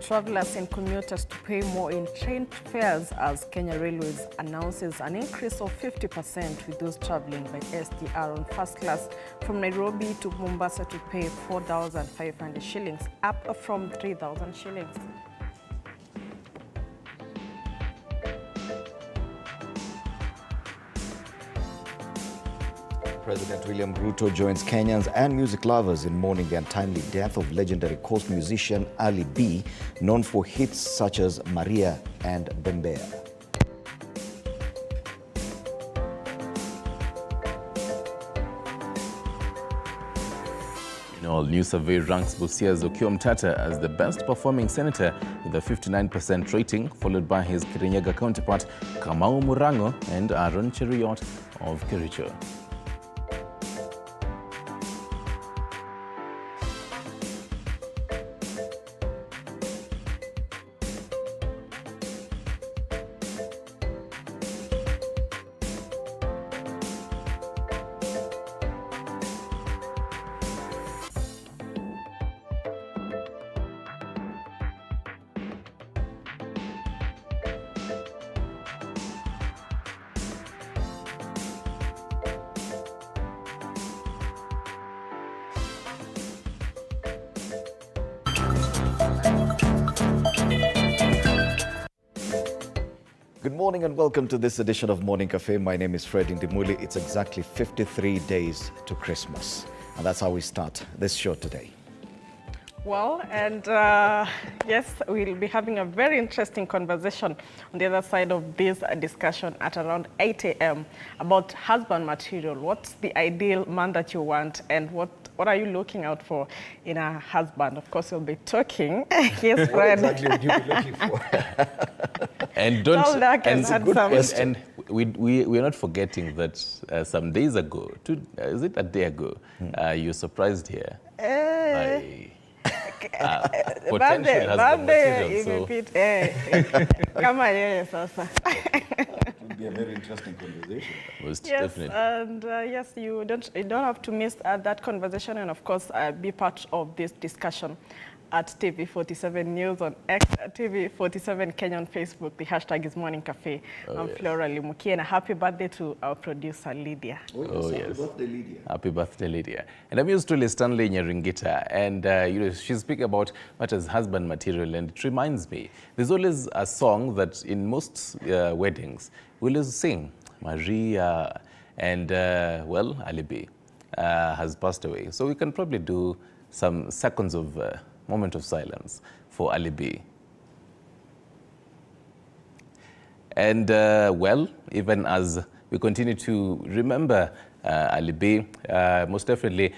travelers and commuters to pay more in train fares as Kenya Railways announces an increase of 50% with those traveling by STR on first class from Nairobi to Mombasa to pay 4,500 shillings, up from 3,000 shillings. President William Ruto joins Kenyans and music lovers in mourning the untimely death of legendary coast musician Ali B, known for hits such as Maria and BAMBA. All new survey ranks Busia's Okiya Mtata as the best performing senator with a 59% rating, followed by his Kirinyaga counterpart Kamau Murango and Aaron Cheruiyot of Kericho. Good morning and welcome to this edition of Morning Cafe. My name is Fred Indimuli. It's exactly 53 days to Christmas. And that's how we start this show today. Well, and yes, we'll be having a very interesting conversation on the other side of this discussion at around 8 a.m. about husband material. What's the ideal man that you want, and what are you looking out for in a husband? Of course, we'll be talking. Yes, Fred. What exactly would you be looking for? And we're not forgetting that some days ago, is it a day ago, you surprised here by potential husband material. It will be a very interesting conversation. Most yes, definitely. and yes, you don't have to miss that conversation, and of course, be part of this discussion at TV47 News on X, TV47 Kenya on Facebook. The hashtag is Morning Cafe. I'm yes. Flora Limuki, and a happy birthday to our producer, Lydia. Oh, yes. Happy birthday, Lydia. Happy birthday, Lydia. And I'm used to Stanley Nyaringita, and she's speaking about what is husband material, and it reminds me, there's always a song that in most weddings we'll always sing, Maria, and well, Ali B has passed away. So we can probably do some seconds of moment of silence for Ali B. And well, even as we continue to remember Ali B, most definitely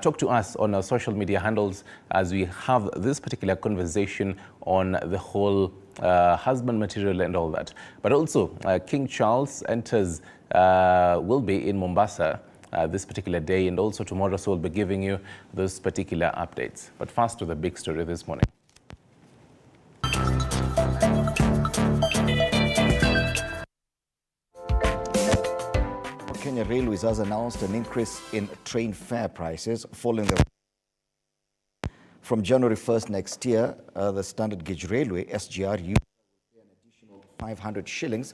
talk to us on our social media handles as we have this particular conversation on the whole husband material and all that. But also, King Charles enters, will be in Mombasa this particular day, and also tomorrow, so we'll be giving you those particular updates. But first to the big story this morning. Kenya Railways has announced an increase in train fare prices following the... From January 1st next year, the standard gauge railway, SGR, will pay an additional 500 shillings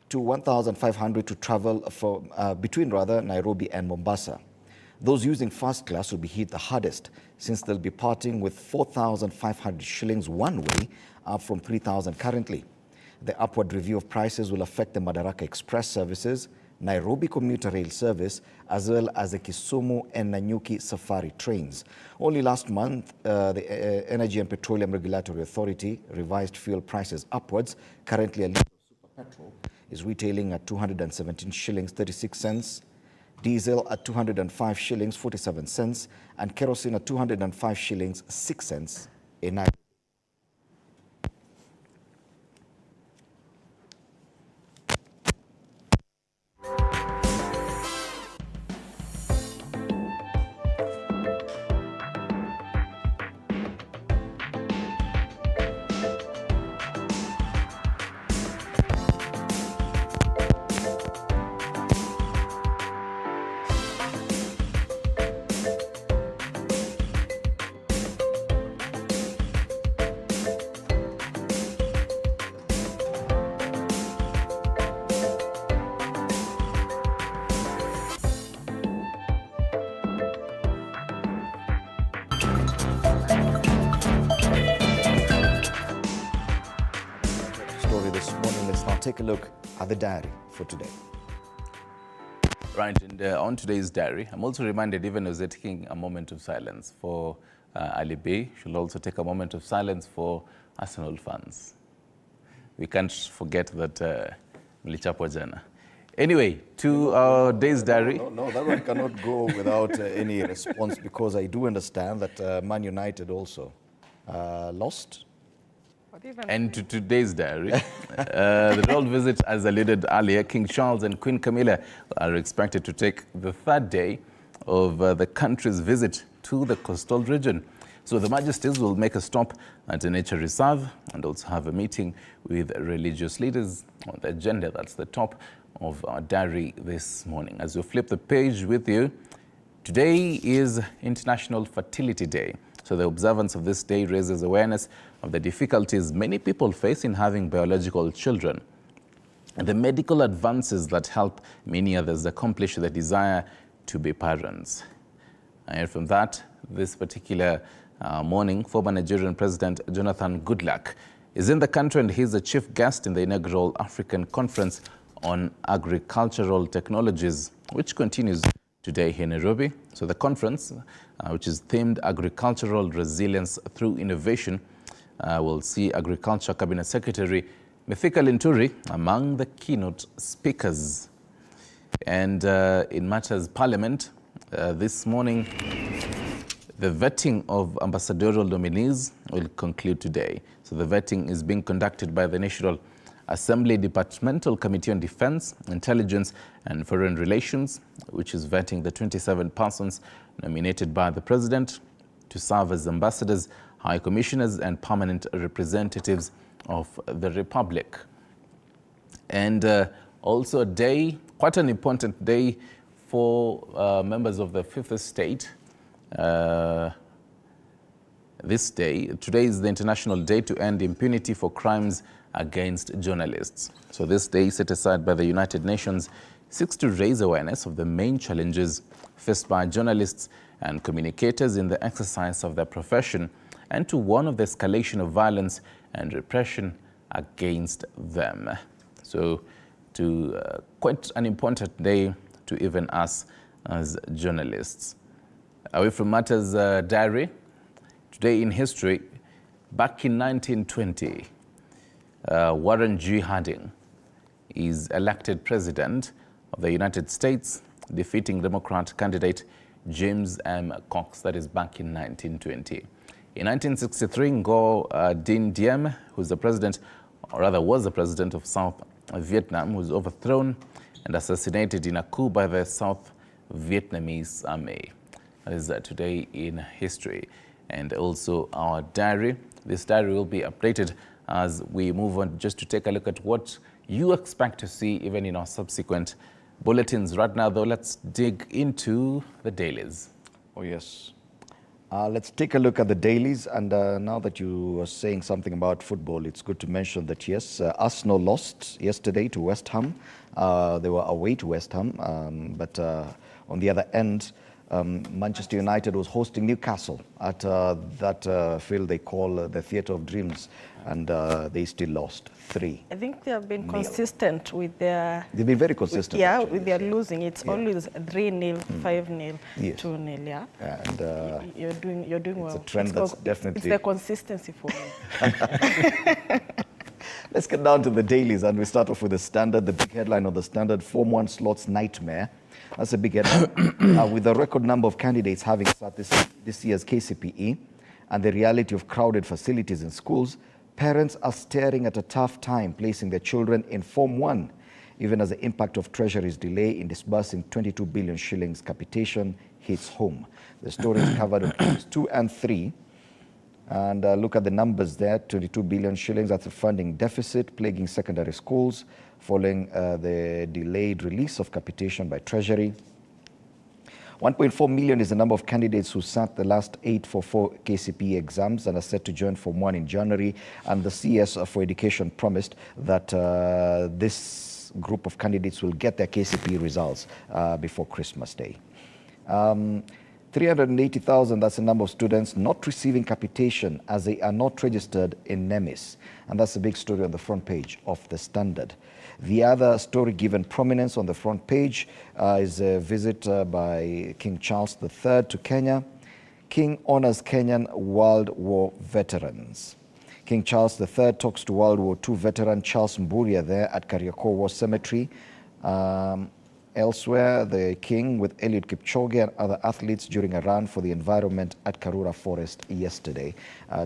to 1,500 to travel for, between Nairobi and Mombasa. Those using first class will be hit the hardest, since they'll be parting with 4,500 shillings one way, up from 3,000 currently. The upward review of prices will affect the Madaraka Express services, Nairobi commuter rail service, as well as the Kisumu and Nanyuki safari trains. Only last month, the Energy and Petroleum Regulatory Authority revised fuel prices upwards. Currently, a litre of super petrol is retailing at 217 shillings 36 cents, diesel at 205 shillings 47 cents, and kerosene at 205 shillings 6 cents a night. take a look at the diary for today. Right, and on today's diary, I'm also reminded, even as we're taking a moment of silence for Ali B, should also take a moment of silence for Arsenal fans. We can't forget that mlichapwa jana. Anyway, to our day's diary. No, that one cannot go without any response, because I do understand that Man United also lost. And to today's diary, the royal visit, as alluded earlier, King Charles and Queen Camilla are expected to take the third day of the country's visit to the coastal region. So the Majesties will make a stop at a nature reserve and also have a meeting with religious leaders on the agenda. That's the top of our diary this morning. As we flip the page with you, today is International Fertility Day. So the observance of this day raises awareness of the difficulties many people face in having biological children, and the medical advances that help many others accomplish the desire to be parents. And from that, this particular morning, former Nigerian President Jonathan Goodluck is in the country, and he's the chief guest in the inaugural African Conference on Agricultural Technologies, which continues today here in Nairobi. So the conference, which is themed Agricultural Resilience Through Innovation, will see Agriculture Cabinet Secretary Mithika Linturi among the keynote speakers. And in matters Parliament, this morning, the vetting of ambassadorial nominees will conclude today. So the vetting is being conducted by the National Assembly Departmental Committee on Defense, Intelligence and Foreign Relations, which is vetting the 27 persons nominated by the President to serve as ambassadors, high commissioners and permanent representatives of the Republic. And also a day, quite an important day for members of the Fifth Estate. Today is the International Day to End Impunity for Crimes Against Journalists. So this day, set aside by the United Nations, seeks to raise awareness of the main challenges faced by journalists and communicators in the exercise of their profession, and to warn of the escalation of violence and repression against them. So quite an important day to even us as journalists. Away from matters diary, today in history, back in 1920, Warren G. Harding is elected president of the United States, defeating Democrat candidate James M. Cox. That is back in 1920. In 1963, Ngo Dinh Diem, who's the president, or rather was the president of South Vietnam, was overthrown and assassinated in a coup by the South Vietnamese army. That is today in history. And also our diary. This diary will be updated as we move on, just to take a look at what you expect to see even in our subsequent bulletins. Right now, though, let's dig into the dailies. Oh, yes. Let's take a look at the dailies. And now that you are saying something about football, it's good to mention that, yes, Arsenal lost yesterday to West Ham. They were away to West Ham. But on the other end, Manchester United was hosting Newcastle at that field they call the Theatre of Dreams, and they still lost 3-0. I think they have been consistent with their... They've been very consistent. With their losing. It's always 3-0, 5-0, Yes. 2-0, yeah? And you're doing well. It's a trend that's definitely... It's the consistency for me. Let's get down to the dailies, and we start off with the Standard. The big headline of the Standard: Form 1 slots nightmare. That's a big headline. With a record number of candidates having sat this year's KCPE and the reality of crowded facilities in schools, parents are staring at a tough time placing their children in Form 1, even as the impact of Treasury's delay in disbursing 22 billion shillings capitation hits home. The story is covered on pages 2 and 3. And look at the numbers there: 22 billion shillings, that's a funding deficit plaguing secondary schools following the delayed release of capitation by Treasury. 1.4 million is the number of candidates who sat the last 844 KCPE exams and are set to join Form 1 in January. And the CS for Education promised that this group of candidates will get their KCPE results before Christmas Day. 380,000, that's the number of students not receiving capitation as they are not registered in NEMIS. And that's the big story on the front page of the Standard. The other story given prominence on the front page is a visit by King Charles III to Kenya. King honors Kenyan World War veterans. King Charles III talks to World War II veteran Charles Mburia there at Kariakor War Cemetery. Elsewhere, the King with Eliud Kipchoge and other athletes during a run for the environment at Karura Forest yesterday.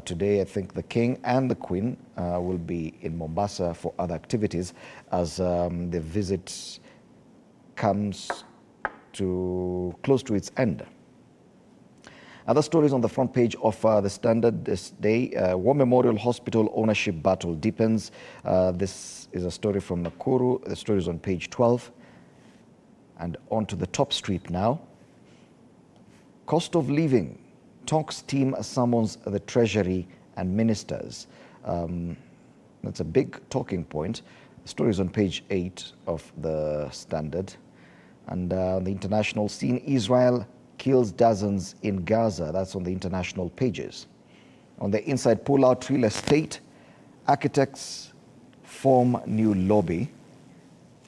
Today, I think the King and the Queen will be in Mombasa for other activities as the visit comes to close to its end. Other stories on the front page of the Standard this day. War Memorial Hospital ownership battle deepens. This is a story from Nakuru. The story is on page 12. And on to the top street now. Cost of living. Talks team summons the Treasury and ministers. That's a big talking point. The story is on page 8 of the Standard. And on the international scene, Israel kills dozens in Gaza. That's on the international pages. On the inside, pull-out real estate. Architects form new lobby.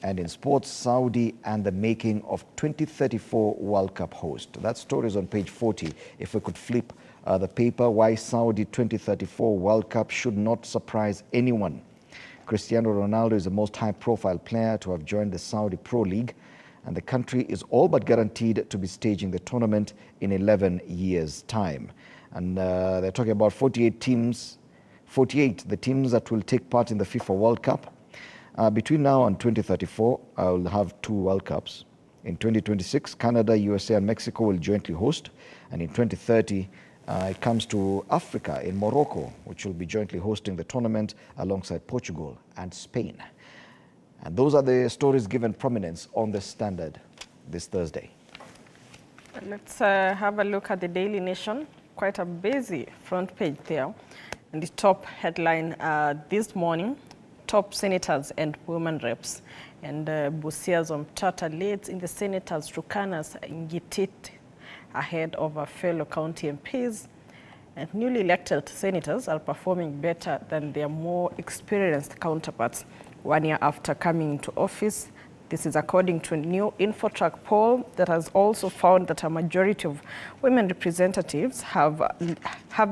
And in sports, Saudi and the making of 2034 World Cup host. That story is on page 40. If we could flip the paper, why Saudi 2034 World Cup should not surprise anyone. Cristiano Ronaldo is the most high-profile player to have joined the Saudi Pro League, and the country is all but guaranteed to be staging the tournament in 11 years' time. And they're talking about 48 teams, 48 the teams that will take part in the FIFA World Cup. Between now and 2034, we'll have 2 World Cups. In 2026, Canada, USA, and Mexico will jointly host. And in 2030, it comes to Africa in Morocco, which will be jointly hosting the tournament alongside Portugal and Spain. And those are the stories given prominence on the Standard this Thursday. Let's have a look at the Daily Nation. Quite a busy front page there. And the top headline this morning, top senators and women reps. And Busia's Mtata leads in the senators, Turkana's Ngitit ahead of our fellow county MPs. And newly elected senators are performing better than their more experienced counterparts 1 year after coming into office. This is according to a new InfoTrack poll that has also found that a majority of women representatives have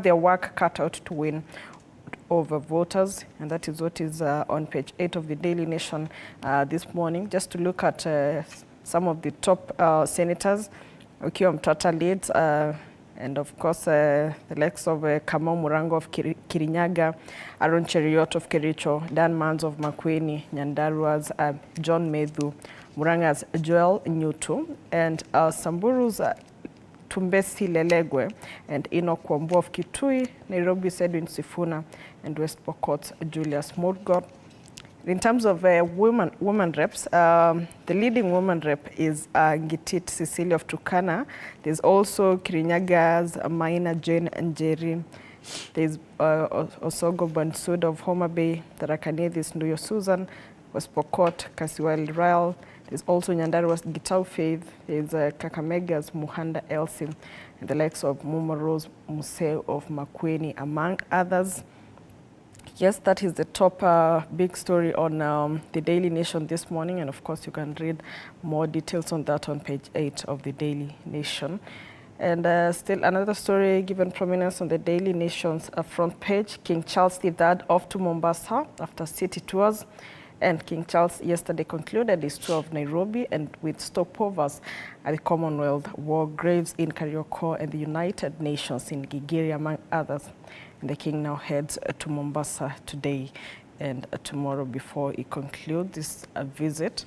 their work cut out to win over voters, and that is what is on page 8 of the Daily Nation this morning. Just to look at some of the top senators, Okiya Mtata leads, and of course the likes of Kamau Murango of Kirinyaga, Aaron Cheriot of Kericho, Dan Mans of Makueni, Nyandarua's John Medhu, Muranga's Joel Nyutu, and Samburu's Tumbesi Lelegwe, and Enoch Wambu of Kitui, Nairobi's Edwin Sifuna, and West Pokot's Julius Murgot. In terms of women reps, the leading woman rep is Ngitit Cecilia of Turkana. There's also Kirinyaga's Maina Jane Njeri. There's Osogo Bansud of Homa Bay, Tarakanethis Nduyo Susan, West Pokot, Kasiwal Ryle. There's also Nyandarua's Gitau Faith. There's Kakamega's Muhanda Elsim, and the likes of Muma Rose Museo of Makueni, among others. Yes, that is the top big story on the Daily Nation this morning. And of course, you can read more details on that on page 8 of the Daily Nation. And still another story given prominence on the Daily Nation's front page. King Charles III off to Mombasa after city tours. And King Charles yesterday concluded his tour of Nairobi and with stopovers at the Commonwealth War Graves in Kariokor and the United Nations in Gigiri, among others. And the King now heads to Mombasa today and tomorrow before he concludes this visit.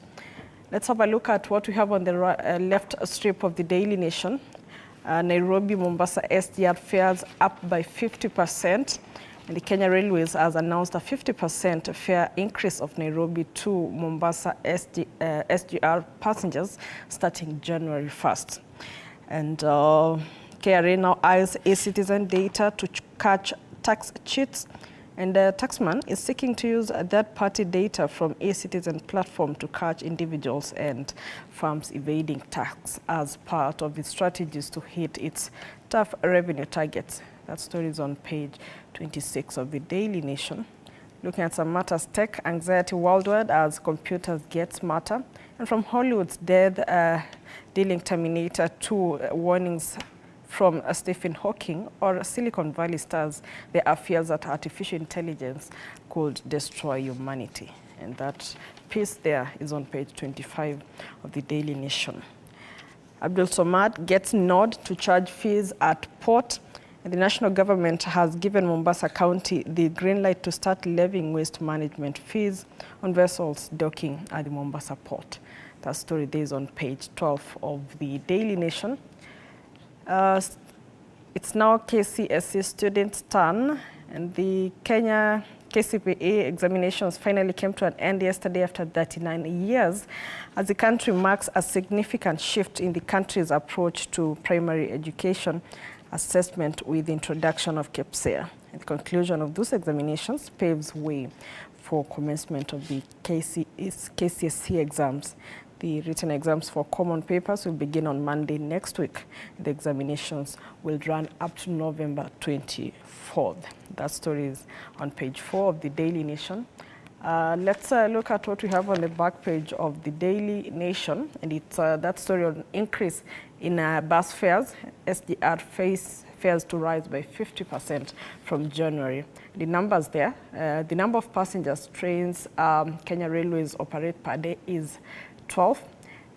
Let's have a look at what we have on the left strip of the Daily Nation. Nairobi-Mombasa SGR fares up by 50%. And the Kenya Railways has announced a 50% fare increase of Nairobi to Mombasa SGR passengers starting January 1st. And KRA now eyes e-citizen data to catch tax cheats. And the taxman is seeking to use third-party data from eCitizen platform to catch individuals and firms evading tax as part of its strategies to hit its tough revenue targets. That story is on page 26 of the Daily Nation. Looking at some matters, tech anxiety worldwide as computers get smarter. And from Hollywood's death dealing Terminator 2 warnings from Stephen Hawking or Silicon Valley stars, there are fears that artificial intelligence could destroy humanity. And that piece there is on page 25 of the Daily Nation. Abdul Somad gets nod to charge fees at port. And the national government has given Mombasa County the green light to start levying waste management fees on vessels docking at the Mombasa port. That story there is on page 12 of the Daily Nation. It's now KCSE students' turn, and the Kenya KCPE examinations finally came to an end yesterday after 39 years, as the country marks a significant shift in the country's approach to primary education assessment with the introduction of KPSEA. The conclusion of those examinations paves way for commencement of the KCSE exams. The written exams for common papers will begin on Monday next week. The examinations will run up to November 24th. That story is on page 4 of the Daily Nation. Let's look at what we have on the back page of the Daily Nation, and it's that story on increase in bus fares. SGR fares to rise by 50% from January. The numbers there, the number of passengers trains Kenya Railways operate per day is 12,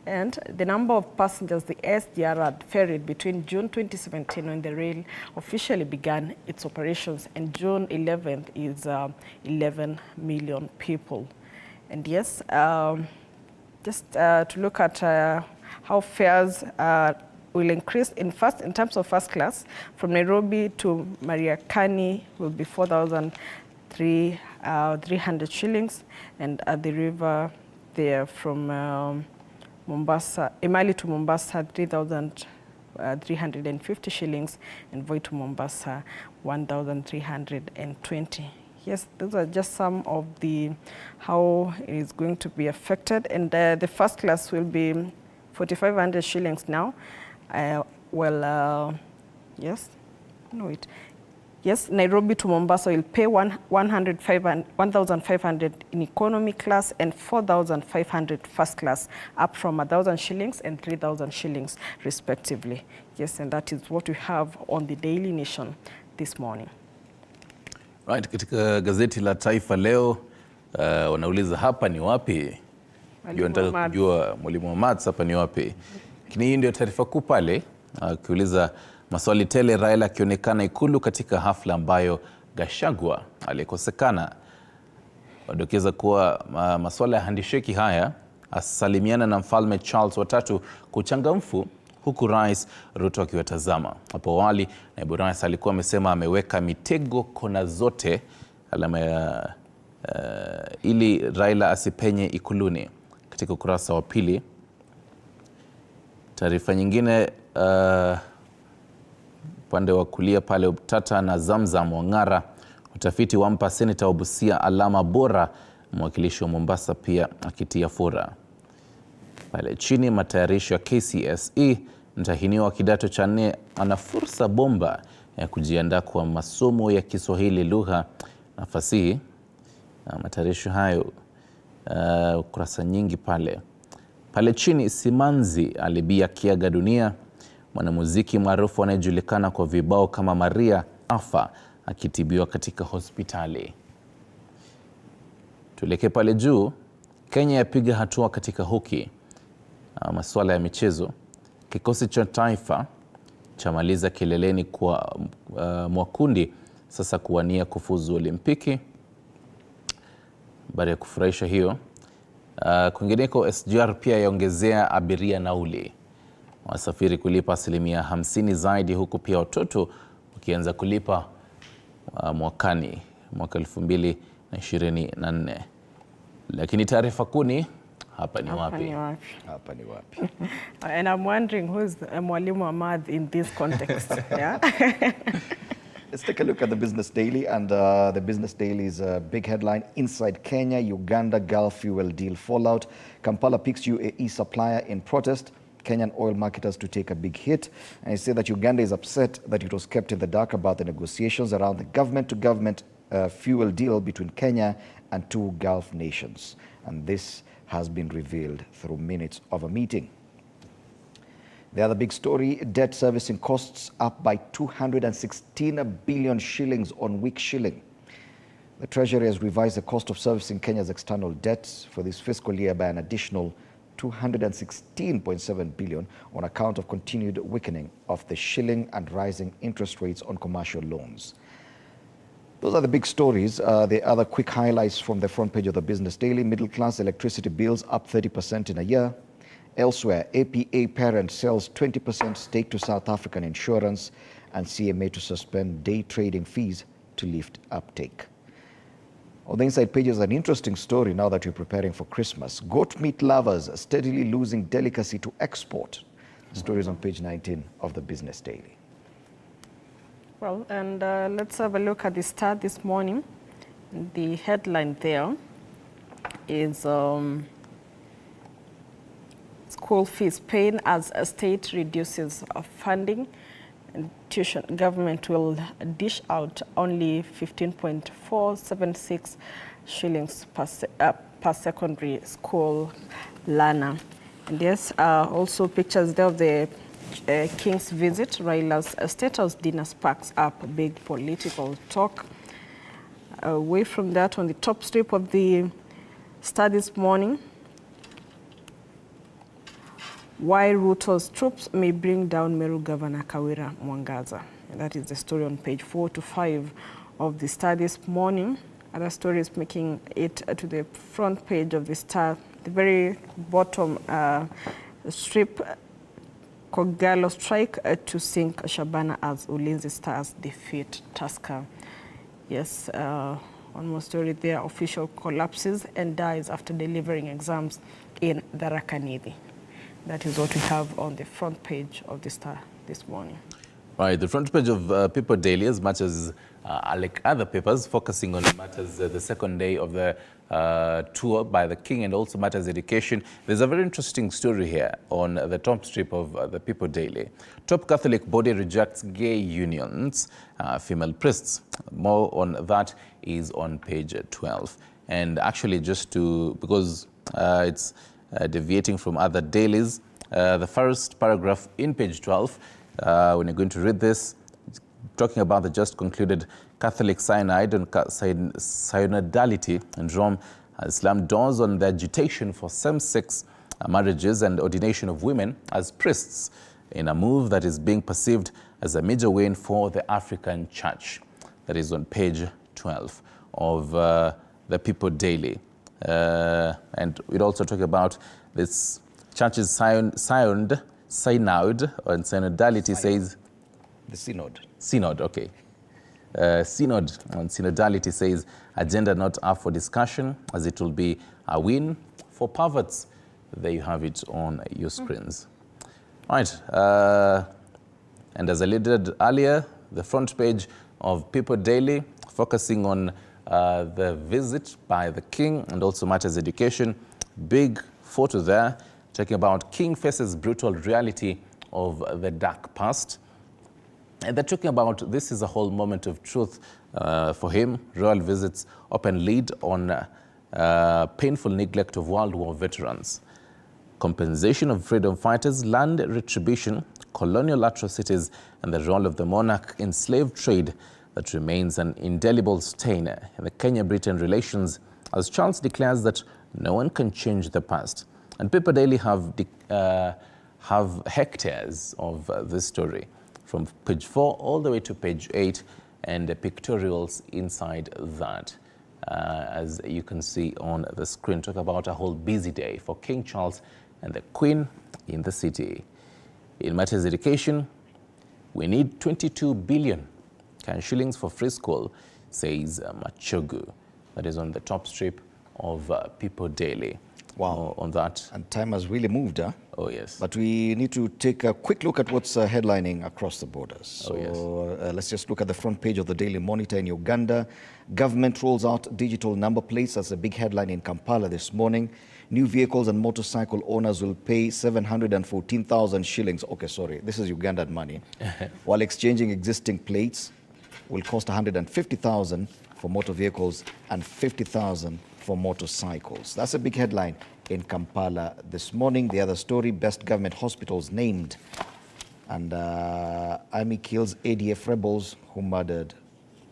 and the number of passengers the SGR had ferried between June 2017, when the rail officially began its operations, and June 11th is 11 million people. And yes, just to look at how fares will increase in terms of first class, from Nairobi to Mariakani will be 4,300 shillings, and at the river there from Mombasa, Emali to Mombasa, 3,350 shillings, and Voi to Mombasa, 1,320. Yes, those are just some of the how it is going to be affected, and the first class will be 4,500 shillings now. Yes, Nairobi to Mombasa will pay 1,500 in economy class and 4,500 first class, up from 1,000 shillings and 3,000 shillings respectively. Yes, and that is what we have on the Daily Nation this morning. Right, katika gazeti la Taifa leo wanauliza hapa ni wapi? Nataka kujua Mwalimu wa Maths hapa ni wapi? Lakini hii ndio taarifa kuu pale, akiuliza maswali tele, Raila akionekana Ikulu katika hafla ambayo Gachagua alikosekana. Wadokeza kuwa maswala ya handisheki haya asalimiana na Mfalme Charles III kuchangamfu, huku Rais Ruto akiwatazama. Hapo awali naibu rais alikuwa amesema ameweka mitego kona zote alama ya ili Raila asipenye Ikuluni. Katika ukurasa wa pili, taarifa nyingine, upande wa kulia pale, Utata na Zamzam wang'ara, utafiti wampa seneta wa Busia alama bora, mwakilishi wa Mombasa pia akitia fura. Pale chini, matayarisho ya KCSE, mtahiniwa kidato cha 4 ana fursa bomba ya kujiandaa kwa masomo ya Kiswahili, lugha na fasihi. Matayarisho hayo, kurasa nyingi pale. Pale chini, simanzi alibia kiaga dunia, mwanamuziki maarufu anayejulikana kwa vibao kama Maria afa akitibiwa katika hospitali. Tuelekee pale juu, Kenya yapiga hatua katika hoki. Masuala ya michezo, kikosi cha taifa chamaliza kileleni kwa mwakundi sasa kuwania kufuzu Olimpiki. Habari ya kufurahisha hiyo. Kwingineko, SGR pia yaongezea abiria nauli, wasafiri kulipa 50% zaidi, huku pia watoto wakianza kulipa mwakani, mwaka 2024. Lakini taarifa kuni, hapa ni wapi? Hapa ni wapi? And I'm wondering who's Mwalimu wa Maths in this context. Yeah? Let's take a look at the Business Daily, and the Business Daily's big headline: Inside Kenya, Uganda Gulf fuel deal fallout. Kampala picks UAE supplier in protest. Kenyan oil marketers to take a big hit. And he said that Uganda is upset that it was kept in the dark about the negotiations around the government-to-government fuel deal between Kenya and two Gulf nations. And this has been revealed through minutes of a meeting. The other big story: debt servicing costs up by 216 billion shillings on weak shilling. The Treasury has revised the cost of servicing Kenya's external debts for this fiscal year by an additional 216.7 billion on account of continued weakening of the shilling and rising interest rates on commercial loans. Those are the big stories. The other quick highlights from the front page of the Business Daily: middle class electricity bills up 30% in a year. Elsewhere, APA parent sells 20% stake to South African insurance, and CMA to suspend day trading fees to lift uptake. On the inside page is an interesting story now that we're preparing for Christmas. Goat meat lovers steadily losing delicacy to export. The story is on page 19 of the Business Daily. Well, and let's have a look at the Star this morning. The headline there is school fees pain as a state reduces funding. And tuition government will dish out only 15.476 shillings per secondary school learner. And yes, also pictures there of the King's visit. Raila's State House dinner sparks up big political talk. Away from that, on the top strip of the Star this morning, why Ruto's troops may bring down Meru Governor Kawira Mwangaza. And that is the story on page 4 to 5 of the Star this morning. Other stories making it to the front page of the Star. The very bottom strip: Kogalo strike to sink Shabana as Ulinzi Stars defeat Tusker. Yes, one more story there: official collapses and dies after delivering exams in Tharaka Nithi. That is what we have on the front page of the Star this morning. Right, the front page of People Daily, as much as like other papers, focusing on matters the second day of the tour by the King and also matters education. There's a very interesting story here on the top strip of the People Daily. Top Catholic body rejects gay unions, female priests. More on that is on page 12. And actually, just to, because it's deviating from other dailies, the first paragraph in page 12, when you're going to read this, talking about the just concluded Catholic Synod on synodality in Rome, has slammed doors on the agitation for same-sex marriages and ordination of women as priests, in a move that is being perceived as a major win for the African Church. That is on page 12 of the People Daily. And we'd also talk about this church's synod and synodality says... The synod. Synod, okay. Synod on synodality says agenda not up for discussion, as it will be a win for perverts. There you have it on your screens. Right, and as I alluded earlier, the front page of People Daily focusing on the visit by the King and also matters education. Big photo there talking about King faces brutal reality of the dark past. And they're talking about this is a whole moment of truth for him. Royal visits open lead on painful neglect of World War veterans. Compensation of freedom fighters, land retribution, colonial atrocities, and the role of the monarch in slave trade that remains an indelible stain in the Kenya-Britain relations, as Charles declares that no one can change the past. And People Daily have hectares of this story, from page 4 all the way to page 8, and the pictorials inside that, as you can see on the screen. Talk about a whole busy day for King Charles and the Queen in the city. In matters education, we need 22 billion shillings for free school, says Machogu. That is on the top strip of People Daily. Wow. on that. And time has really moved, huh? Oh, yes. But we need to take a quick look at what's headlining across the borders. So yes. let's just look at the front page of the Daily Monitor in Uganda. Government rolls out digital number plates. That's a big headline in Kampala this morning. New vehicles and motorcycle owners will pay 714,000 shillings. Okay, sorry, this is Ugandan money. While exchanging existing plates will cost 150,000 for motor vehicles and 50,000 for motorcycles. That's a big headline in Kampala this morning. The other story, best government hospitals named. And army kills ADF rebels who murdered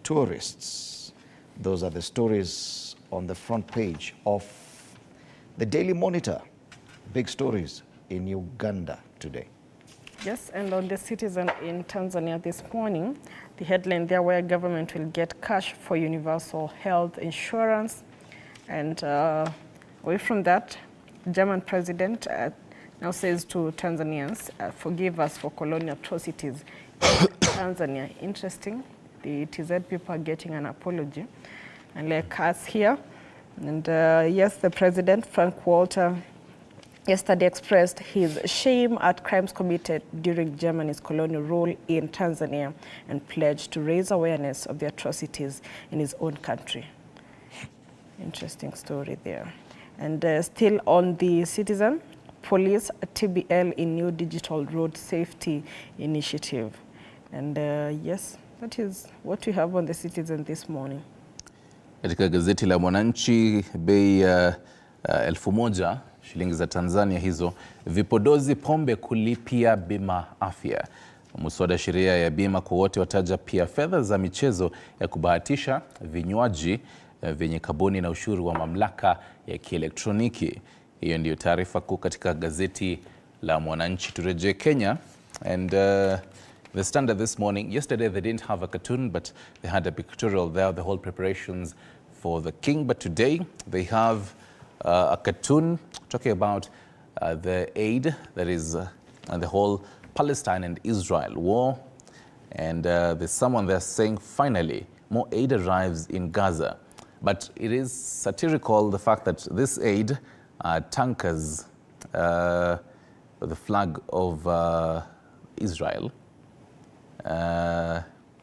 tourists. Those are the stories on the front page of the Daily Monitor. Big stories in Uganda today. Yes, and on the Citizen in Tanzania this morning, the headline there where government will get cash for universal health insurance. And away from that, German president now says to Tanzanians, forgive us for colonial atrocities in Tanzania. Interesting. The TZ people are getting an apology. And like us here. And yes, the president, Frank Walter, yesterday expressed his shame at crimes committed during Germany's colonial rule in Tanzania and pledged to raise awareness of the atrocities in his own country. Interesting story there. And still on the Citizen, police TBL in new digital road safety initiative. And yes, that is what we have on the Citizen this morning. Katika gazeti la Mwananchi, bei 1,000 shilingi za Tanzania hizo, vipodozi pombe kulipia bima afya. Muswada sheria ya bima kwa wote wataja pia fedha za michezo ya kubahatisha, vinywaji vyenye kaboni na ushuru wa mamlaka ya kielektroniki. Hiyo ndiyo taarifa kuu katika gazeti la Mwananchi. Turejee Kenya and the Standard this morning. Yesterday they didn't have a cartoon, but they had a pictorial there, the whole preparations for the king. But today they have a cartoon talking about the aid that is the whole Palestine and Israel war. And there's someone there saying, finally, more aid arrives in Gaza. But it is satirical, the fact that this aid tankers the flag of Israel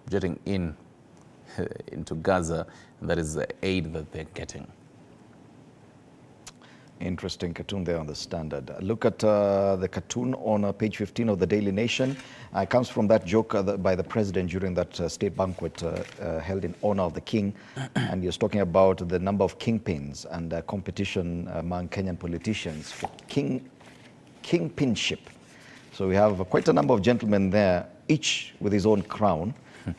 jetting into Gaza, and that is the aid that they're getting. Interesting cartoon there on the Standard. Look at the cartoon on page 15 of the Daily Nation. It comes from that joke by the president during that state banquet held in honor of the king. And he was talking about the number of kingpins and competition among Kenyan politicians for kingpinship. So we have quite a number of gentlemen there, each with his own crown,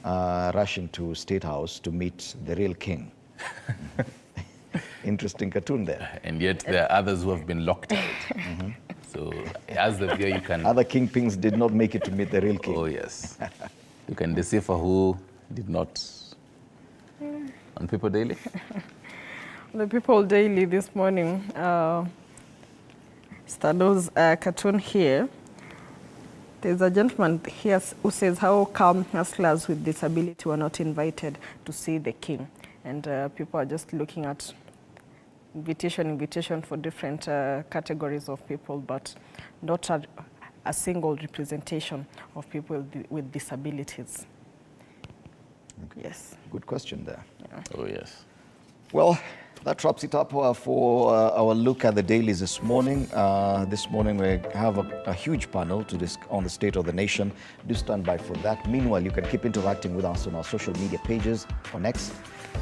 rushing to State House to meet the real king. Interesting cartoon there. And yet there are others who have been locked out. So as the viewer, you can... Other kingpins did not make it to meet the real king. Oh, yes. You can decipher who did not. On People Daily? The People Daily this morning, Stado's cartoon here. There's a gentleman here who says how come hustlers with disability were not invited to see the king. And people are just looking at invitation for different categories of people, but not a single representation of people with disabilities. Okay. Yes. Good question there. Yeah. Oh, yes. Well, that wraps it up for our look at the dailies this morning. This morning we have a huge panel on the state of the nation. Do stand by for that. Meanwhile, you can keep interacting with us on our social media pages, on X,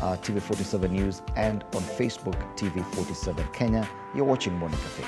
TV47 News, and on Facebook, TV47 Kenya. You're watching Morning Cafe.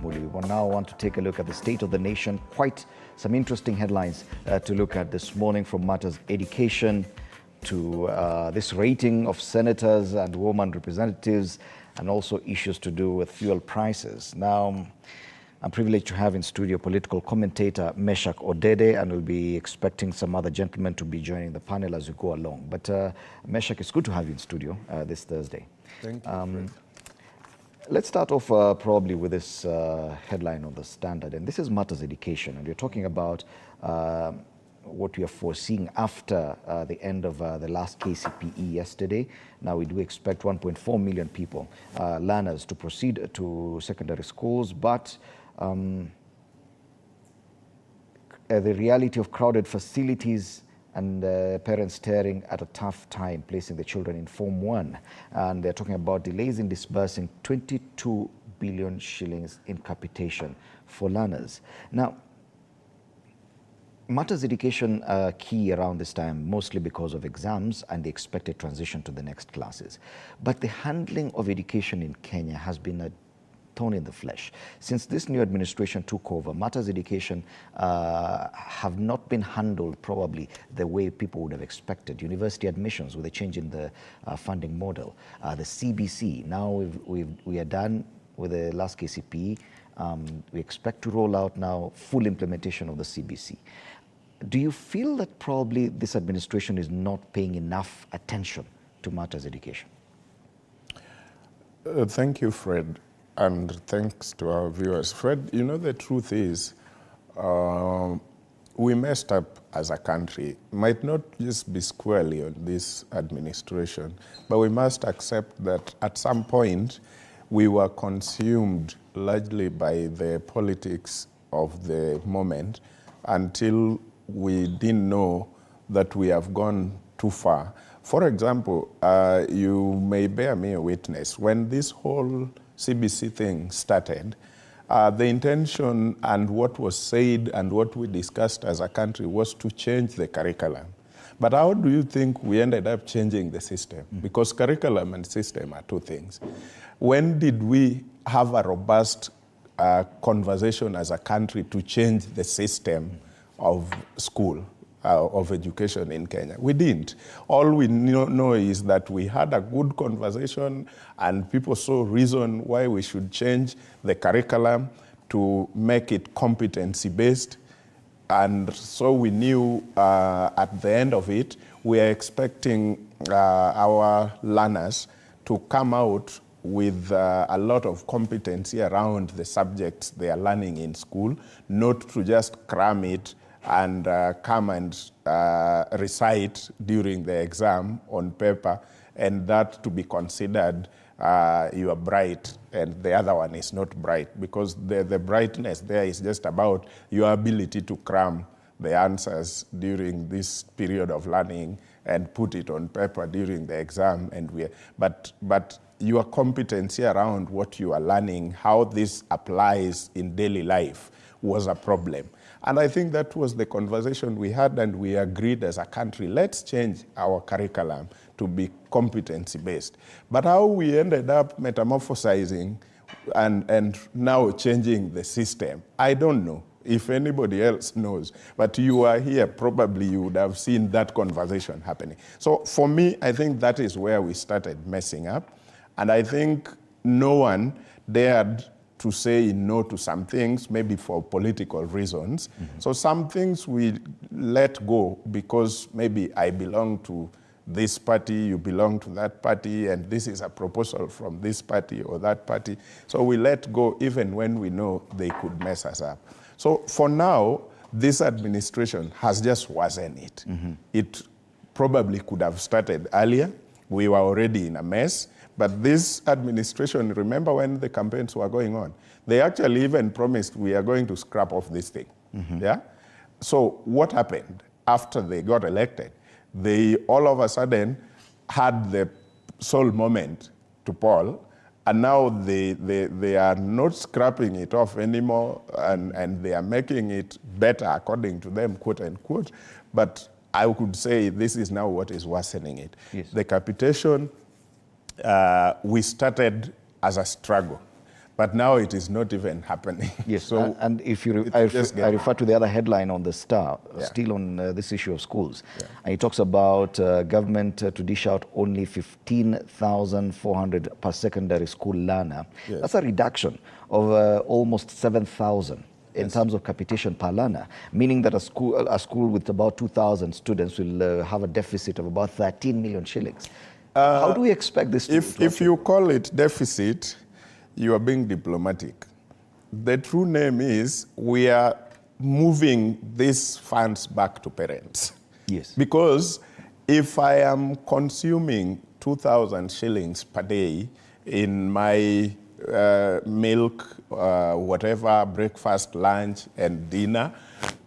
We now want to take a look at the state of the nation. Quite some interesting headlines to look at this morning, from matters education to this rating of senators and women representatives, and also issues to do with fuel prices. Now, I'm privileged to have in studio political commentator Meshach Odede, and we'll be expecting some other gentlemen to be joining the panel as we go along. But Meshach, it's good to have you in studio this Thursday. Thank you. Let's start off probably with this headline on the Standard, and this is matters education, and you're talking about what we are foreseeing after the end of the last KCPE yesterday. Now we do expect 1.4 million people, learners, to proceed to secondary schools, but the reality of crowded facilities and parents staring at a tough time placing the children in Form 1. And they're talking about delays in disbursing 22 billion shillings in capitation for learners. Now, matters education are key around this time, mostly because of exams and the expected transition to the next classes. But the handling of education in Kenya has been a thorn in the flesh. Since this new administration took over, matters education have not been handled probably the way people would have expected. University admissions with a change in the funding model. The CBC, now we are done with the last KCPE. We expect to roll out now full implementation of the CBC. Do you feel that probably this administration is not paying enough attention to matters education? Thank you, Fred, and thanks to our viewers. Fred, you know, the truth is we messed up as a country. Might not just be squarely on this administration, but we must accept that at some point we were consumed largely by the politics of the moment until we didn't know that we have gone too far. For example, you may bear me a witness. When this whole CBC thing started, the intention and what was said and what we discussed as a country was to change the curriculum. But how do you think we ended up changing the system? Because curriculum and system are two things. When did we have a robust conversation as a country to change the system of school, of education in Kenya? We didn't. All we know is that we had a good conversation and people saw reason why we should change the curriculum to make it competency-based. And so we knew at the end of it, we are expecting our learners to come out with a lot of competency around the subjects they are learning in school, not to just cram it and come and recite during the exam on paper, and that to be considered you are bright and the other one is not bright, because the brightness there is just about your ability to cram the answers during this period of learning and put it on paper during the exam. And but your competency around what you are learning, how this applies in daily life, was a problem. And I think that was the conversation we had, and we agreed as a country, let's change our curriculum to be competency-based. But how we ended up metamorphosizing and now changing the system, I don't know. If anybody else knows, but you are here, probably you would have seen that conversation happening. So for me, I think that is where we started messing up. And I think no one dared to say no to some things, maybe for political reasons. So some things we let go because maybe I belong to this party, you belong to that party, and this is a proposal from this party or that party. So we let go even when we know they could mess us up. So for now, this administration has just worsened it. It probably could have started earlier. We were already in a mess. But this administration, remember when the campaigns were going on, they actually even promised we are going to scrap off this thing. Yeah? So what happened after they got elected? They all of a sudden had the sole moment to Paul, and now they are not scrapping it off anymore, and they are making it better according to them, quote unquote. But I could say this is now what is worsening it. Yes. The capitation, we started as a struggle. But now it is not even happening. Yes, So and if you, it's I just refer to the other headline on the Star, Yeah. still on this issue of schools. Yeah. And it talks about government to dish out only 15,400 per secondary school learner. Yes. That's a reduction of almost 7,000 in terms of capitation per learner, meaning that a school with about 2,000 students will have a deficit of about 13 million shillings. How do we expect this to if you call it deficit, you are being diplomatic. The true name is we are moving these funds back to parents. Yes. Because if I am consuming 2,000 shillings per day in my milk, whatever, breakfast, lunch, and dinner,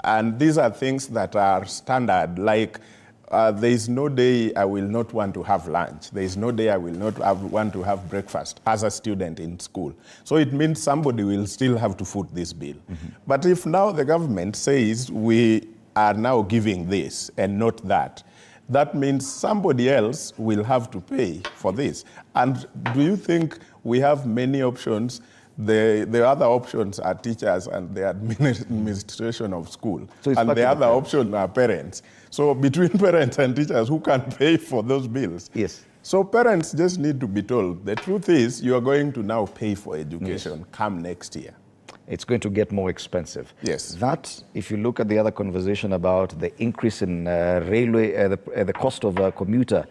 and these are things that are standard, like there is no day I will not want to have lunch. There is no day I will not want to have breakfast as a student in school. So it means somebody will still have to foot this bill. Mm-hmm. But if now the government says we are now giving this and not that, that means somebody else will have to pay for this. And do you think we have many options? The other options are teachers and the administration of school. So and the other option are parents. So between parents and teachers, who can pay for those bills? Yes. So parents just need to be told, the truth is you are going to now pay for education come next year. It's going to get more expensive. Yes. That, if you look at the other conversation about the increase in railway, the cost of commuter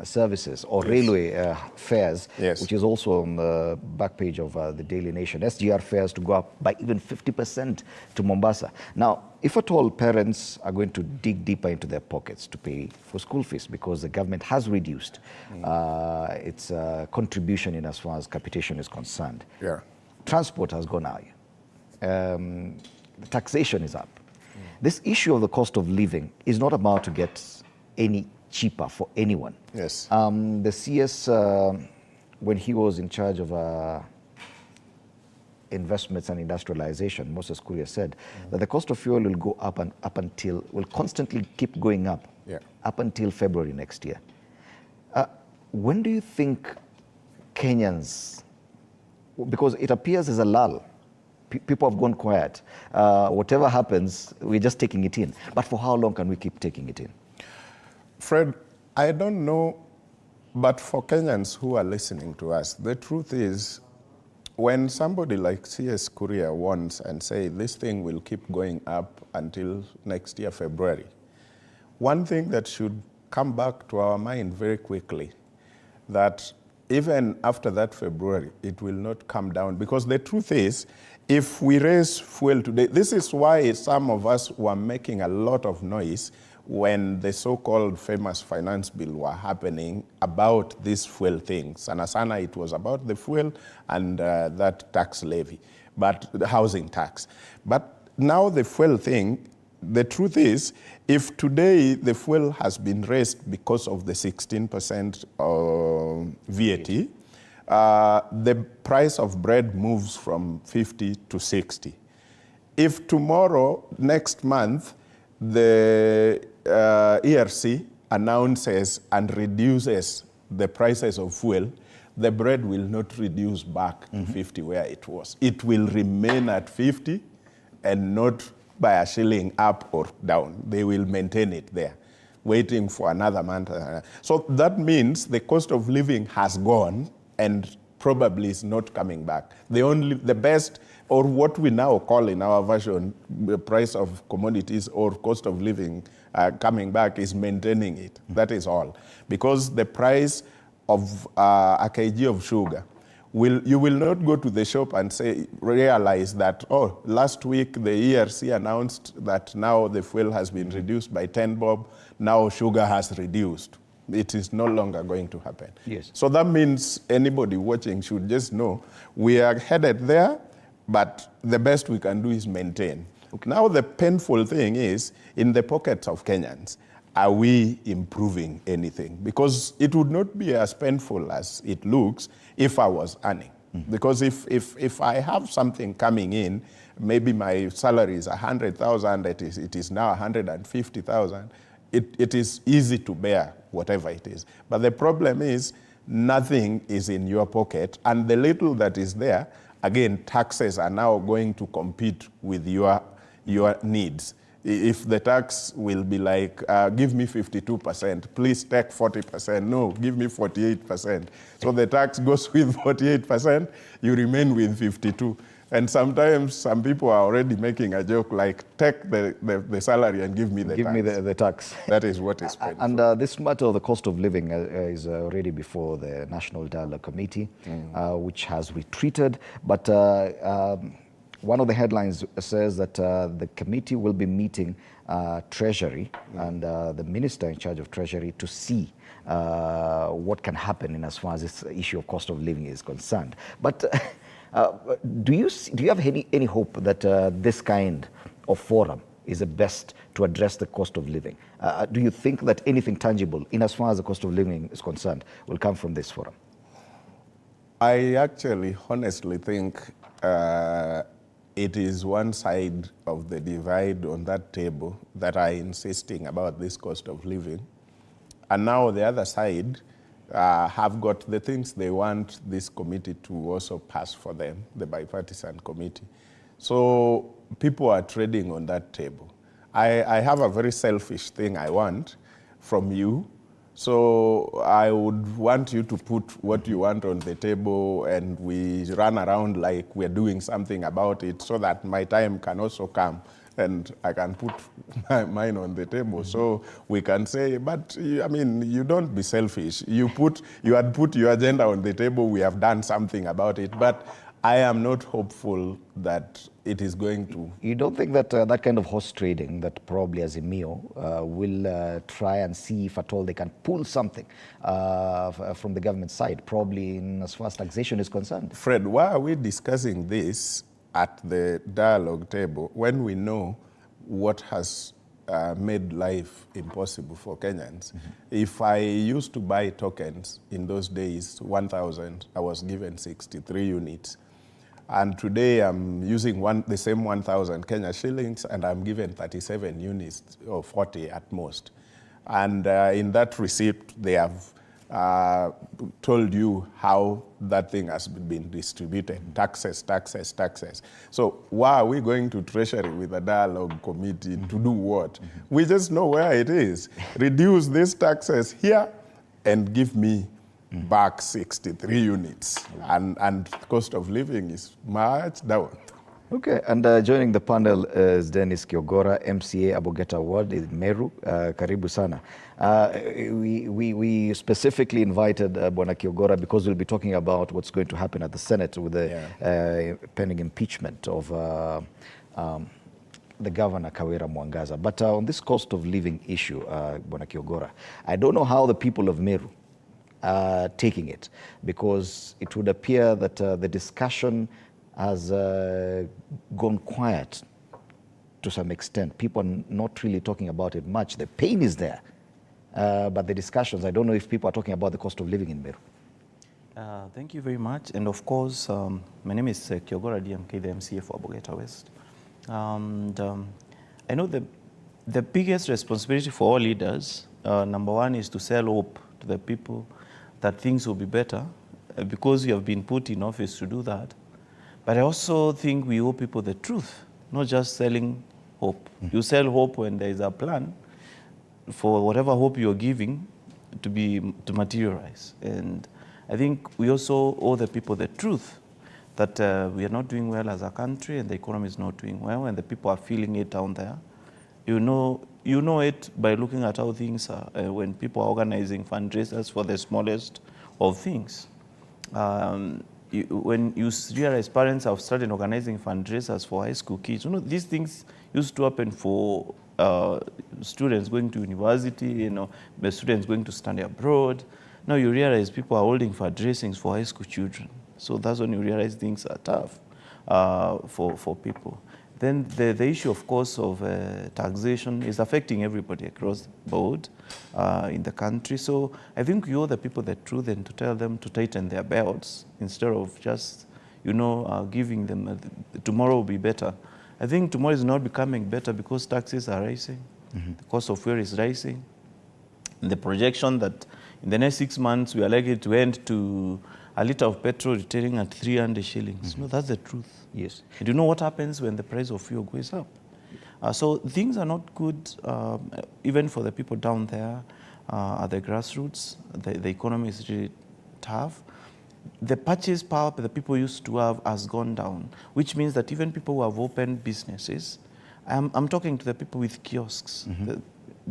services or railway fares, which is also on the back page of the Daily Nation, SGR fares to go up by even 50% to Mombasa. Now, if at all parents are going to dig deeper into their pockets to pay for school fees because the government has reduced its contribution in as far as capitation is concerned. Yeah. Transport has gone high. The taxation is up. This issue of the cost of living is not about to get any cheaper for anyone. Yes. The CS, when he was in charge of investments and industrialization, Moses Kuria said that the cost of fuel will go up and will constantly keep going up up until February next year. When do you think Kenyans, because it appears as a lull, people have gone quiet. Whatever happens, we're just taking it in. But for how long can we keep taking it in? Fred, I don't know, but for Kenyans who are listening to us, the truth is, when somebody like CS Kuria warns and say this thing will keep going up until next year, February, one thing that should come back to our mind very quickly, that even after that February, it will not come down. Because the truth is, if we raise fuel today, this is why some of us were making a lot of noise when the so-called famous finance bill were happening about this fuel thing. Sana, it was about the fuel and that tax levy, but the housing tax. But now the fuel thing, the truth is, if today the fuel has been raised because of the 16% VAT, the price of bread moves from 50 to 60. If tomorrow, next month, the ERC announces and reduces the prices of fuel, the bread will not reduce back to 50 where it was. It will remain at 50 and not by a shilling up or down. They will maintain it there, waiting for another month. So that means the cost of living has gone and probably is not coming back. The best, or what we now call in our version, the price of commodities or cost of living coming back is maintaining it. That is all. Because the price of a kg of sugar, you will not go to the shop and realize that, oh, last week the ERC announced that now the fuel has been reduced by 10 bob, now sugar has reduced. It is no longer going to happen. Yes. So that means anybody watching should just know we are headed there, but the best we can do is maintain. Okay. Now the painful thing is, in the pockets of Kenyans, are we improving anything? Because it would not be as painful as it looks if I was earning. Because if I have something coming in, maybe my salary is 100,000, it is now 150,000, it is easy to bear whatever it is. But the problem is nothing is in your pocket, and the little that is there, again, taxes are now going to compete with your needs. If the tax will be like, give me 52%, please take 40%, no, give me 48%. So the tax goes with 48%, you remain with 52. And sometimes some people are already making a joke like, take the salary and give me the tax. Give me the tax. That is what is painful. And this matter of the cost of living is already before the National Dialogue Committee, which has retreated. But one of the headlines says that the committee will be meeting Treasury and the minister in charge of Treasury to see what can happen in as far as this issue of cost of living is concerned. But do you have any hope that this kind of forum is the best to address the cost of living? Do you think that anything tangible in as far as the cost of living is concerned will come from this forum? I actually honestly think it is one side of the divide on that table that are insisting about this cost of living. And now the other side have got the things they want this committee to also pass for them, the bipartisan committee. So people are trading on that table. I have a very selfish thing I want from you. So I would want you to put what you want on the table, and we run around like we're doing something about it, so that my time can also come and I can put mine on the table. So we can say, but I mean, you don't be selfish. You had put your agenda on the table, we have done something about it, but I am not hopeful that it is going to. You don't think that that kind of horse trading that probably Azimio will try and see if at all they can pull something from the government side, probably in as far as taxation is concerned? Fred, why are we discussing this at the dialogue table when we know what has made life impossible for Kenyans? If I used to buy tokens in those days, 1,000, I was given 63 units. And today I'm using the same 1,000 Kenya shillings, and I'm given 37 units, or 40 at most. And in that receipt, they have told you how that thing has been distributed. Taxes, taxes, taxes. So why are we going to Treasury with a dialogue committee to do what? We just know where it is. Reduce these taxes here and give me back 63 units. And cost of living is much down. Okay, and joining the panel is Dennis Kiogora, MCA Abogeta Ward in Meru. Karibu sana. We specifically invited Bwana Kiogora because we'll be talking about what's going to happen at the Senate with the pending impeachment of the governor, Kawira Mwangaza. But on this cost of living issue, Bwana Kiogora, I don't know how the people of Meru are taking it, because it would appear that the discussion has gone quiet to some extent. People are not really talking about it much. The pain is there, but the discussions, I don't know if people are talking about the cost of living in Meru. Thank you very much. And of course, my name is Kiogora DMK, the MCA for Abogeta West. And I know the biggest responsibility for all leaders, number one, is to sell hope to the people that things will be better, because you have been put in office to do that. But I also think we owe people the truth, not just selling hope. You sell hope when there is a plan for whatever hope you're giving to materialize. And I think we also owe the people the truth that we are not doing well as a country, and the economy is not doing well, and the people are feeling it down there. You know it by looking at how things are when people are organizing fundraisers for the smallest of things. When you realize parents have started organizing fundraisers for high school kids, these things used to happen for students going to university, the students going to study abroad. Now you realize people are holding fundraisings for high school children. So that's when you realize things are tough for people. Then the issue, of course, of taxation is affecting everybody across the board in the country. So I think we owe the people the truth and to tell them to tighten their belts instead of just, giving them tomorrow will be better. I think tomorrow is not becoming better because taxes are rising, the cost of fuel is rising, the projection that in the next 6 months, we are likely to end to a litre of petrol retailing at 300 shillings. No, that's the truth. Yes. And you know what happens when the price of fuel goes up? So things are not good, even for the people down there at the grassroots. The economy is really tough. The purchase power that the people used to have has gone down, which means that even people who have opened businesses, I'm talking to the people with kiosks,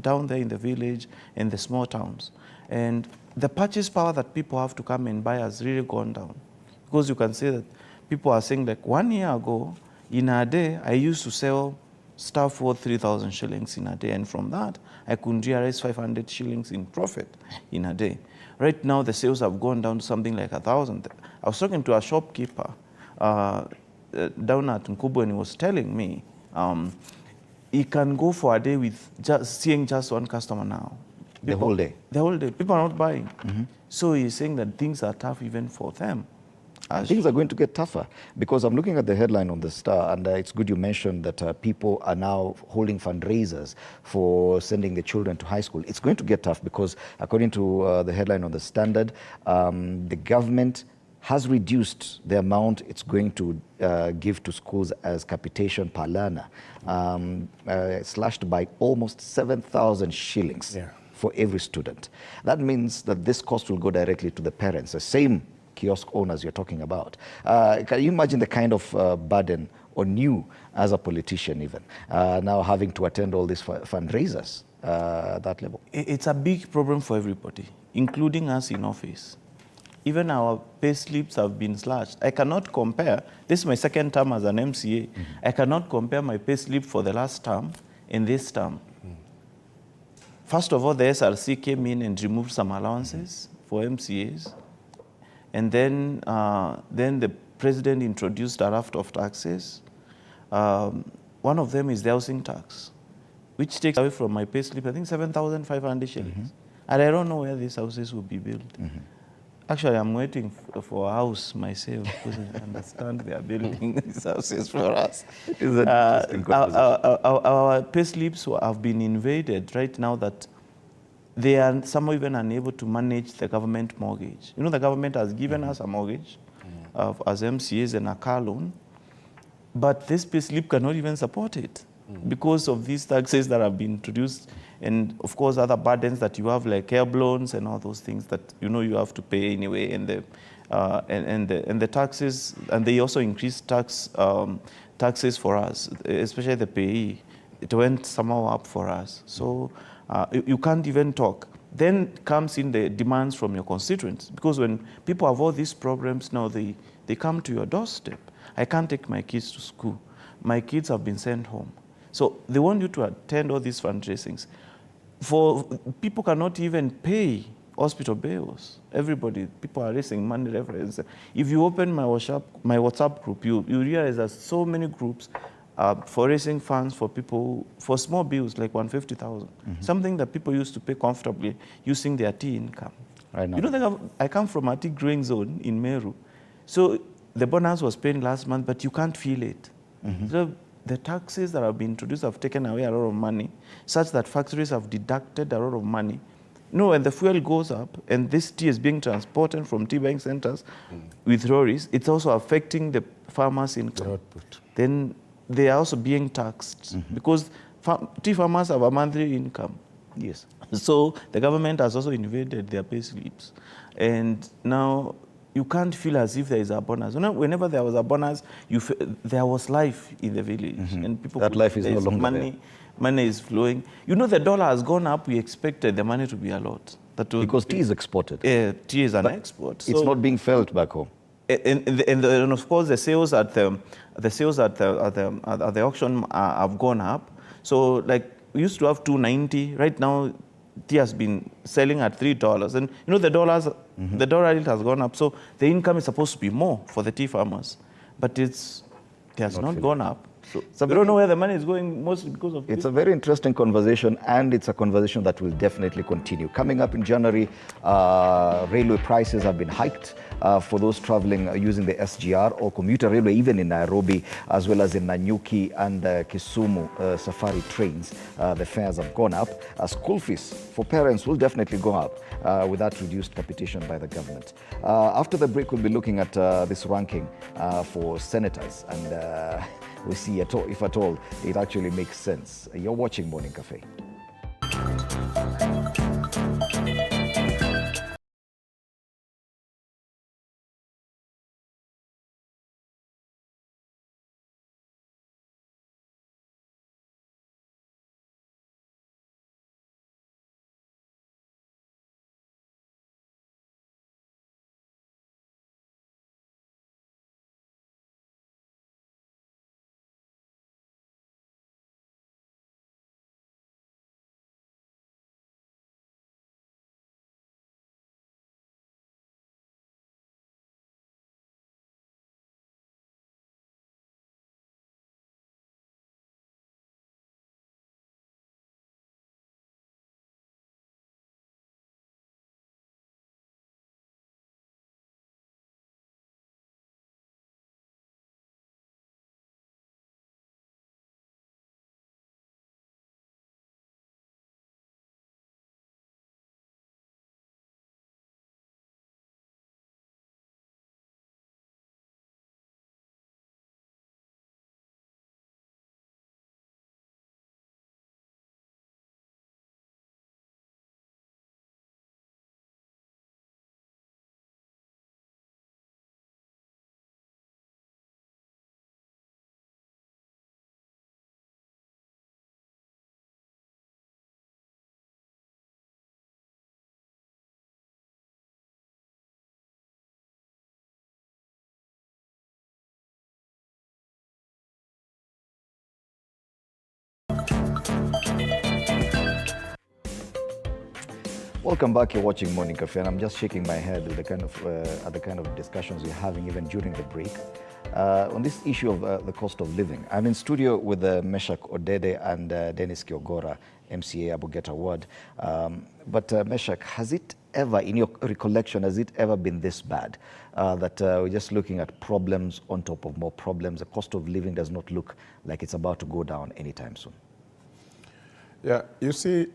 down there in the village and the small towns. And the purchase power that people have to come and buy has really gone down. Because you can say that people are saying, like, 1 year ago, in a day, I used to sell stuff for 3,000 shillings in a day. And from that, I could realize 500 shillings in profit in a day. Right now, the sales have gone down to something like 1,000. I was talking to a shopkeeper down at Nkubwe, and he was telling me he can go for a day with seeing just one customer now. The whole day? The whole day. People are not buying. So he's saying that things are tough even for them. Things are going to get tougher, because I'm looking at the headline on the Star, and it's good you mentioned that people are now holding fundraisers for sending the children to high school. It's going to get tough because, according to the headline on the Standard, the government has reduced the amount it's going to give to schools as capitation per learner, slashed by almost 7,000 shillings for every student. That means that this cost will go directly to the parents, the same kiosk owners you're talking about. Can you imagine the kind of burden on you as a politician even, now having to attend all these fundraisers at that level? It's a big problem for everybody, including us in office. Even our pay slips have been slashed. I cannot compare, this is my second term as an MCA, I cannot compare my pay slip for the last term and this term. First of all, the SRC came in and removed some allowances for MCAs. And then the president introduced a raft of taxes. One of them is the housing tax, which takes away from my pay slip, I think, 7,500 shillings. And I don't know where these houses will be built. Actually, I'm waiting for a house myself, because I understand they are building these houses for us. Our pay slips have been invaded right now that they are some even unable to manage the government mortgage. You know, the government has given us a mortgage as MCAs and a car loan, but this pay slip cannot even support it because of these taxes that have been introduced, and of course other burdens that you have, like air loans and all those things that you know you have to pay anyway, and the taxes, and they also increased taxes for us, especially the payee. It went somehow up for us. So you can't even talk. Then comes in the demands from your constituents, because when people have all these problems now, they come to your doorstep. I can't take my kids to school. My kids have been sent home. So they want you to attend all these fundraisings. People cannot even pay hospital bills. People are raising money reference. If you open my WhatsApp group, you realize there's so many groups for raising funds for people, for small bills like 150,000, something that people used to pay comfortably using their tea income. Right now. You know, I come from a tea growing zone in Meru. So the bonus was paid last month, but you can't feel it. So the taxes that have been introduced have taken away a lot of money, such that factories have deducted a lot of money. You know, when the fuel goes up and this tea is being transported from tea buying centers with lorries, it's also affecting the farmers' income. Then they are also being taxed because tea farmers have a monthly income. Yes. So the government has also invaded their pay slips. And now you can't feel as if there is a bonus. Whenever there was a bonus, there was life in the village. And people that life is no longer there. Money is flowing. You know, the dollar has gone up. We expected the money to be a lot. Because tea is exported. Tea is an export. So it's not being felt back home. And of course, the sales at the auction have gone up. So, like, we used to have $2.90. Right now, tea has been selling at $3. And you know, the dollar rate has gone up. So the income is supposed to be more for the tea farmers, but it has not gone up. So we don't know where the money is going, mostly because of It's a very interesting conversation, and it's a conversation that will definitely continue. Coming up in January, railway prices have been hiked for those traveling using the SGR or commuter railway, even in Nairobi, as well as in Nanyuki and Kisumu safari trains. The fares have gone up. School fees for parents will definitely go up with that reduced capitation by the government. After the break, we'll be looking at this ranking for senators, and we see if at all it actually makes sense. You're watching Morning Cafe. Welcome back. You're watching Morning Cafe, and I'm just shaking my head with at the kind of discussions we're having even during the break on this issue of the cost of living. I'm in studio with Meshach Odede and Dennis Kiogora, MCA Abogeta Ward. But Meshach, has it ever, in your recollection, has it ever been this bad that we're just looking at problems on top of more problems? The cost of living does not look like it's about to go down anytime soon. Yeah, you see,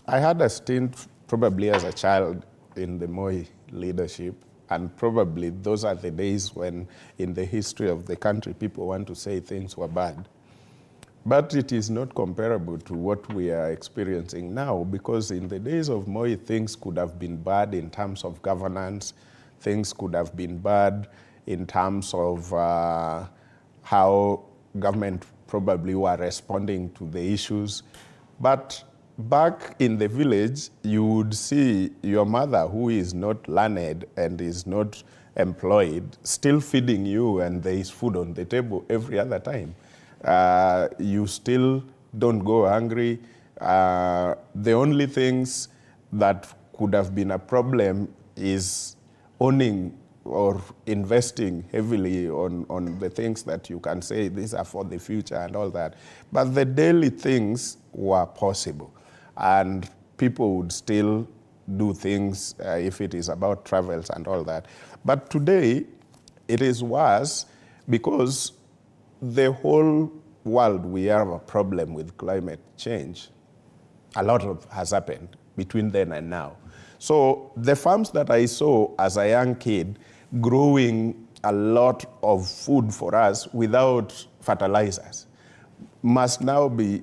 I had a stint probably as a child in the Moi leadership, and probably those are the days when in the history of the country people want to say things were bad. But it is not comparable to what we are experiencing now, because in the days of Moi, things could have been bad in terms of governance, things could have been bad in terms of how government probably were responding to the issues. But back in the village, you would see your mother, who is not learned and is not employed, still feeding you, and there is food on the table every other time. You still don't go hungry. The only things that could have been a problem is owning or investing heavily on the things that you can say these are for the future and all that. But the daily things were possible, and people would still do things if it is about travels and all that. But today, it is worse because the whole world, we have a problem with climate change. A lot has happened between then and now. So the farms that I saw as a young kid growing a lot of food for us without fertilizers must now be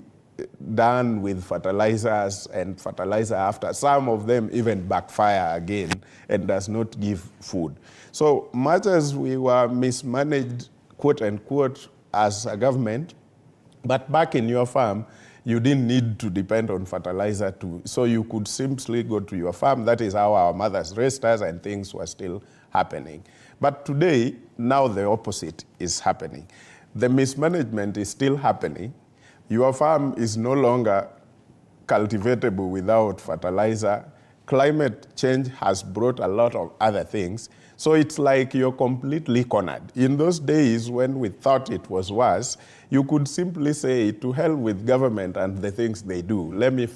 done with fertilizers, and fertilizer after some of them even backfire again and does not give food. So much as we were mismanaged, quote unquote, as a government, but back in your farm, you didn't need to depend on fertilizer so you could simply go to your farm. That is how our mothers raised us, and things were still happening. But today, now the opposite is happening. The mismanagement is still happening. Your farm is no longer cultivatable without fertilizer. climate change has brought a lot of other things. So it's like you're completely cornered. In those days when we thought it was worse, you could simply say, to hell with government and the things they do. Let me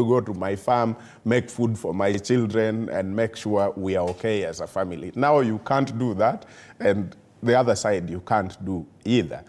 go to my farm, make food for my children, and make sure we are okay as a family. Now you can't do that, and the other side you can't do either.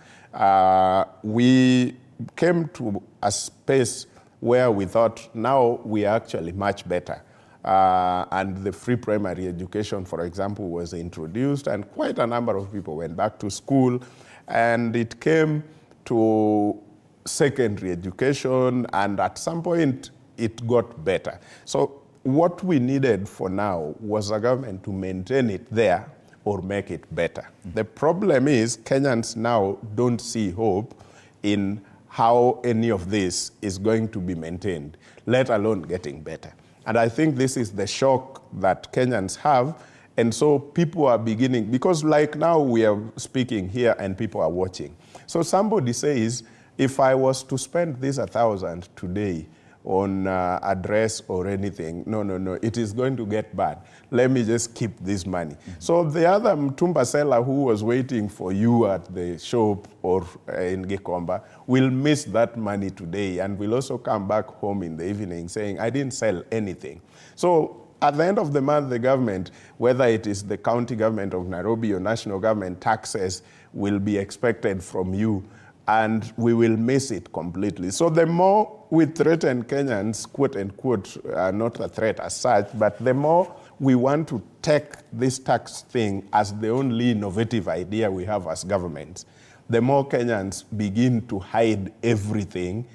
We came to a space where we thought now we are actually much better. And the free primary education, for example, was introduced, and quite a number of people went back to school, and it came to secondary education, and at some point it got better. So what we needed for now was a government to maintain it there or make it better. The problem is Kenyans now don't see hope in how any of this is going to be maintained, let alone getting better. And I think this is the shock that Kenyans have. And so people are beginning, because like now we are speaking here and people are watching. So somebody says, if I was to spend this 1,000 today on a dress or anything, no, it is going to get bad. Let me just keep this money. So the other Mtumba seller who was waiting for you at the shop or in Gikomba will miss that money today and will also come back home in the evening saying, I didn't sell anything. So at the end of the month, the government, whether it is the county government of Nairobi or national government, taxes will be expected from you, and we will miss it completely. So the more we threaten Kenyans, quote unquote, not a threat as such, but the more we want to take this tax thing as the only innovative idea we have as governments, the more Kenyans begin to hide everything,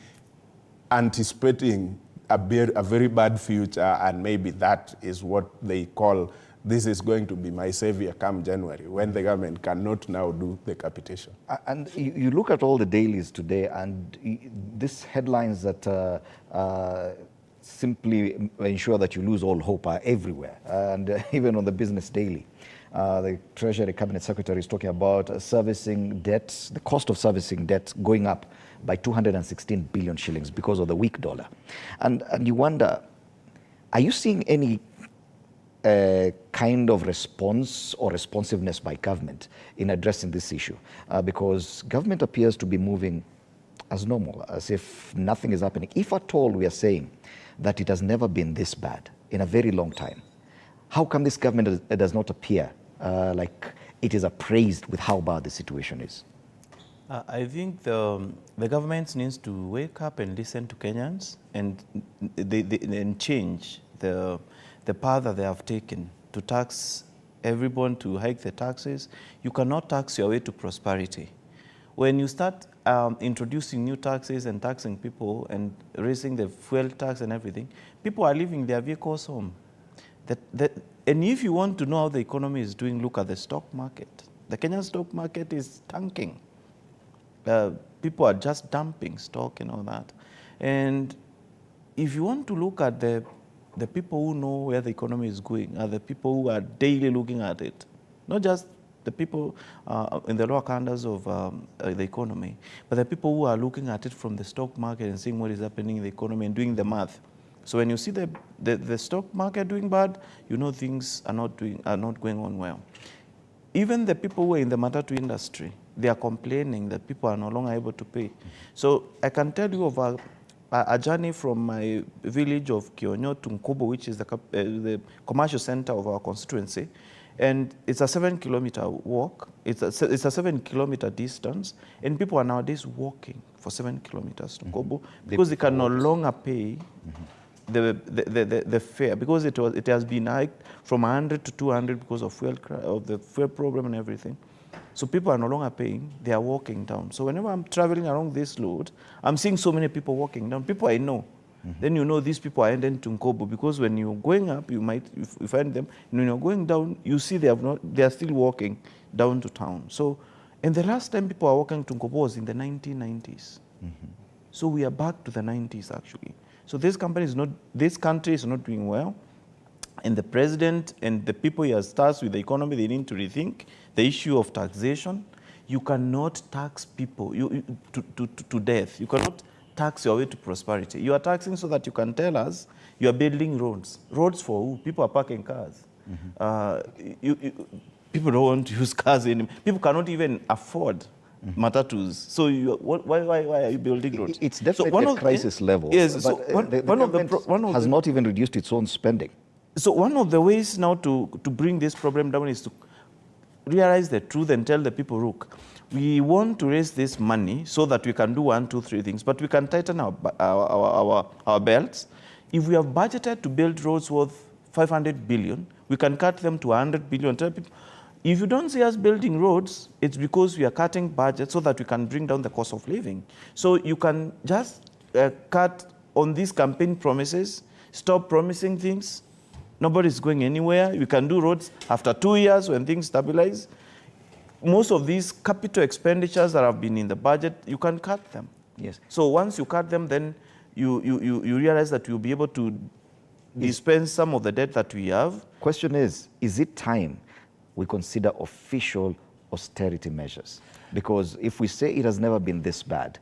anticipating a very bad future, and maybe that is what they call, this is going to be my savior come January, when the government cannot now do the capitation. And you look at all the dailies today, and these headlines that simply ensure that you lose all hope are everywhere, and even on the Business Daily. The Treasury Cabinet Secretary is talking about servicing debts, the cost of servicing debts going up by 216 billion shillings because of the weak dollar. And you wonder, are you seeing any kind of response or responsiveness by government in addressing this issue? Because government appears to be moving as normal, as if nothing is happening. If at all we are saying that it has never been this bad in a very long time, how come this government does not appear like it is appraised with how bad the situation is? I think the government needs to wake up and listen to Kenyans and change the path that they have taken to tax everyone, to hike the taxes. You cannot tax your way to prosperity. When you start introducing new taxes and taxing people and raising the fuel tax and everything, people are leaving their vehicles home. And if you want to know how the economy is doing, look at the stock market. The Kenyan stock market is tanking. People are just dumping stock and all that. And if you want to look at the people who know where the economy is going, are the people who are daily looking at it, not just the people in the lower quarters of the economy, but the people who are looking at it from the stock market and seeing what is happening in the economy and doing the math. So when you see the stock market doing bad, you know things are not going on well. Even the people who are in the matatu industry, they are complaining that people are no longer able to pay. So I can tell you of a journey from my village of Kionyo to Nkobo, which is the commercial center of our constituency. And it's a 7-kilometer walk. It's a 7-kilometer distance. And people are nowadays walking for 7 kilometers to Nkobo because they can no longer pay the fare, because it has been hiked from 100 to 200 because of the fuel problem and everything. So people are no longer paying, they are walking down. So whenever I'm traveling along this road, I'm seeing so many people walking down, people I know. Then you know these people are heading to Nkobo, because when you're going up, you find them, and when you're going down, you see they are still walking down to town. So, and the last time people are walking to Nkobo was in the 1990s. So we are back to the 90s actually. So this country is not doing well. And the president and the people he has tasked with the economy, they need to rethink the issue of taxation. You cannot tax people to death. You cannot tax your way to prosperity. You are taxing so that you can tell us you are building roads. Roads for who? People are parking cars. People don't want to use cars anymore. People cannot even afford matatus. So why are you building roads? It's definitely a crisis level. Yes. So the government has not even reduced its own spending. So one of the ways now to bring this problem down is to realize the truth and tell the people, look, we want to raise this money so that we can do 1, 2, 3 things, but we can tighten our belts. If we have budgeted to build roads worth 500 billion, we can cut them to 100 billion. Tell people, if you don't see us building roads, it's because we are cutting budget so that we can bring down the cost of living. So you can just cut on these campaign promises, stop promising things. Nobody's going anywhere. We can do roads after 2 years when things stabilize. Most of these capital expenditures that have been in the budget, you can cut them. Yes. So once you cut them, then you realize that you'll be able to dispense some of the debt that we have. Question is it time we consider official austerity measures? Because if we say it has never been this bad,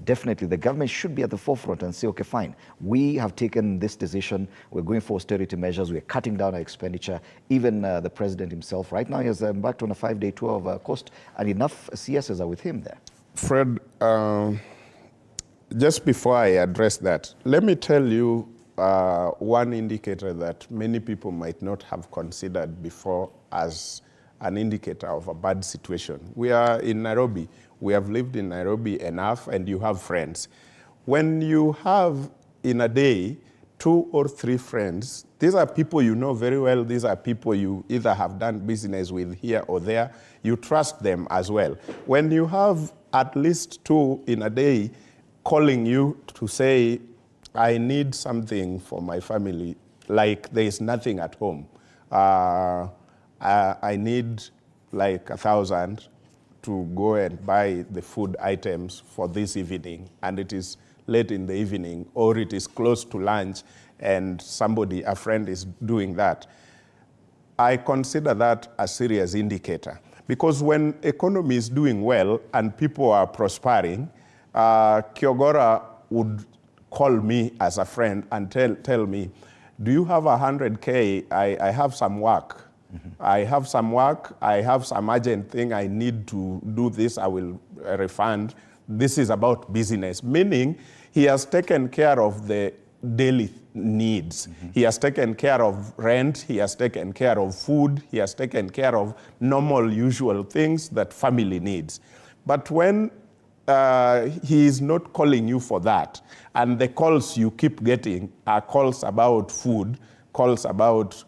definitely the government should be at the forefront and say, okay, fine, we have taken this decision, we're going for austerity measures, we're cutting down our expenditure. Even the president himself right now, he has embarked on a 5-day tour of Coast, and enough CSs are with him there. Fred, just before I address that, let me tell you one indicator that many people might not have considered before as an indicator of a bad situation. We are in Nairobi. We have lived in Nairobi enough, and you have friends. When you have, in a day, 2 or 3 friends, these are people you know very well. These are people you either have done business with here or there. You trust them as well. When you have at least 2 in a day calling you to say, I need something for my family, like there is nothing at home. I need like 1,000 to go and buy the food items for this evening, and it is late in the evening, or it is close to lunch, and somebody, a friend, is doing that. I consider that a serious indicator, because when economy is doing well and people are prospering, Kiogora would call me as a friend and tell me, do you have 100K? I have some work. I have some work, I have some urgent thing, I need to do this, I will refund. This is about business, meaning he has taken care of the daily needs. He has taken care of rent, he has taken care of food, he has taken care of normal, usual things that family needs. But when he is not calling you for that, and the calls you keep getting are calls about food, calls about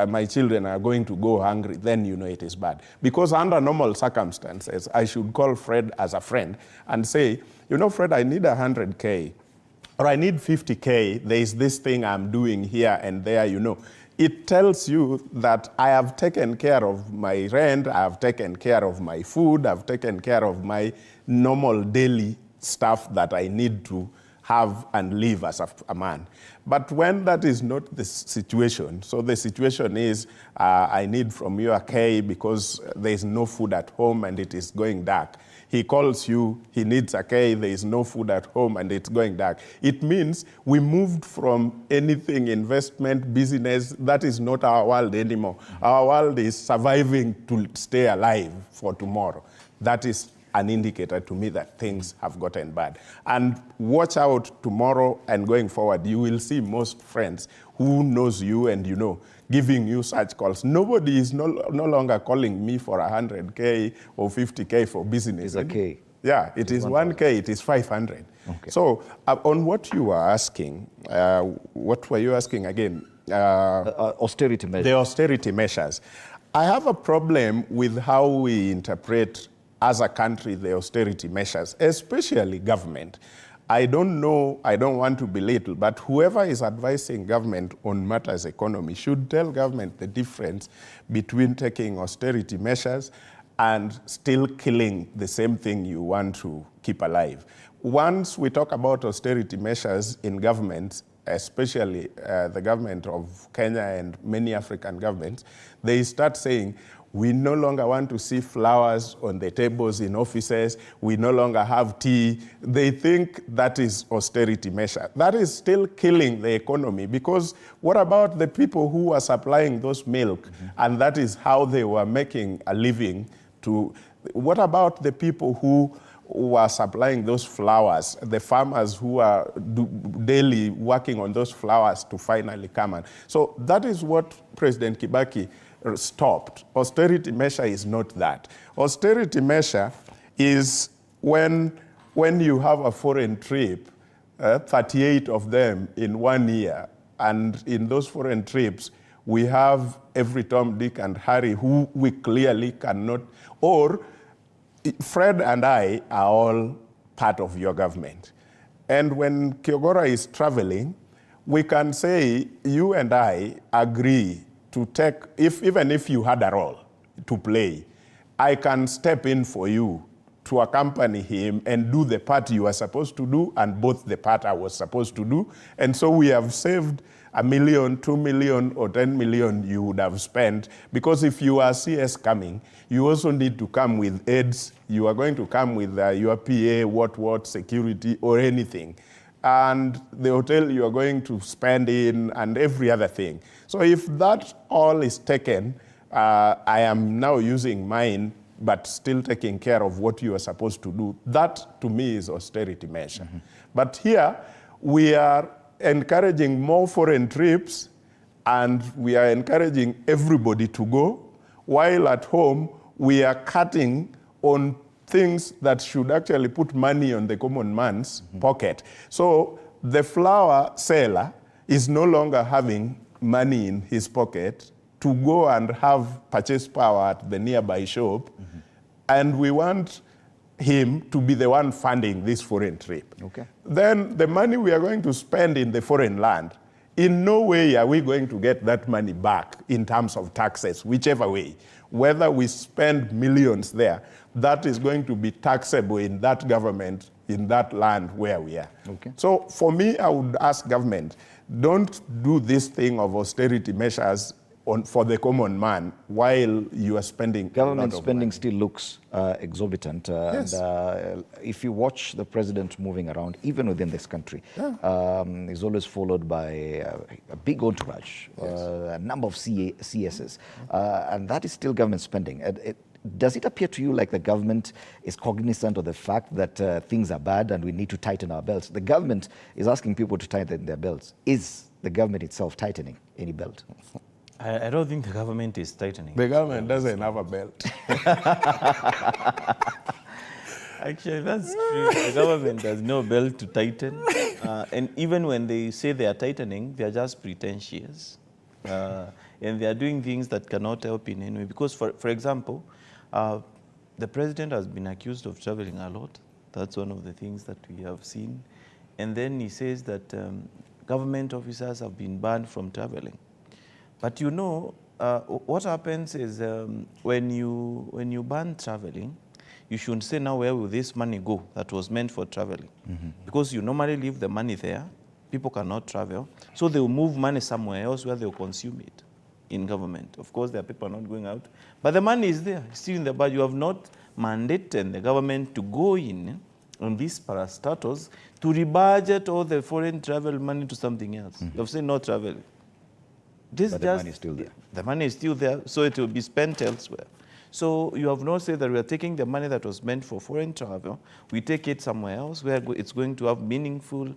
my children are going to go hungry, then you know it is bad. Because under normal circumstances, I should call Fred as a friend and say, you know, Fred, I need 100K, or I need 50K, there is this thing I'm doing here and there, you know. It tells you that I have taken care of my rent, I have taken care of my food, I've taken care of my normal daily stuff that I need to have and live as a man. But when that is not the situation, so the situation is I need from you a K because there is no food at home and it is going dark. He calls you, he needs a K, there is no food at home and it's going dark. It means we moved from anything, investment, business, that is not our world anymore. Our world is surviving to stay alive for tomorrow. That is an indicator to me that things have gotten bad. And watch out tomorrow and going forward, you will see most friends who knows you and you know, giving you such calls. Nobody is no longer calling me for 100K or 50K for business. It's a K. Yeah, it is 1K, it is 500. Okay. So on what you are asking, what were you asking again? Austerity measures. The austerity measures. I have a problem with how we interpret as a country the austerity measures, especially government. I don't know, I don't want to belittle, but whoever is advising government on matters economy should tell government the difference between taking austerity measures and still killing the same thing you want to keep alive. Once we talk about austerity measures in governments, especially the government of Kenya and many African governments, they start saying, We no longer want to see flowers on the tables in offices. We no longer have tea. They think that is austerity measure. That is still killing the economy, because what about the people who are supplying those milk, and that is how they were making a living? What about the people who are supplying those flowers, the farmers who are daily working on those flowers to finally come in? So that is what President Kibaki stopped. Austerity measure is not that. Austerity measure is when you have a foreign trip, 38 of them in 1 year, and in those foreign trips, we have every Tom, Dick, and Harry who we clearly cannot, or Fred and I are all part of your government. And when Kyogora is traveling, we can say, you and I agree to take, even if you had a role to play, I can step in for you to accompany him and do the part you are supposed to do and both the part I was supposed to do. And so we have saved $1 million, $2 million, or $10 million you would have spent, because if you are CS coming, you also need to come with aids. You are going to come with your PA, what, security, or anything. And the hotel you are going to spend in, and every other thing. So if that all is taken, I am now using mine, but still taking care of what you are supposed to do. That, to me, is austerity measure. But here, we are encouraging more foreign trips, and we are encouraging everybody to go, while at home, we are cutting on things that should actually put money on the common man's pocket. So the flower seller is no longer having money in his pocket to go and have purchase power at the nearby shop, and we want him to be the one funding this foreign trip. Okay. Then the money we are going to spend in the foreign land, in no way are we going to get that money back in terms of taxes, whichever way. Whether we spend millions there, that is going to be taxable in that government, in that land where we are. Okay. So for me, I would ask government, don't do this thing of austerity measures for the common man while you are spending. Government spending still looks exorbitant. Yes. And if you watch the president moving around, even within this country, he's always followed by a big entourage, a number of CSs. And that is still government spending. Does it appear to you like the government is cognizant of the fact that things are bad and we need to tighten our belts? The government is asking people to tighten their belts. Is the government itself tightening any belt? I don't think the government is tightening. The government doesn't have a belt. Actually, that's true. The government has no belt to tighten. And even when they say they are tightening, they are just pretentious. And they are doing things that cannot help in any way. Because, for example, the president has been accused of traveling a lot. That's one of the things that we have seen. And then he says that government officers have been banned from traveling. But you know, what happens is when you ban traveling, you should say, now where will this money go that was meant for traveling? Because you normally leave the money there, people cannot travel, so they will move money somewhere else where they will consume it in government. Of course, there are people not going out, but the money is there, still in the budget. You have not mandated the government to go in on these parastatals to rebudget all the foreign travel money to something else. You have said no travel. But the money is still there. The money is still there, so it will be spent elsewhere. So you have not said that we are taking the money that was meant for foreign travel, we take it somewhere else where it's going to have meaningful,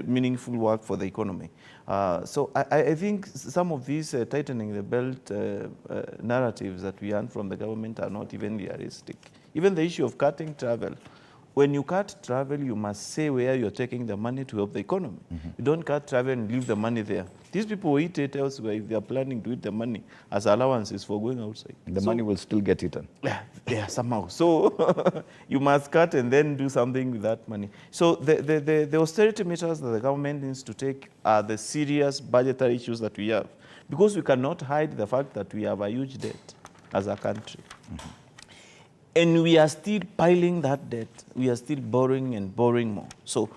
meaningful work for the economy. So I think some of these tightening the belt narratives that we earn from the government are not even realistic. Even the issue of cutting travel. When you cut travel, you must say where you're taking the money to help the economy. You don't cut travel and leave the money there. These people will eat it elsewhere if they are planning to eat the money as allowances for going outside. The money will still get eaten. Yeah, somehow. So you must cut and then do something with that money. So the austerity measures that the government needs to take are the serious budgetary issues that we have. Because we cannot hide the fact that we have a huge debt as a country. And we are still piling that debt. We are still borrowing and borrowing more. So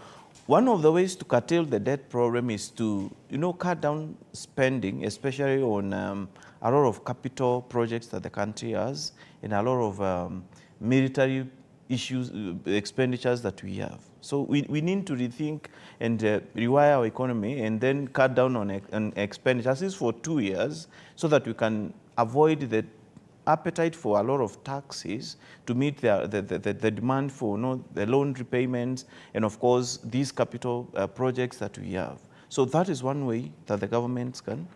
one of the ways to curtail the debt problem is to, cut down spending, especially on a lot of capital projects that the country has, and a lot of military issues, expenditures that we have. So we need to rethink and rewire our economy and then cut down on expenditures, at least for 2 years, so that we can avoid the appetite for a lot of taxes to meet the demand for the loan repayments and, of course, these capital projects that we have. So that is one way that the government can,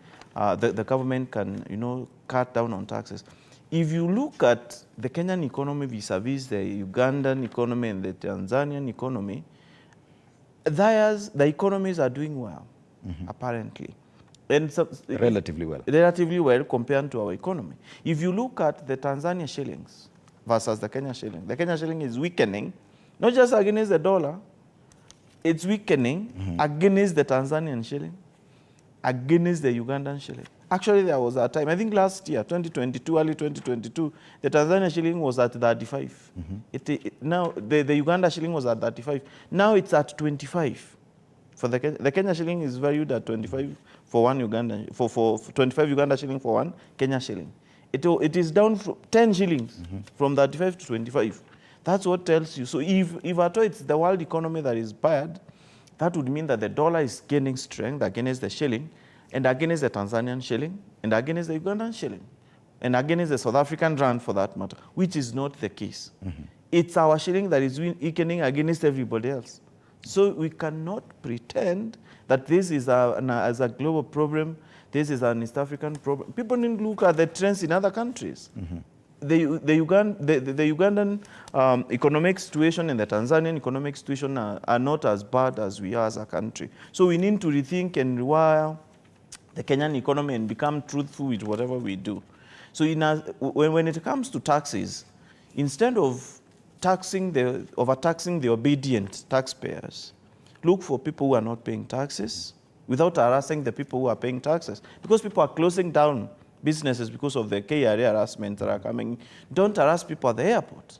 cut down on taxes. If you look at the Kenyan economy vis-a-vis the Ugandan economy and the Tanzanian economy, the economies are doing well, apparently. And so, Relatively well. Relatively well compared to our economy. If you look at the Tanzania shillings versus the Kenya shilling is weakening, not just against the dollar, it's weakening against the Tanzanian shilling, against the Ugandan shilling. Actually, there was a time, I think last year, 2022, early 2022, the Tanzania shilling was at 35. Now, the Uganda shilling was at 35. Now it's at 25. For the Kenya shilling is valued at 25 for one Ugandan, for 25 Uganda shilling for one Kenya shilling. It is down from 10 shillings from 35 to 25. That's what tells you. So if at all it's the world economy that is bad, that would mean that the dollar is gaining strength against the shilling, and against the Tanzanian shilling, and against the Ugandan shilling, and against the South African rand for that matter, which is not the case. It's our shilling that is weakening against everybody else. So we cannot pretend that this is as a global problem, this is an East African problem. People need to look at the trends in other countries. The Ugandan economic situation and the Tanzanian economic situation are not as bad as we are as a country. So we need to rethink and rewire the Kenyan economy and become truthful with whatever we do. So when it comes to taxes, instead of overtaxing the obedient taxpayers, look for people who are not paying taxes without harassing the people who are paying taxes. Because people are closing down businesses because of the KRA harassment that are coming. Don't harass people at the airport.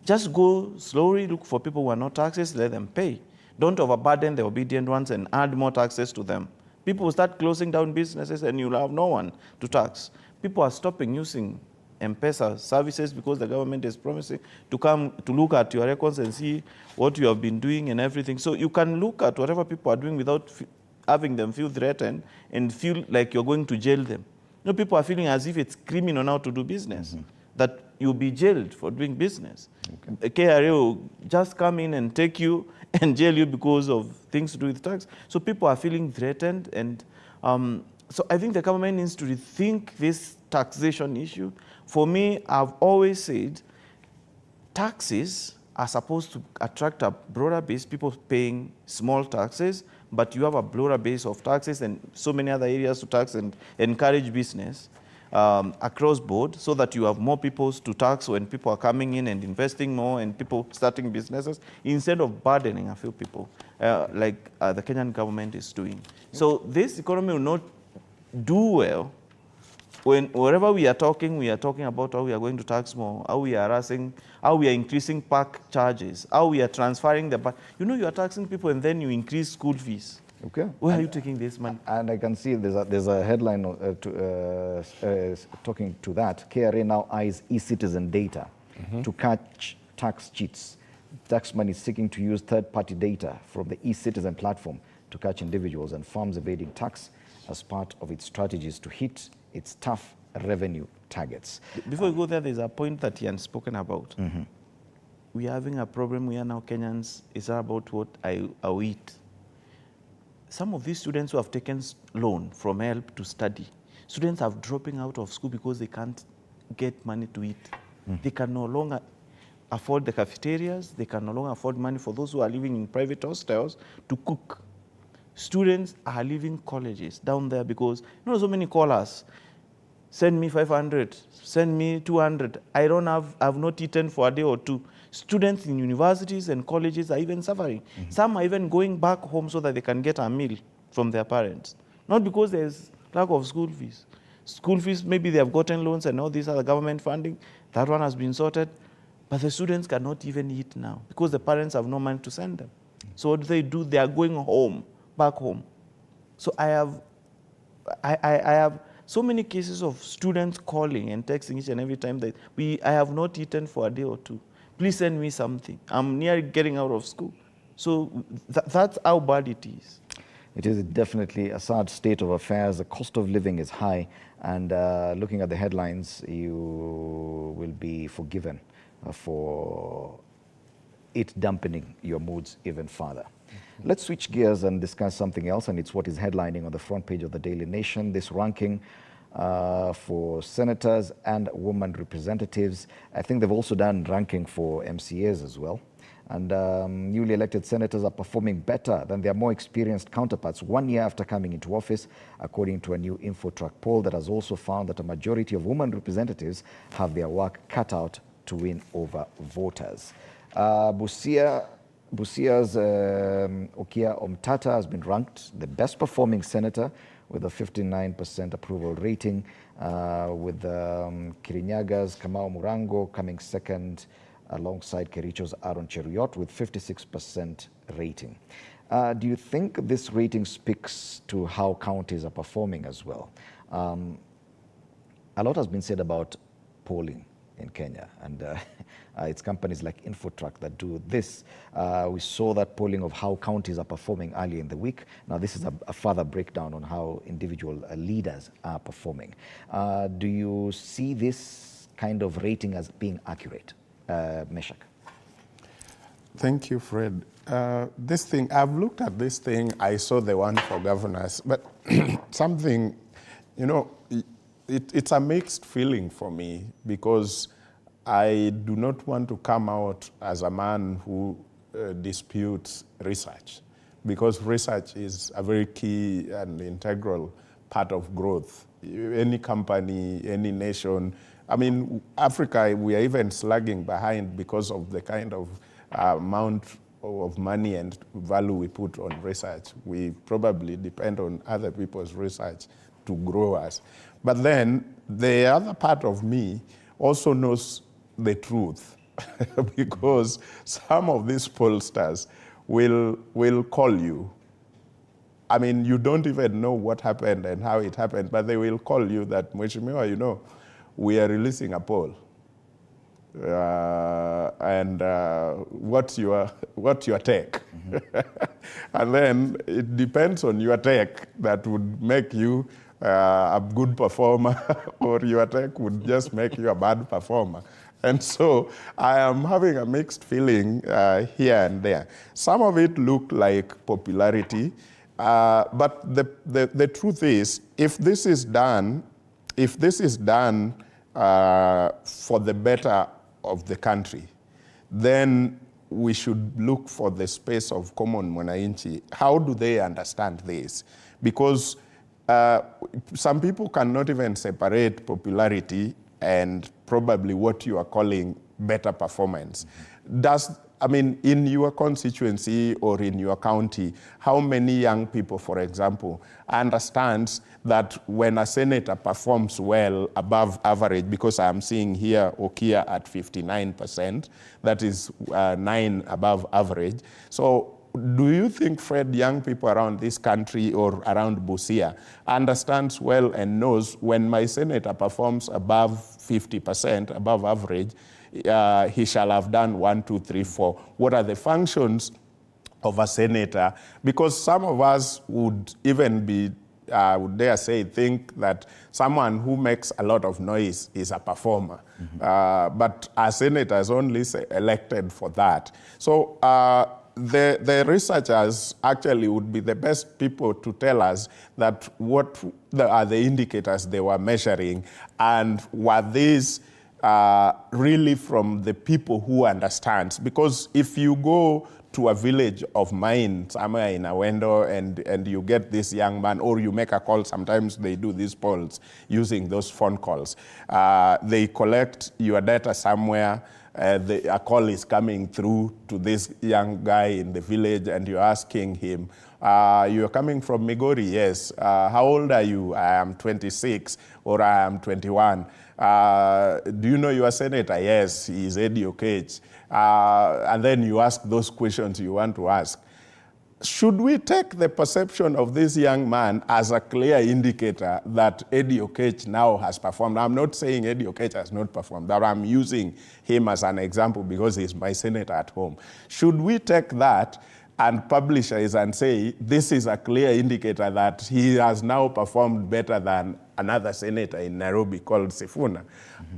Just go slowly, look for people who are not taxes, let them pay. Don't overburden the obedient ones and add more taxes to them. People will start closing down businesses and you'll have no one to tax. People are stopping using M-Pesa services because the government is promising to come to look at your records and see what you have been doing and everything. So you can look at whatever people are doing without having them feel threatened and feel like you're going to jail them. People are feeling as if it's criminal now to do business, that you'll be jailed for doing business. The KRA will just come in and take you and jail you because of things to do with tax. So people are feeling threatened, and so I think the government needs to rethink this taxation issue. For me, I've always said taxes are supposed to attract a broader base, people paying small taxes, but you have a broader base of taxes and so many other areas to tax and encourage business across board, so that you have more people to tax when people are coming in and investing more and people starting businesses, instead of burdening a few people like the Kenyan government is doing. So this economy will not do well wherever we are talking about how we are going to tax more, how we are harassing, how we are increasing park charges, how we are transferring the park. You are taxing people and then you increase school fees. Okay. Where are you taking this money? And I can see there's a headline talking to that. KRA now eyes e-citizen data to catch tax cheats. Tax money seeking to use third-party data from the e-citizen platform to catch individuals and firms evading tax as part of its strategies to hit its tough revenue targets. Before we go there, there's a point that he had spoken about. We are having a problem. We are now Kenyans. It's about what I eat. Some of these students who have taken loan from HELP to study, students are dropping out of school because they can't get money to eat. They can no longer afford the cafeterias. They can no longer afford money for those who are living in private hostels to cook. Students are leaving colleges down there because so many call us. Send me 500, send me 200. I've not eaten for a day or two. Students in universities and colleges are even suffering. Some are even going back home so that they can get a meal from their parents. Not because there's lack of school fees. School fees, maybe they have gotten loans and all these other government funding. That one has been sorted. But the students cannot even eat now because the parents have no money to send them. So what do? They are going home, back home. So I have so many cases of students calling and texting each and every time that I have not eaten for a day or two. Please send me something. I'm near getting out of school. So that's how bad it is. It is definitely a sad state of affairs. The cost of living is high, and looking at the headlines, you will be forgiven for it dampening your moods even further. Let's switch gears and discuss something else, and it's what is headlining on the front page of the Daily Nation. This ranking for senators and women representatives. I think they've also done ranking for MCAs as well. And newly elected senators are performing better than their more experienced counterparts 1 year after coming into office, according to a new InfoTrack poll that has also found that a majority of women representatives have their work cut out to win over voters. Busia's Okia Omtata has been ranked the best performing senator with a 59% approval rating, with Kirinyagas Kamau Murango coming second, alongside Kericho's Aaron Cheruiyot with 56% rating. Do you think this rating speaks to how counties are performing as well? A lot has been said about polling in Kenya, and it's companies like InfoTrack that do this. We saw that polling of how counties are performing earlier in the week. Now this is a further breakdown on how individual leaders are performing. Do you see this kind of rating as being accurate? Meshach. Thank you, Fred. This thing, I've looked at this thing, I saw the one for governors, but something, you know, it's a mixed feeling for me, because I do not want to come out as a man who disputes research, because research is a very key and integral part of growth. Any company, any nation, I mean, Africa, we are even slugging behind because of the kind of amount of money and value we put on research. We probably depend on other people's research to grow us. But then the other part of me also knows the truth, because some of these pollsters will call you. I mean, you don't even know what happened and how it happened, but they will call you that, Mheshimiwa, you know, we are releasing a poll. What's your take? Mm-hmm. And then it depends on your take that would make you a good performer, or your take would just make you a bad performer. And so I am having a mixed feeling here and there. Some of it looked like popularity, but the truth is, if this is done for the better of the country, then we should look for the space of common mwananchi. How do they understand this? Because some people cannot even separate popularity and probably what you are calling better performance. I mean, in your constituency or in your county, how many young people, for example, understands that when a senator performs well above average, because I'm seeing here Okia at 59%, that is 9 above average. So do you think, Fred, young people around this country or around Busia understands well and knows when my senator performs above 50%, above average, he shall have done 1, 2, 3, 4. What are the functions of a senator? Because some of us would even be, would dare say, think that someone who makes a lot of noise is a performer. Mm-hmm. But a senator is only elected for that. So the researchers actually would be the best people to tell us that what are the indicators they were measuring, and were these really from the people who understands. Because if you go to a village of mine somewhere in Awendo and you get this young man, or you make a call, sometimes they do these polls using those phone calls. They collect your data somewhere, a call is coming through to this young guy in the village, and you're asking him, you're coming from Migori? Yes. How old are you? I am 26, or I am 21. Do you know your senator? Yes, he is Eddie Okech. And then you ask those questions you want to ask. should we take the perception of this young man as a clear indicator that Eddie Oketch now has performed? I'm not saying Eddie Oketch has not performed, but I'm using him as an example because he's my senator at home. Should we take that and publish it and say, this is a clear indicator that he has now performed better than another senator in Nairobi called Sifuna?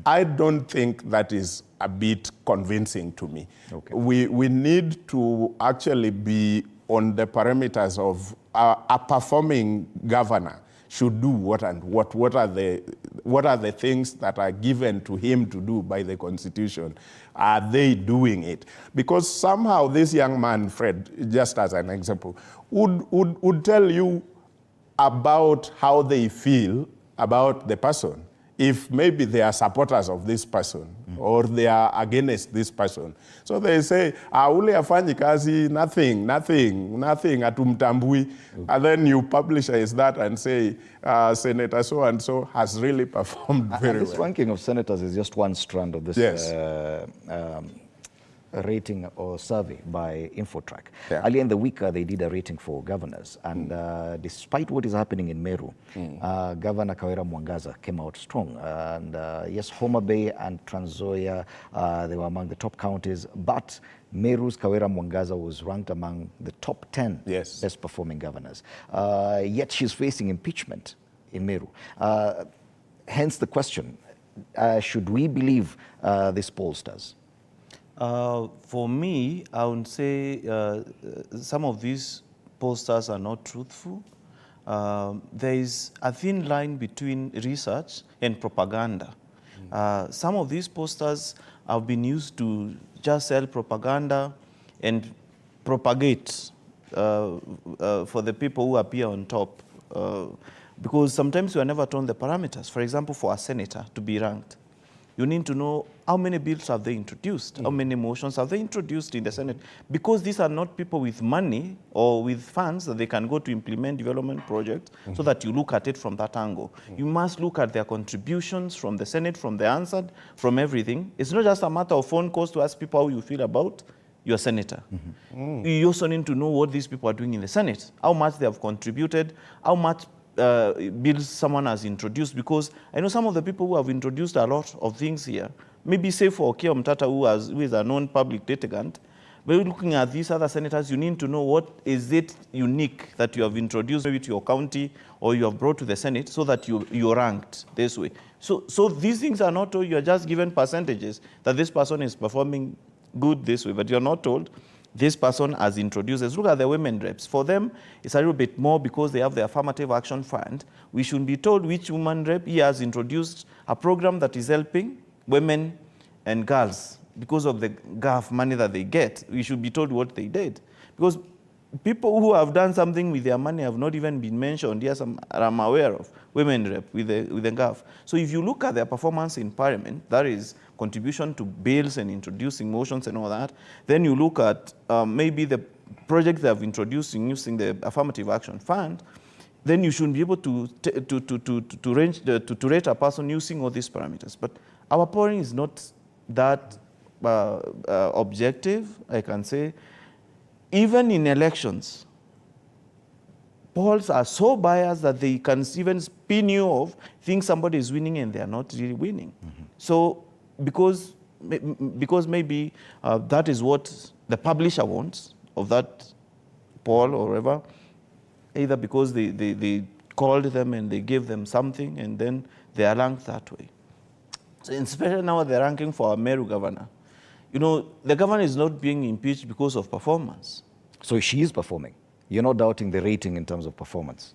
I don't think that is a bit convincing to me. Okay. We need to actually be on the parameters of a performing governor should do what and what are the things that are given to him to do by the Constitution. Are they doing it? Because somehow this young man, Fred, just as an example, would tell you about how they feel about the person. If maybe they are supporters of this person or they are against this person. So they say, ule afanyi kazi, nothing, atumtambui. And then you publicize that and say, Senator so-and-so has really performed very this well. ranking of senators is just one strand of this Yes. Rating or survey by Infotrack. Yeah. Earlier in the week, they did a rating for governors. And despite what is happening in Meru, Governor Kawira Mwangaza came out strong. And yes, Homa Bay and Trans Nzoia, they were among the top counties. But Meru's Kawira Mwangaza was ranked among the top 10 Yes. best performing governors. Yet she's facing impeachment in Meru. Hence the question, should we believe these pollsters? For me, I would say some of these posters are not truthful. There is a thin line between research and propaganda. Some of these posters have been used to just sell propaganda and propagate for the people who appear on top. Because sometimes you are never told the parameters. For example, for a senator to be ranked, you need to know how many bills have they introduced, how many motions have they introduced in the Senate, because these are not people with money or with funds that they can go to implement development projects, so that you look at it from that angle. You must look at their contributions from the Senate, from the answered, from everything. It's not just a matter of phone calls to ask people how you feel about your senator. You also need to know what these people are doing in the Senate, how much they have contributed, how much bills someone has introduced, because I know some of the people who have introduced a lot of things here, maybe say for Okiya Mtata, who is a non-public litigant, but looking at these other senators, you need to know what is it unique that you have introduced maybe to your county or you have brought to the Senate, so that you're ranked this way. So these things are not told, you're just given percentages that this person is performing good this way, but you're not told this person has introduced. Let's look at the women reps. For them, it's a little bit more because they have the affirmative action fund. We should be told which woman rep he has introduced a program that is helping women and girls because of the GAF money that they get. We should be told what they did. Because people who have done something with their money have not even been mentioned. Yes, I'm aware of women rep with the GAF. So if you look at their performance in parliament, that is contribution to bills and introducing motions and all that, then you look at maybe the projects they have introduced using the affirmative action fund, then you should be able to rate a person using all these parameters. But our polling is not that objective, I can say. Even in elections, polls are so biased that they can even spin you off, think somebody is winning and they are not really winning. So because maybe that is what the publisher wants of that poll or whatever, either because they called them and they gave them something and then they are ranked that way. So especially now they're ranking for a Meru governor. You know, the governor is not being impeached because of performance. So she is performing. You're not doubting the rating in terms of performance.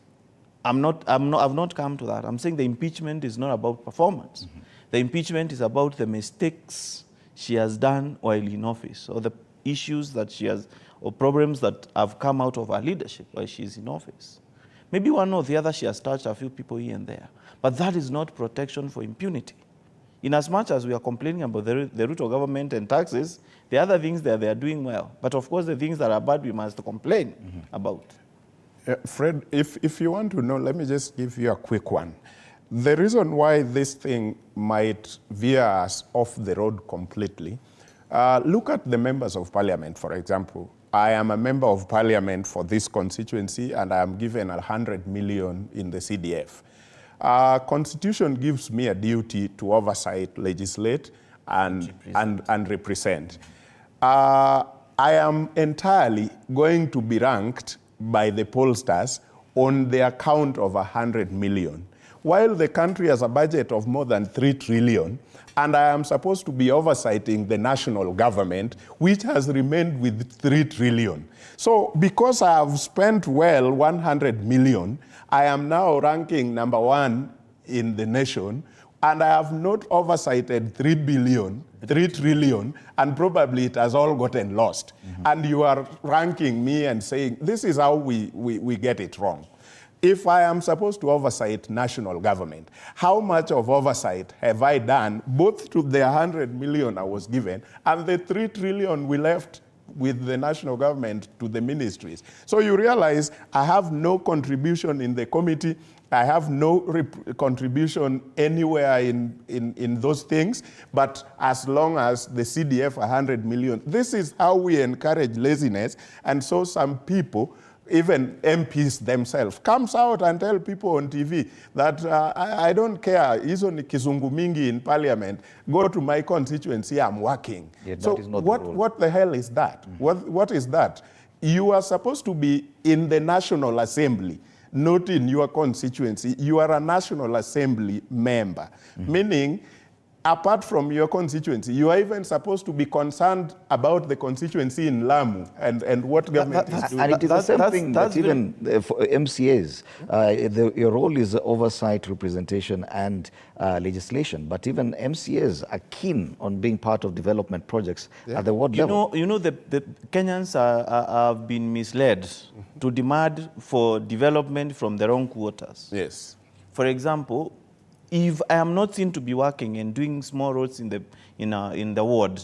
I've not come to that. I'm saying the impeachment is not about performance. The impeachment is about the mistakes she has done while in office, or the issues that she has, or problems that have come out of her leadership while she's in office. Maybe one or the other she has touched a few people here and there, but that is not protection for impunity. In as much as we are complaining about the root of government and taxes, the other things that they are doing well. But of course, the things that are bad, we must complain about. Fred, if you want to know, let me just give you a quick one. The reason why this thing might veer us off the road completely, look at the members of parliament, for example. I am a member of parliament for this constituency, and I am given 100 million in the CDF. Constitution gives me a duty to oversight, legislate, and represent. I am entirely going to be ranked by the pollsters on the account of 100 million. While the country has a budget of more than 3 trillion, and I am supposed to be oversighting the national government, which has remained with 3 trillion. So because I have spent well 100 million, I am now ranking number 1 in the nation, and I have not oversighted 3 trillion, and probably it has all gotten lost. And you are ranking me and saying, this is how we get it wrong. If I am supposed to oversight national government, how much of oversight have I done, both to the 100 million I was given and the 3 trillion we left with the national government to the ministries? So you realize I have no contribution in the committee. I have no contribution anywhere in those things, but as long as the CDF 100 million, this is how we encourage laziness. And so some people, even MPs themselves, comes out and tell people on TV that I don't care, hizo ni kizungu mingi in parliament, go to my constituency, I'm working. Yeah, so what the hell is that? What is that? You are supposed to be in the National Assembly, not in your constituency. You are a National Assembly member, meaning apart from your constituency, you are even supposed to be concerned about the constituency in Lamu and what government is doing. And it is the same thing that even for MCAs, your role is oversight, representation, and legislation. But even MCAs are keen on being part of development projects at the ward level. You know, the Kenyans have been misled to demand for development from their own quarters. Yes. For example, if I am not seen to be working and doing small roads in the ward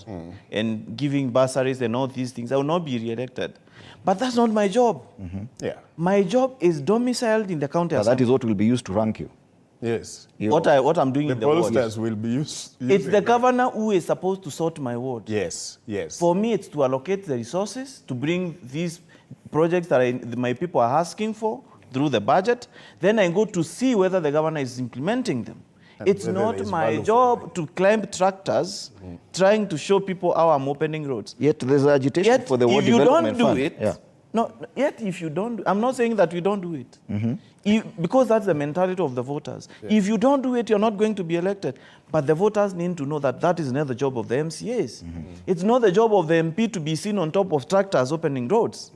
and giving bursaries and all these things, I will not be re-elected. But that's not my job. Yeah. My job is domiciled in the county assembly. That is what will be used to rank you. Yes. What I'm doing in the ward. The pollsters will be used. It's the governor who is supposed to sort my ward. Yes, yes. For me, it's to allocate the resources to bring these projects that my people are asking for through the budget. Then I go to see whether the governor is implementing them. And it's not my job to climb tractors trying to show people how I'm opening roads. Yet there's agitation for the ward development fund. If you don't do it, no, yet if you don't, I'm not saying that we don't do it. Because that's the mentality of the voters. If you don't do it, you're not going to be elected. But the voters need to know that that is not the job of the MCAs. It's not the job of the MP to be seen on top of tractors opening roads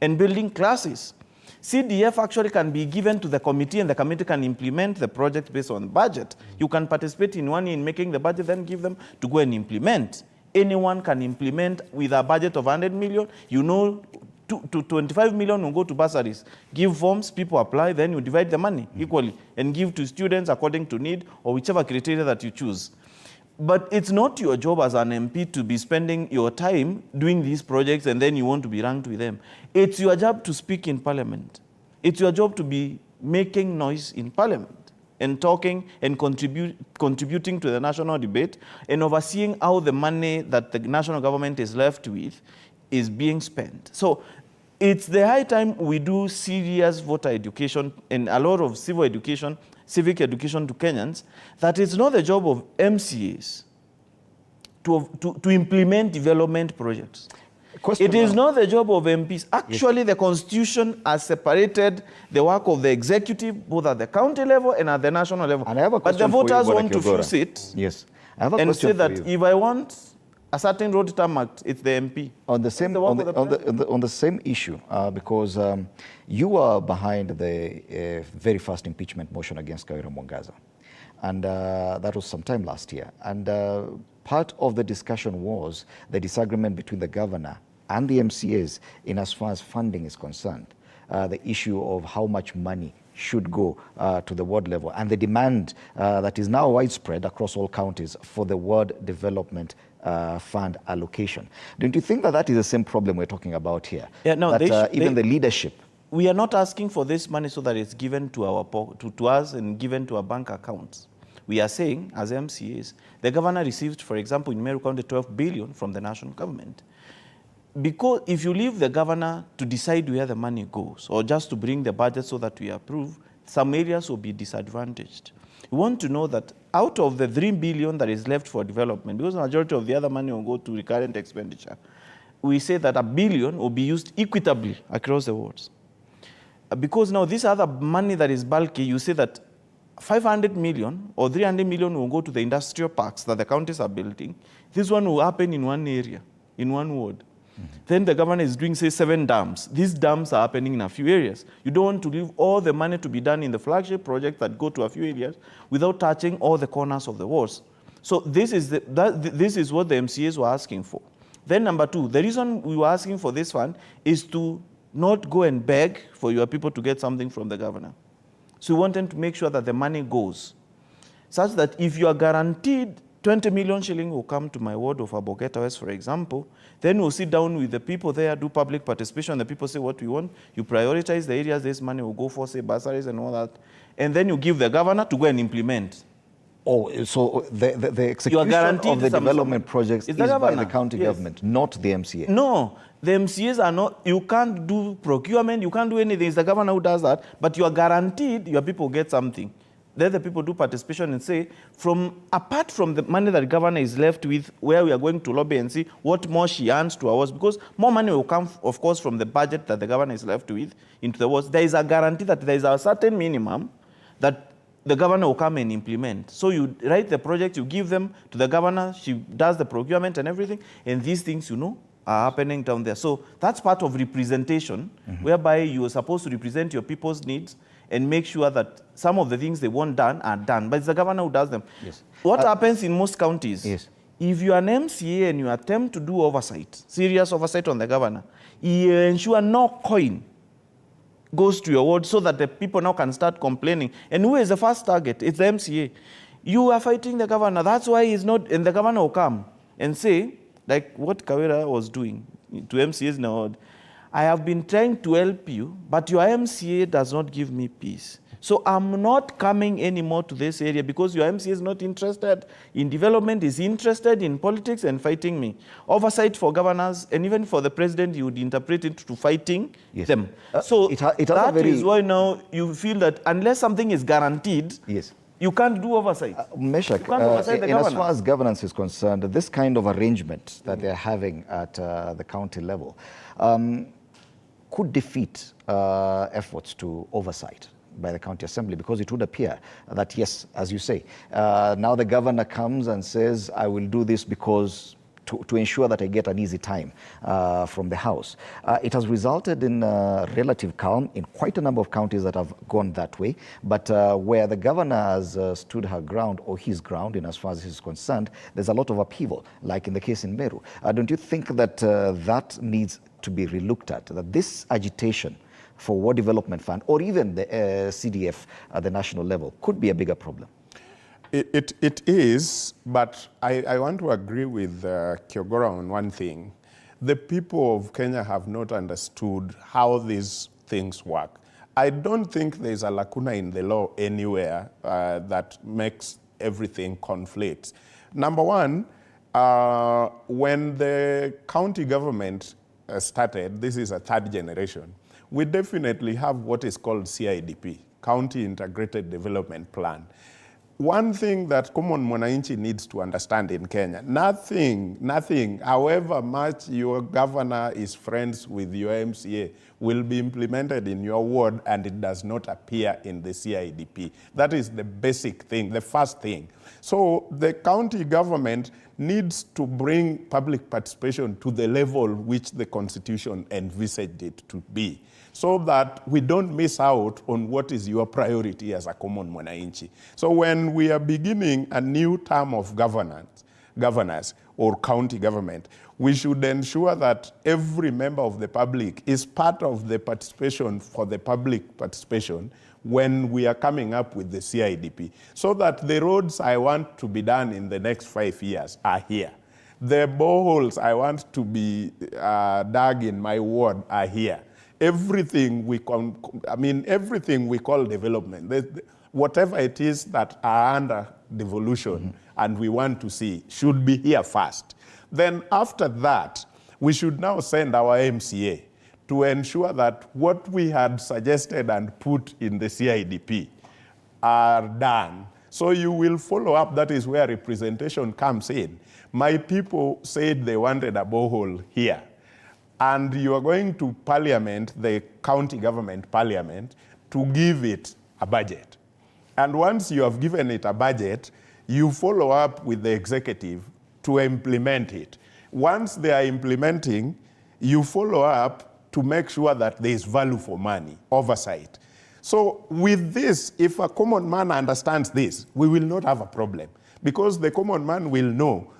and building classes. CDF actually can be given to the committee, and the committee can implement the project based on budget. You can participate in one year in making the budget, then give them to go and implement. Anyone can implement with a budget of 100 million. You know, to 25 million will go to bursaries. Give forms, people apply, then you divide the money equally and give to students according to need or whichever criteria that you choose. But it's not your job as an MP to be spending your time doing these projects and then you want to be ranked with them. It's your job to speak in parliament. It's your job to be making noise in parliament and talking and contributing to the national debate and overseeing how the money that the national government is left with is being spent. So it's the high time we do serious voter education and a lot of civic education to Kenyans, that it's not the job of MCAs to implement development projects. It is not the job of MPs. Actually, the Constitution has separated the work of the executive, both at the county level and at the national level. And I have a but the voters you, want to fuse it and say that if I want a certain road tarmac, it's the MP. On the same issue, because you are behind the very first impeachment motion against Kawira Mwangaza, and that was sometime last year. And part of the discussion was the disagreement between the governor and the MCAs in as far as funding is concerned, the issue of how much money should go to the ward level, and the demand that is now widespread across all counties for the ward development fund allocation. Don't you think that that is the same problem we're talking about here? Yeah, no, that even the leadership. We are not asking for this money so that it's given to to us and given to our bank accounts. We are saying, as MCAs, the governor received, for example, in Meru County, 12 billion from the national government. because if you leave the governor to decide where the money goes, or just to bring the budget so that we approve, some areas will be disadvantaged. We want to know that out of the 3 billion that is left for development, because the majority of the other money will go to recurrent expenditure, we say that 1 billion will be used equitably across the wards. Because now this other money that is bulky, you say that 500 million or 300 million will go to the industrial parks that the counties are building. This one will happen in one area, in one ward. Then the governor is doing, say, 7 dams. These dams are happening in a few areas. You don't want to leave all the money to be done in the flagship project that go to a few areas without touching all the corners of the wards. So this is, this is what the MCAs were asking for. Then number 2, the reason we were asking for this fund is to not go and beg for your people to get something from the governor. So we wanted to make sure that the money goes, such that if you are guaranteed 20 million shilling will come to my ward of Abogeta West, for example, then we'll sit down with the people there, do public participation, the people say what we want, you prioritize the areas this money will go for, say, bursaries and all that, and then you give the governor to go and implement. Oh, so the execution of the development projects is by the county government, not the MCA? No, the MCAs are not, you can't do procurement, you can't do anything, it's the governor who does that, but you are guaranteed your people get something. Then the people do participation and say, apart from the money that the governor is left with, where we are going to lobby and see what more she earns to ours, because more money will come, of course, from the budget that the governor is left with into the wards. There is a guarantee that there is a certain minimum that the governor will come and implement. So you write the project, you give them to the governor, she does the procurement and everything, and these things, you know, are happening down there. So that's part of representation, whereby you are supposed to represent your people's needs and make sure that some of the things they want done are done. But it's the governor who does them. Yes. What happens in most counties, yes, if you are an MCA and you attempt to do oversight, serious oversight on the governor, you ensure no coin goes to your ward so that the people now can start complaining. And who is the first target? It's the MCA. You are fighting the governor. That's why he's not, and the governor will come and say, like what Kawira was doing to MCAs in the ward, I have been trying to help you, but your MCA does not give me peace. So I'm not coming anymore to this area because your MCA is not interested in development, is interested in politics and fighting me. Oversight for governors and even for the president, you would interpret it to fighting them. So that is why now you feel that unless something is guaranteed, you can't do oversight. Meshach, as far as governance is concerned, this kind of arrangement that they're having at the county level could defeat efforts to oversight by the county assembly, because it would appear that, yes, as you say, now the governor comes and says, I will do this because to ensure that I get an easy time from the House. It has resulted in relative calm in quite a number of counties that have gone that way, but where the governor has stood her ground, or his ground, in as far as he's concerned, there's a lot of upheaval, like in the case in Meru. Don't you think that that needs to be relooked at, that this agitation for Ward Development Fund, or even the CDF at the national level, could be a bigger problem? It is, but I want to agree with Kyogora on one thing. The people of Kenya have not understood how these things work. I don't think there's a lacuna in the law anywhere that makes everything conflict. Number one, when the county government started, this is a third generation, we definitely have what is called CIDP, County Integrated Development Plan. One thing that common mwananchi needs to understand in Kenya, nothing, however much your governor is friends with your MCA, will be implemented in your ward and it does not appear in the CIDP. That is the basic thing, the first thing. So the county government needs to bring public participation to the level which the Constitution envisaged it to be, so that we don't miss out on what is your priority as a common mwananchi. So when we are beginning a new term of governors or county government, we should ensure that every member of the public is part of the participation for the public participation when we are coming up with the CIDP, so that the roads I want to be done in the next 5 years are here. The boreholes I want to be dug in my ward are here. Everything we everything we call development, whatever it is that are under devolution and we want to see, should be here first. Then after that, we should now send our MCA to ensure that what we had suggested and put in the CIDP are done. So you will follow up. That is where representation comes in. My people said they wanted a borehole here. And you are going to parliament, the county government parliament, to give it a budget. And once you have given it a budget, you follow up with the executive to implement it. Once they are implementing, you follow up to make sure that there is value for money, oversight. So with this, if a common man understands this, we will not have a problem, because the common man will know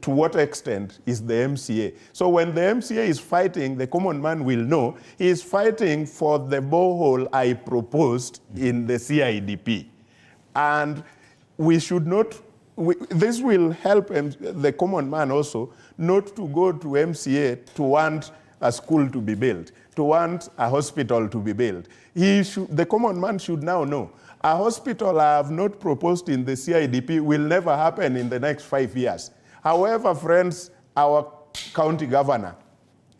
to what extent is the MCA. So when the MCA is fighting, the common man will know he is fighting for the borehole I proposed in the CIDP. And we should not, this will help the common man also not to go to MCA to want a school to be built, to want a hospital to be built. The common man should now know a hospital I have not proposed in the CIDP will never happen in the next 5 years. However, friends, our county governor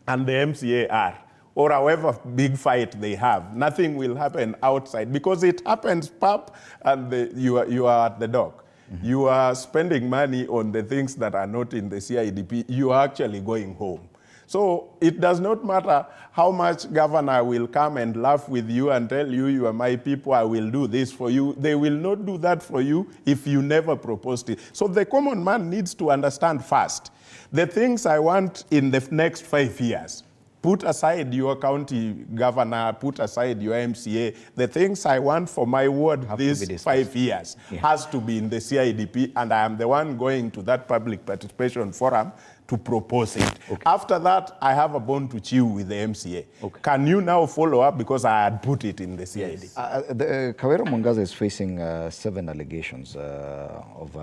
and the MCA are, or however big fight they have, nothing will happen outside, because it happens, pap, and you are at the dock. Mm-hmm. You are spending money on the things that are not in the CIDP. You are actually going home. So it does not matter how much governor will come and laugh with you and tell you, you are my people, I will do this for you. They will not do that for you if you never proposed it. So the common man needs to understand first the things I want in the next 5 years. Put aside your county governor, put aside your MCA. The things I want for my ward these 5 years has to be in the CIDP, and I am the one going to that public participation forum to propose it. Okay. After that, I have a bone to chew with the MCA. Okay. Can you now follow up, because I had put it in the CIDP? Yes. Kawera Mwangaza is facing 7 allegations of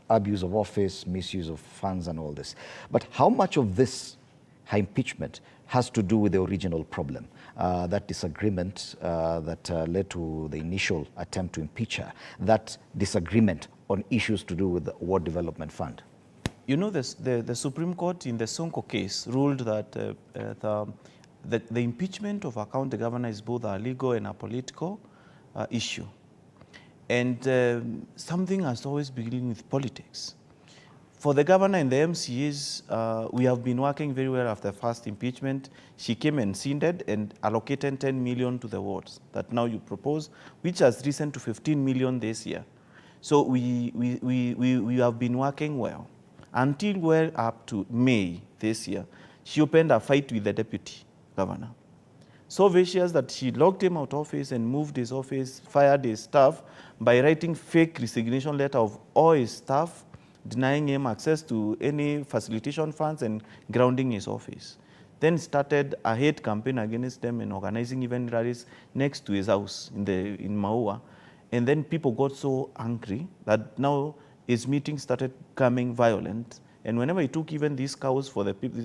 abuse of office, misuse of funds and all this. But how much of this her impeachment has to do with the original problem, that disagreement that led to the initial attempt to impeach her, that disagreement on issues to do with the Ward Development Fund? You know, the Supreme Court in the Sonko case ruled that the impeachment of a county governor is both a legal and a political issue. And something has always begun with politics. For the governor and the MCAs, we have been working very well after the first impeachment. She came and rescinded and allocated 10 million to the wards that now you propose, which has risen to 15 million this year. So we have been working well. Until well up to May this year, she opened a fight with the deputy governor. So vicious that she locked him out of office and moved his office, fired his staff by writing fake resignation letter of all his staff, denying him access to any facilitation funds and grounding his office. Then started a hate campaign against them and organizing event rallies next to his house in Maua. And then people got so angry that now his meetings started becoming violent. And whenever he took even these cows for the people,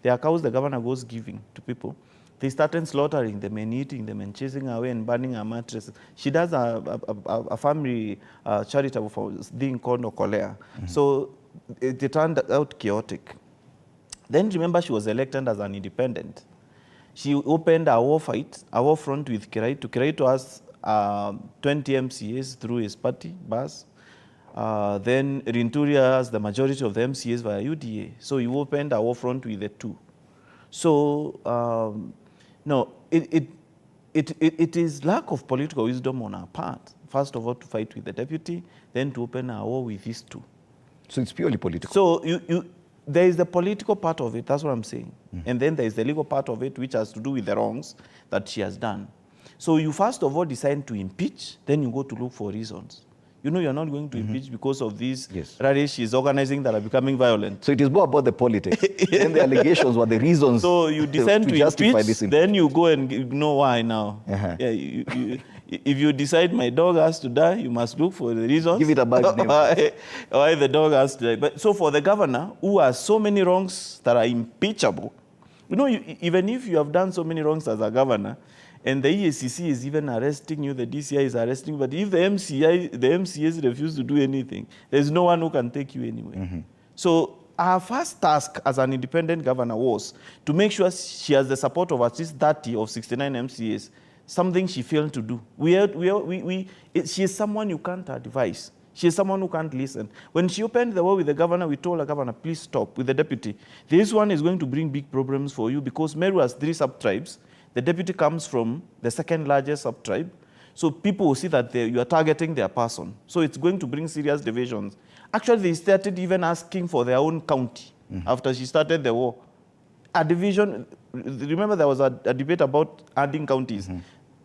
there are cows the governor was giving to people, they started slaughtering them and eating them and chasing away and burning her mattresses. She does a family charitable thing called Colonial. Mm-hmm. So it turned out chaotic. Then remember, she was elected as an independent. She opened a war fight, a war front with Kiraitu. Kiraitu has 20 MCAs through his party, BAS. Then Rinturia has the majority of the MCAs via UDA. So you opened a war front with the two. So no, it is lack of political wisdom on our part. First of all, to fight with the deputy, then to open a war with these two. So it's purely political. So there is the political part of it, that's what I'm saying. Mm-hmm. And then there is the legal part of it, which has to do with the wrongs that she has done. So you first of all decide to impeach, then you go to look for reasons. You know you're not going to impeach because of these rallies she's organizing that are becoming violent. So it is more about the politics. And the allegations were the reasons. So you decide to impeach, then you go and know why now. Uh-huh. Yeah, if you decide my dog has to die, you must look for the reasons. Give it a bad name. Why the dog has to die. But so for the governor, who has so many wrongs that are impeachable, you know, even if you have done so many wrongs as a governor, and the EACC is even arresting you, the DCI is arresting you, but if the MCAs refuse to do anything, there's no one who can take you anywhere. Mm-hmm. So her first task as an independent governor was to make sure she has the support of at least 30 of 69 MCAs, something she failed to do. She is someone you can't advise. She is someone who can't listen. When she opened the war with the governor, we told the governor, please stop. With the deputy, this one is going to bring big problems for you because Meru has 3 sub-tribes. The deputy comes from the second largest sub-tribe. So people will see that you are targeting their person. So it's going to bring serious divisions. Actually, they started even asking for their own county after she started the war. A division, remember there was a debate about adding counties.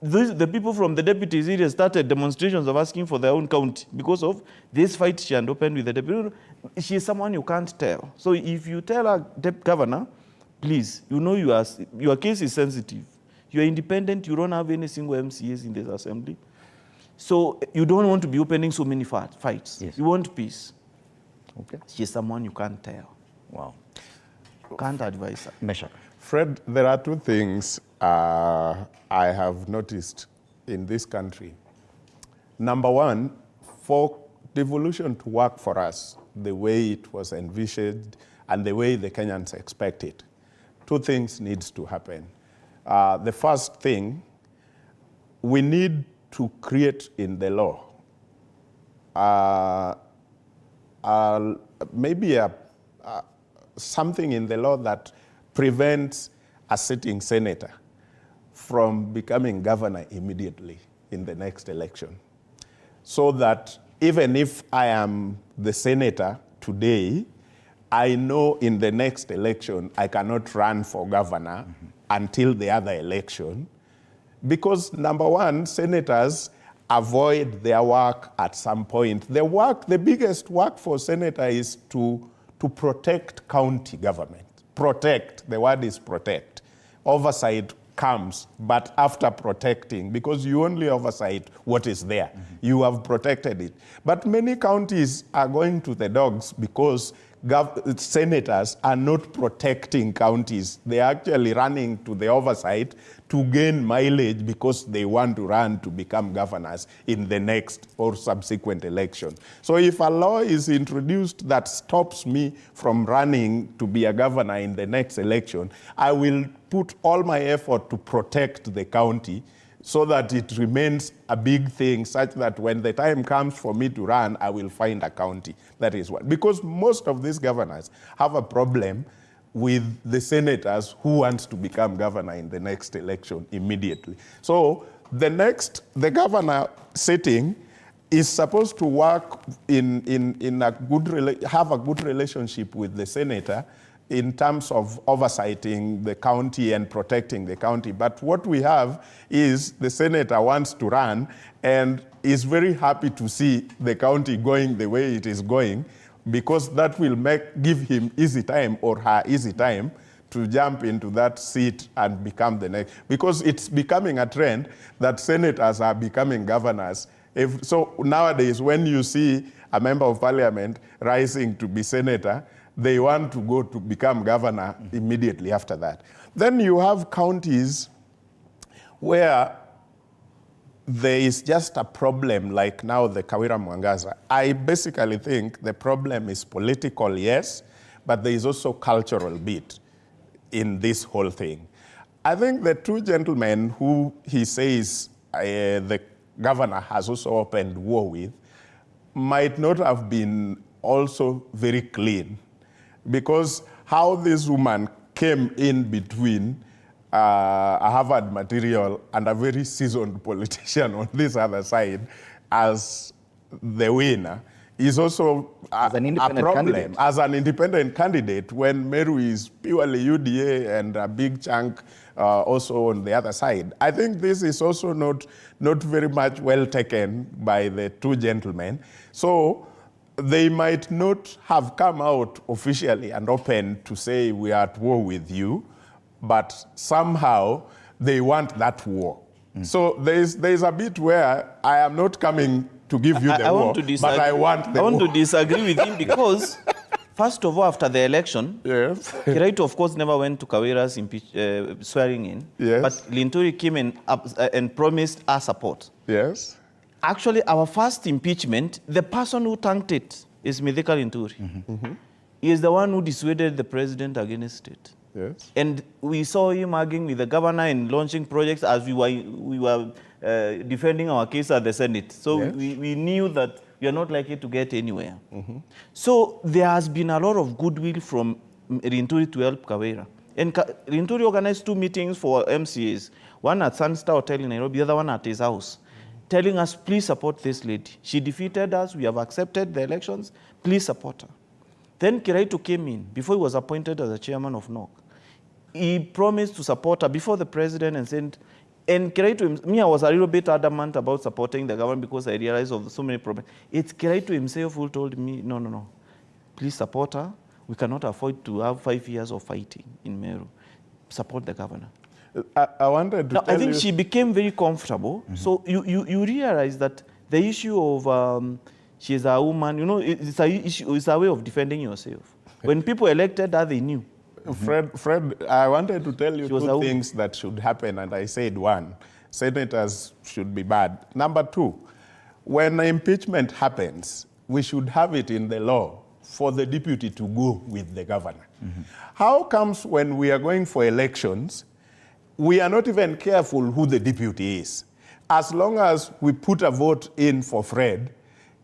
The people from the deputies area started demonstrations of asking for their own county because of this fight she had opened with the deputy. She is someone you can't tell. So if you tell a governor, please, you know your case is sensitive. You are independent, you don't have any single MCAs in this assembly. So you don't want to be opening so many fights. Yes. You want peace. Okay. She's someone you can't tell. Wow. Can't advise her. Meshach. Fred, there are 2 things I have noticed in this country. Number 1, for devolution to work for us the way it was envisioned and the way the Kenyans expect it, 2 things needs to happen. The first thing, we need to create in the law maybe something in the law that prevents a sitting senator from becoming governor immediately in the next election. So that even if I am the senator today, I know in the next election I cannot run for governor until the other election. Because number 1, senators avoid their work at some point. The biggest work for senator is to protect county government. Protect, the word is protect. Oversight comes, but after protecting, because you only oversight what is there. You have protected it. But many counties are going to the dogs because senators are not protecting counties. They are actually running to the oversight to gain mileage because they want to run to become governors in the next or subsequent election. So if a law is introduced that stops me from running to be a governor in the next election, I will put all my effort to protect the county so that it remains a big thing such that when the time comes for me to run, I will find a county. That is what. Because most of these governors have a problem with the senators who want to become governor in the next election immediately. So the governor sitting is supposed to work have a good relationship with the senator in terms of oversighting the county and protecting the county. But what we have is the senator wants to run and is very happy to see the county going the way it is going, because that will give him easy time or her easy time to jump into that seat and become the next. Because it's becoming a trend that senators are becoming governors. So nowadays, when you see a member of parliament rising to be senator, they want to go to become governor immediately after that. Then you have counties where there is just a problem, like now the Kawira Mwangaza. I basically think the problem is political, yes, but there is also cultural bit in this whole thing. I think the 2 gentlemen who he says the governor has also opened war with might not have been also very clean, because how this woman came in between a Harvard material and a very seasoned politician on this other side as the winner is also a problem. Candidate. As an independent candidate, when Meru is purely UDA and a big chunk also on the other side. I think this is also not very much well taken by the 2 gentlemen. So they might not have come out officially and open to say we are at war with you, but somehow they want that war. So there's a bit where I am not coming to give you the war, but I want the war. I want to disagree with him because, first of all, after the election, yes. Kiraito, of course, never went to Kawira's swearing in, yes. but Linturi came and promised our support. Yes. Actually, our first impeachment, the person who tanked it is Mithika Linturi. He is the one who dissuaded the president against it. Yes. And we saw him arguing with the governor and launching projects as we were defending our case at the Senate. So Yes. we knew that we are not likely to get anywhere. So there has been a lot of goodwill from Rinturi to help Kawera. And Rinturi organized 2 meetings for MCAs, one at Sunstar Hotel in Nairobi, the other one at his house, telling us, please support this lady. She defeated us. We have accepted the elections. Please support her. Then Kiraitu came in before he was appointed as the chairman of NOC. He promised to support her before the president and said, and Kiraitu, me, I was a little bit adamant about supporting the government because I realized of so many problems. It's Kiraitu himself who told me, no, please support her. We cannot afford to have 5 years of fighting in Meru. Support the governor. I wanted to now, tell I think you... she became very comfortable. So you realize that the issue of she's a woman, you know, it's a way of defending yourself. When people elected her, they knew. Fred, I wanted to tell you She was 2 things that should happen, and I said 1, senators should be bad. Number 2, when impeachment happens, we should have it in the law for the deputy to go with the governor. How comes when we are going for elections, we are not even careful who the deputy is? As long as we put a vote in for Fred,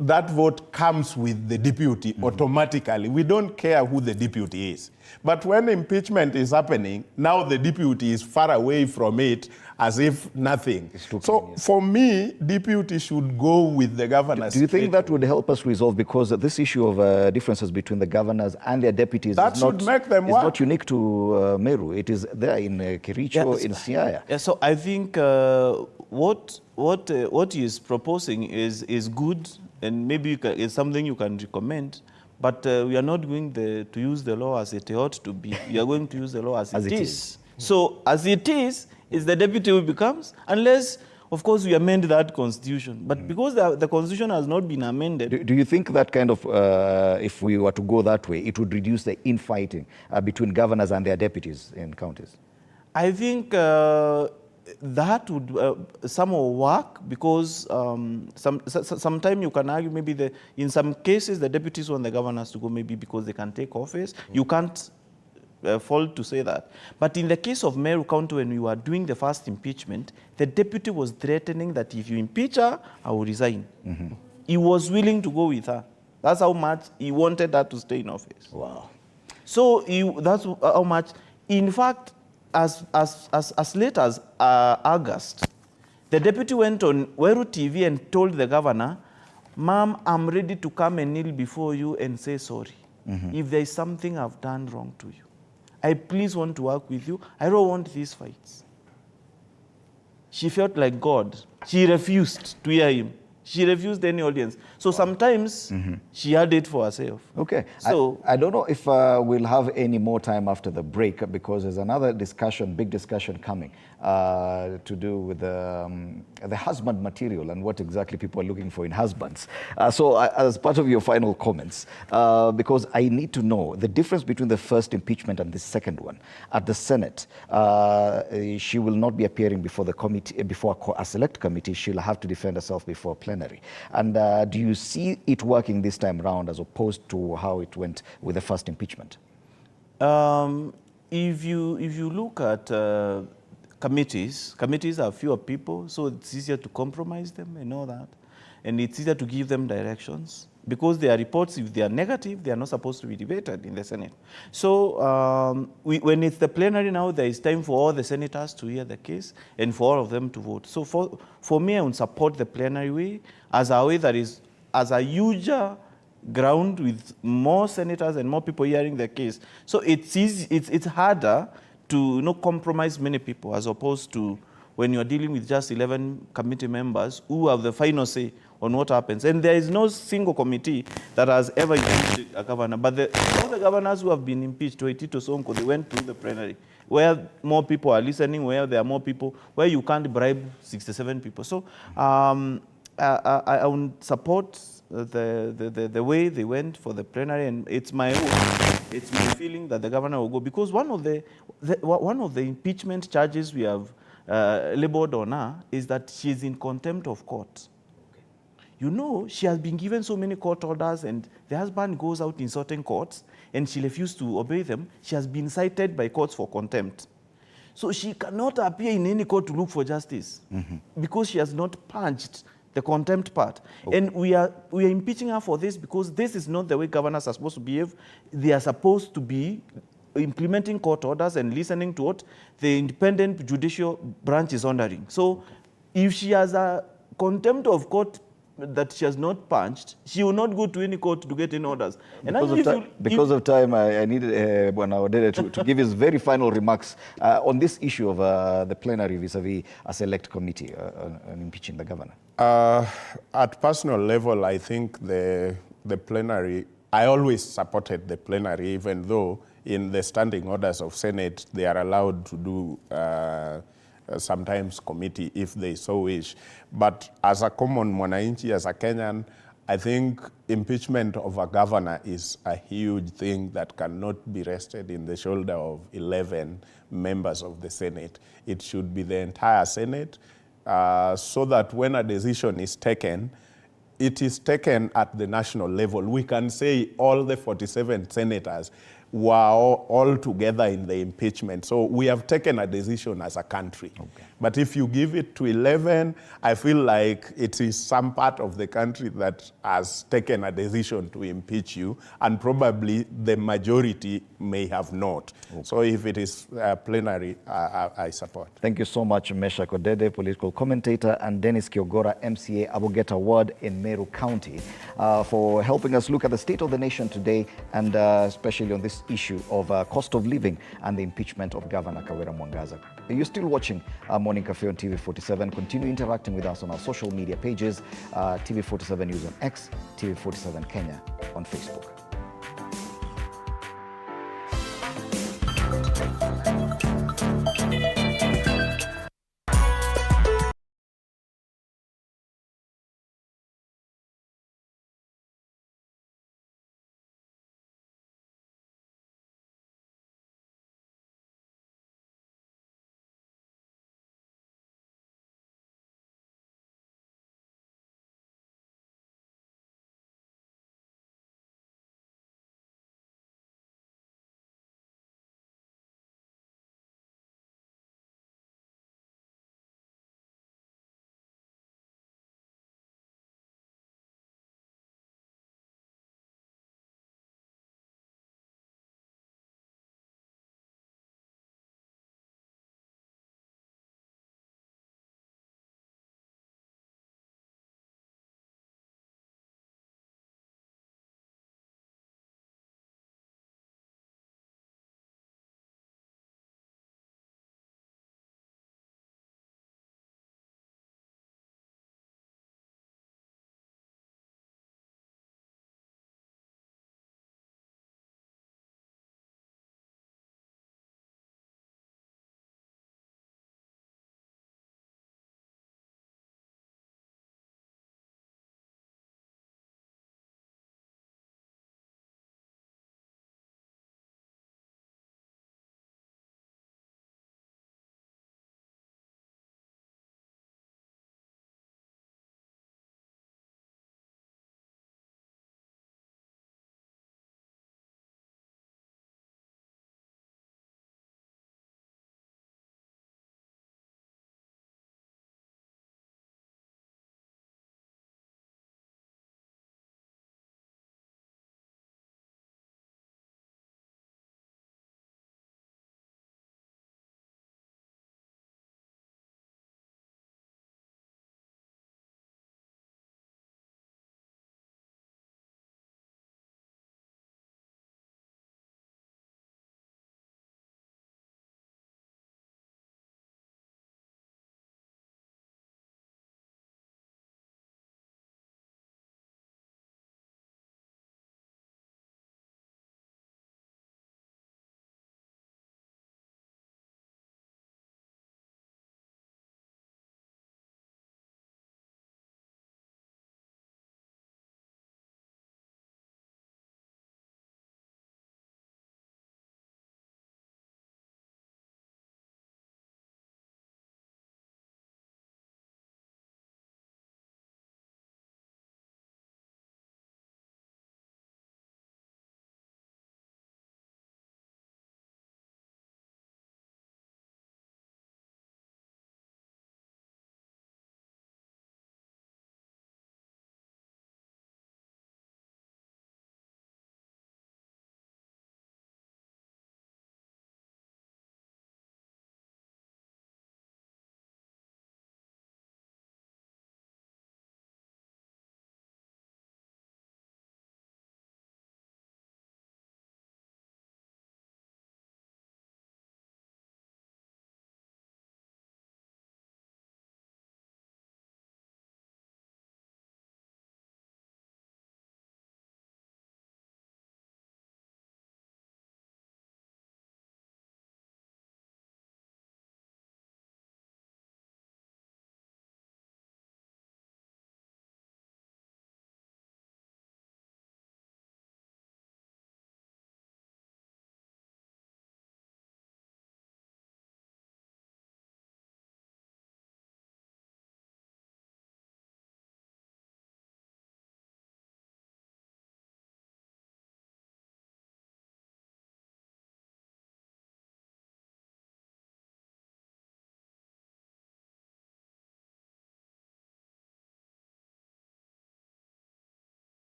that vote comes with the deputy automatically. We don't care who the deputy is. But when impeachment is happening, now the deputy is far away from it as if nothing. So for me, deputy should go with the governor. Do you think that would help us resolve? Because this issue of differences between the governors and their deputies is not unique to Meru. It is there in Kericho, in Siaya. Yeah, so I think what he is proposing is good, and maybe it's something you can recommend. But we are not going to use the law as it ought to be. We are going to use the law as it is. So as it is the deputy who becomes, unless, of course, we amend that constitution. But because the constitution has not been amended. Do you think that kind of, if we were to go that way, it would reduce the infighting between governors and their deputies in counties? I think that would somehow work, because sometimes you can argue maybe in some cases the deputies want the governors to go, maybe because they can take office. You can't fault to say that. But in the case of Meru County, when we were doing the first impeachment, the deputy was threatening that if you impeach her, I will resign. He was willing to go with her. That's how much he wanted her to stay in office. Wow. So that's how much, in fact, as late as August, the deputy went on Weru TV and told the governor, "Ma'am, I'm ready to come and kneel before you and say sorry. If there is something I've done wrong to you, I please want to work with you. I don't want these fights." She felt like God. She refused to hear him. She refused any audience. So sometimes she had it for herself. Okay. So I don't know if we'll have any more time after the break, because there's another discussion, big discussion coming to do with the husband material and what exactly people are looking for in husbands. So as part of your final comments, because I need to know the difference between the first impeachment and the second one. At the Senate, she will not be appearing before the committee, before a select committee. She'll have to defend herself before plenary. And do you see it working this time around as opposed to how it went with the first impeachment? If you look at committees are fewer people, so it's easier to compromise them and all that. And it's easier to give them directions, because their reports, if they are negative, they are not supposed to be debated in the Senate. So when it's the plenary now, there is time for all the senators to hear the case and for all of them to vote. So for me, I would support the plenary way as a way that is, as a huger ground with more senators and more people hearing the case. So it's easy, it's harder to compromise many people, as opposed to when you're dealing with just 11 committee members who have the final say on what happens. And there is no single committee that has ever impeached a governor. But all the governors who have been impeached, Tito Sonko, they went to the plenary, where more people are listening, where there are more people, where you can't bribe 67 people. So I would support the way they went for the plenary, and it's my feeling that the governor will go, because one of the impeachment charges we have labeled on her is that she's in contempt of court. you know, she has been given so many court orders and the husband goes out in certain courts and she refused to obey them. She has been cited by courts for contempt. So she cannot appear in any court to look for justice because she has not punched the contempt part. Okay. And we are impeaching her for this because this is not the way governors are supposed to behave. They are supposed to be implementing court orders and listening to what the independent judicial branch is ordering. So if she has a contempt of court that she has not punched, she will not go to any court to get any orders. And Because of time, I needed to give his very final remarks on this issue of the plenary vis-a-vis a select committee on impeaching the governor. At personal level, I think the plenary, I always supported the plenary, even though in the standing orders of Senate, they are allowed to do sometimes committee if they so wish. But as a common mwananchi, as a Kenyan, I think impeachment of a governor is a huge thing that cannot be rested in the shoulder of 11 members of the Senate. It should be the entire Senate so that when a decision is taken, it is taken at the national level. We can say all the 47 senators were all together in the impeachment. So we have taken a decision as a country. Okay. But if you give it to 11, I feel like it is some part of the country that has taken a decision to impeach you, and probably the majority may have not. Okay. So if it is plenary, I support. Thank you so much, Mesha Kodede, political commentator, and Dennis Kiogora, MCA, Abogeta Ward in Meru County, for helping us look at the state of the nation today, and especially on this issue of cost of living and the impeachment of Governor Kawira Mwangaza. You're still watching Morning Cafe on TV47. Continue interacting with us on our social media pages, TV47 News on X, TV47 Kenya on Facebook.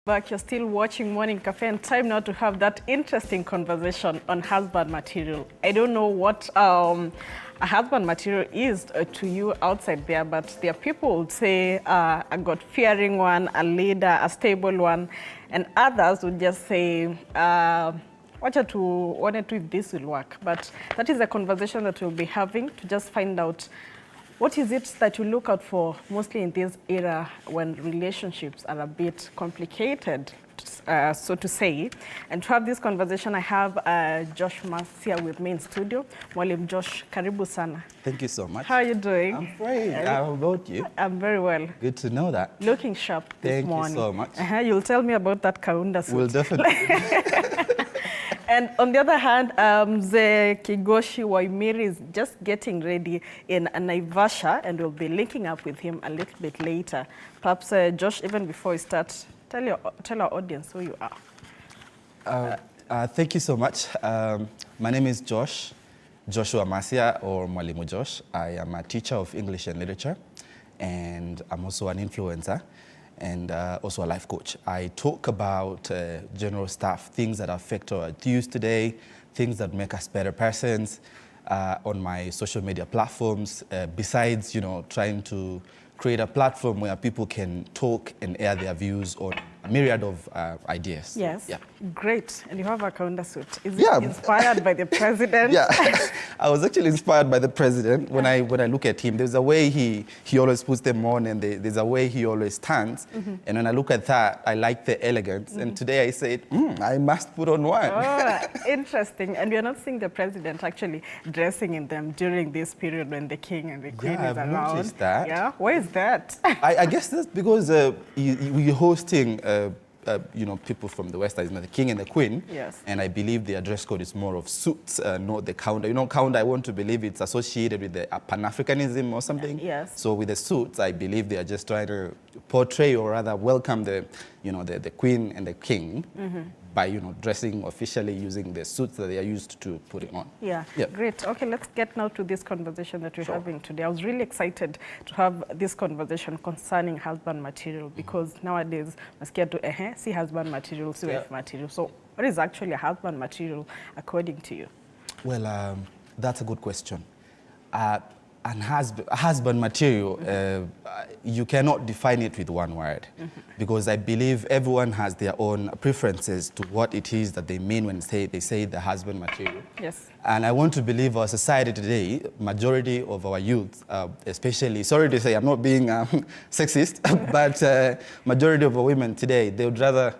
Back, you're still watching Morning Cafe, and time now to have that interesting conversation on husband material. I don't know what a husband material is to you outside there, but there are people who would say a God-fearing one, a leader, a stable one, and others would just say, wanted to if this will work. But that is a conversation that we'll be having to just find out what is it that you look out for mostly in this era when relationships are a bit complicated, so to say. And to have this conversation, I have Josh Masia with me in studio. Mwalimu Josh, karibu sana. Thank you so much. How are you doing? I'm fine. How about you? I'm very well. Good to know that. Looking sharp this morning. Thank you so much. You'll tell me about that kaunda suit. We'll definitely. And on the other hand, the Kigoshi Waimiri is just getting ready in Naivasha, and we'll be linking up with him a little bit later. Perhaps, Josh, even before we start, tell our audience who you are. Thank you so much. My name is Joshua Masia, or Mwalimu Josh. I am a teacher of English and literature, and I'm also an influencer, and also a life coach. I talk about general stuff, things that affect our youth today, things that make us better persons on my social media platforms, besides, trying to create a platform where people can talk and air their views on a myriad of ideas. Yes, yeah. Great. And you have a kaunda suit. Is it inspired by the president? Yeah, I was actually inspired by the president. When I look at him, there's a way he always puts them on, and there's a way he always stands. And when I look at that, I like the elegance. And today I said, I must put on one. Oh, interesting. And we are not seeing the president actually dressing in them during this period when the king and the queen is around. I've noticed that. Yeah, why is that? I guess that's because we're hosting people from the West, the king and the queen. Yes. And I believe their dress code is more of suits, not the kaunda. Kaunda, I want to believe it's associated with the Pan-Africanism or something. Yes. So with the suits, I believe they are just trying to portray, or rather welcome the queen and the king by, dressing officially using the suits that they are used to putting on. Yeah, great. Okay, let's get now to this conversation that we're having today. I was really excited to have this conversation concerning husband material, because nowadays, we're scared to see husband material, see wife material. So what is actually a husband material according to you? Well, that's a good question. Husband material, you cannot define it with one word, because I believe everyone has their own preferences to what it is that they mean when they say the husband material. Yes. And I want to believe our society today, majority of our youth, especially, sorry to say, I'm not being sexist, but majority of our women today, they'd rather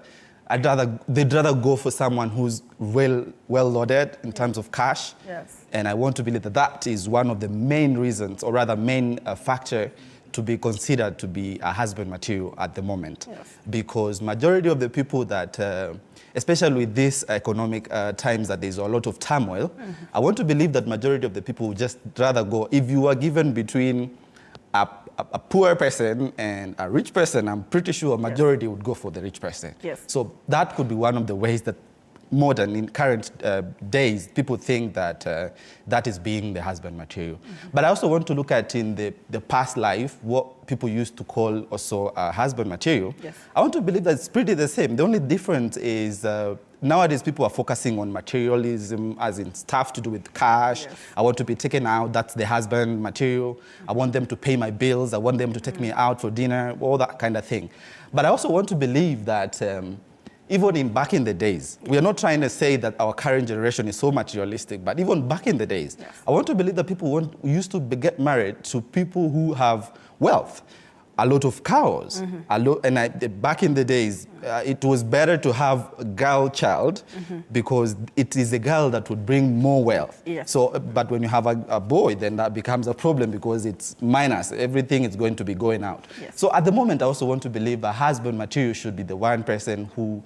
go for someone who's well loaded in terms of cash. Yes. And I want to believe that that is one of the main reasons, or rather main factor to be considered to be a husband material at the moment. Yes. Because majority of the people that, especially with these economic times that there's a lot of turmoil, I want to believe that majority of the people would just rather go, if you are given between a poor person and a rich person, I'm pretty sure a majority would go for the rich person. Yes. So that could be one of the ways that in current days, people think that that is being the husband material. But I also want to look at in the past life, what people used to call also husband material. Yes. I want to believe that it's pretty the same. The only difference is nowadays people are focusing on materialism, as in stuff to do with cash. Yes. I want to be taken out, that's the husband material. I want them to pay my bills. I want them to take me out for dinner, all that kind of thing. But I also want to believe that even back in the days, we are not trying to say that our current generation is so materialistic, but even back in the days, I want to believe that people used to get married to people who have wealth, a lot of cows, back in the days, it was better to have a girl child because it is a girl that would bring more wealth. Yes. So, but when you have a boy, then that becomes a problem because it's minus. Everything is going to be going out. Yes. So at the moment, I also want to believe a husband material should be the one person who,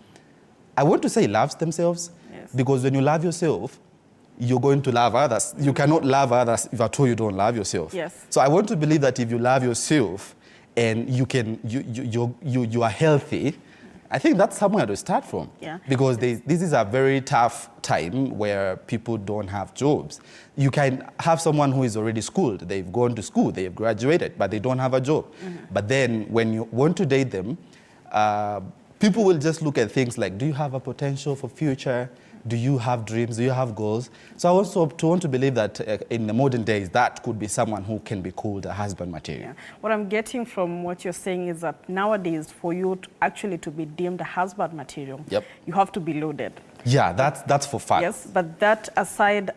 I want to say, loves themselves. Yes. Because when you love yourself, you're going to love others. You cannot love others if at all you don't love yourself. Yes. So I want to believe that if you love yourself and you are healthy, I think that's somewhere to start from. Yeah. Because this is a very tough time where people don't have jobs. You can have someone who is already schooled. They've gone to school, they've graduated, but they don't have a job. But then when you want to date them, people will just look at things like, do you have a potential for future? Do you have dreams? Do you have goals? So I also want to believe that in the modern days, that could be someone who can be called a husband material. Yeah. What I'm getting from what you're saying is that nowadays, for you to actually to be deemed a husband material, Yep. you have to be loaded. Yeah, that's for fact. Yes, but that aside,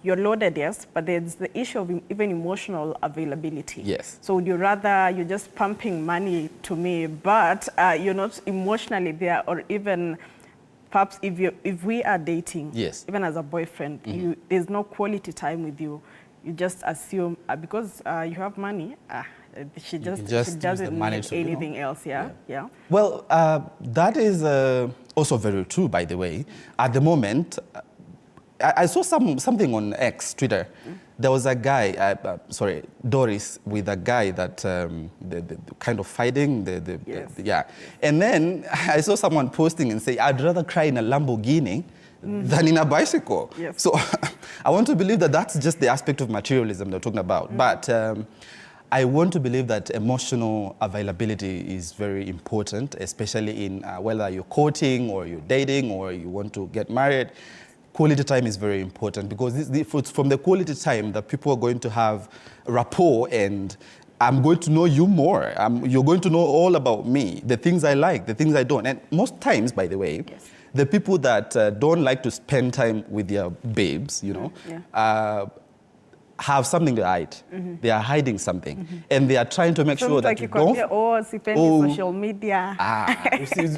you're loaded, yes, but there's the issue of even emotional availability. Yes. So would you rather you're just pumping money to me, but you're not emotionally there, or even perhaps if we are dating, yes, even as a boyfriend, there's no quality time with you. You just assume because you have money, she doesn't need anything else. Yeah. Well, that is also very true, by the way. At the moment, I saw something on X, Twitter. There was a guy, Doris, with a guy that the kind of fighting, yeah. And then I saw someone posting and say, I'd rather cry in a Lamborghini than in a bicycle. Yes. So I want to believe that that's just the aspect of materialism they're talking about. But I want to believe that emotional availability is very important, especially in whether you're courting or you're dating or you want to get married. Quality time is very important because from the quality time that people are going to have rapport, and I'm going to know you more. You're going to know all about me, the things I like, the things I don't. And most times, by the way, yes, the people that don't like to spend time with their babes, you know, have something to hide. They are hiding something. And they are trying to make sure that you don't... social media.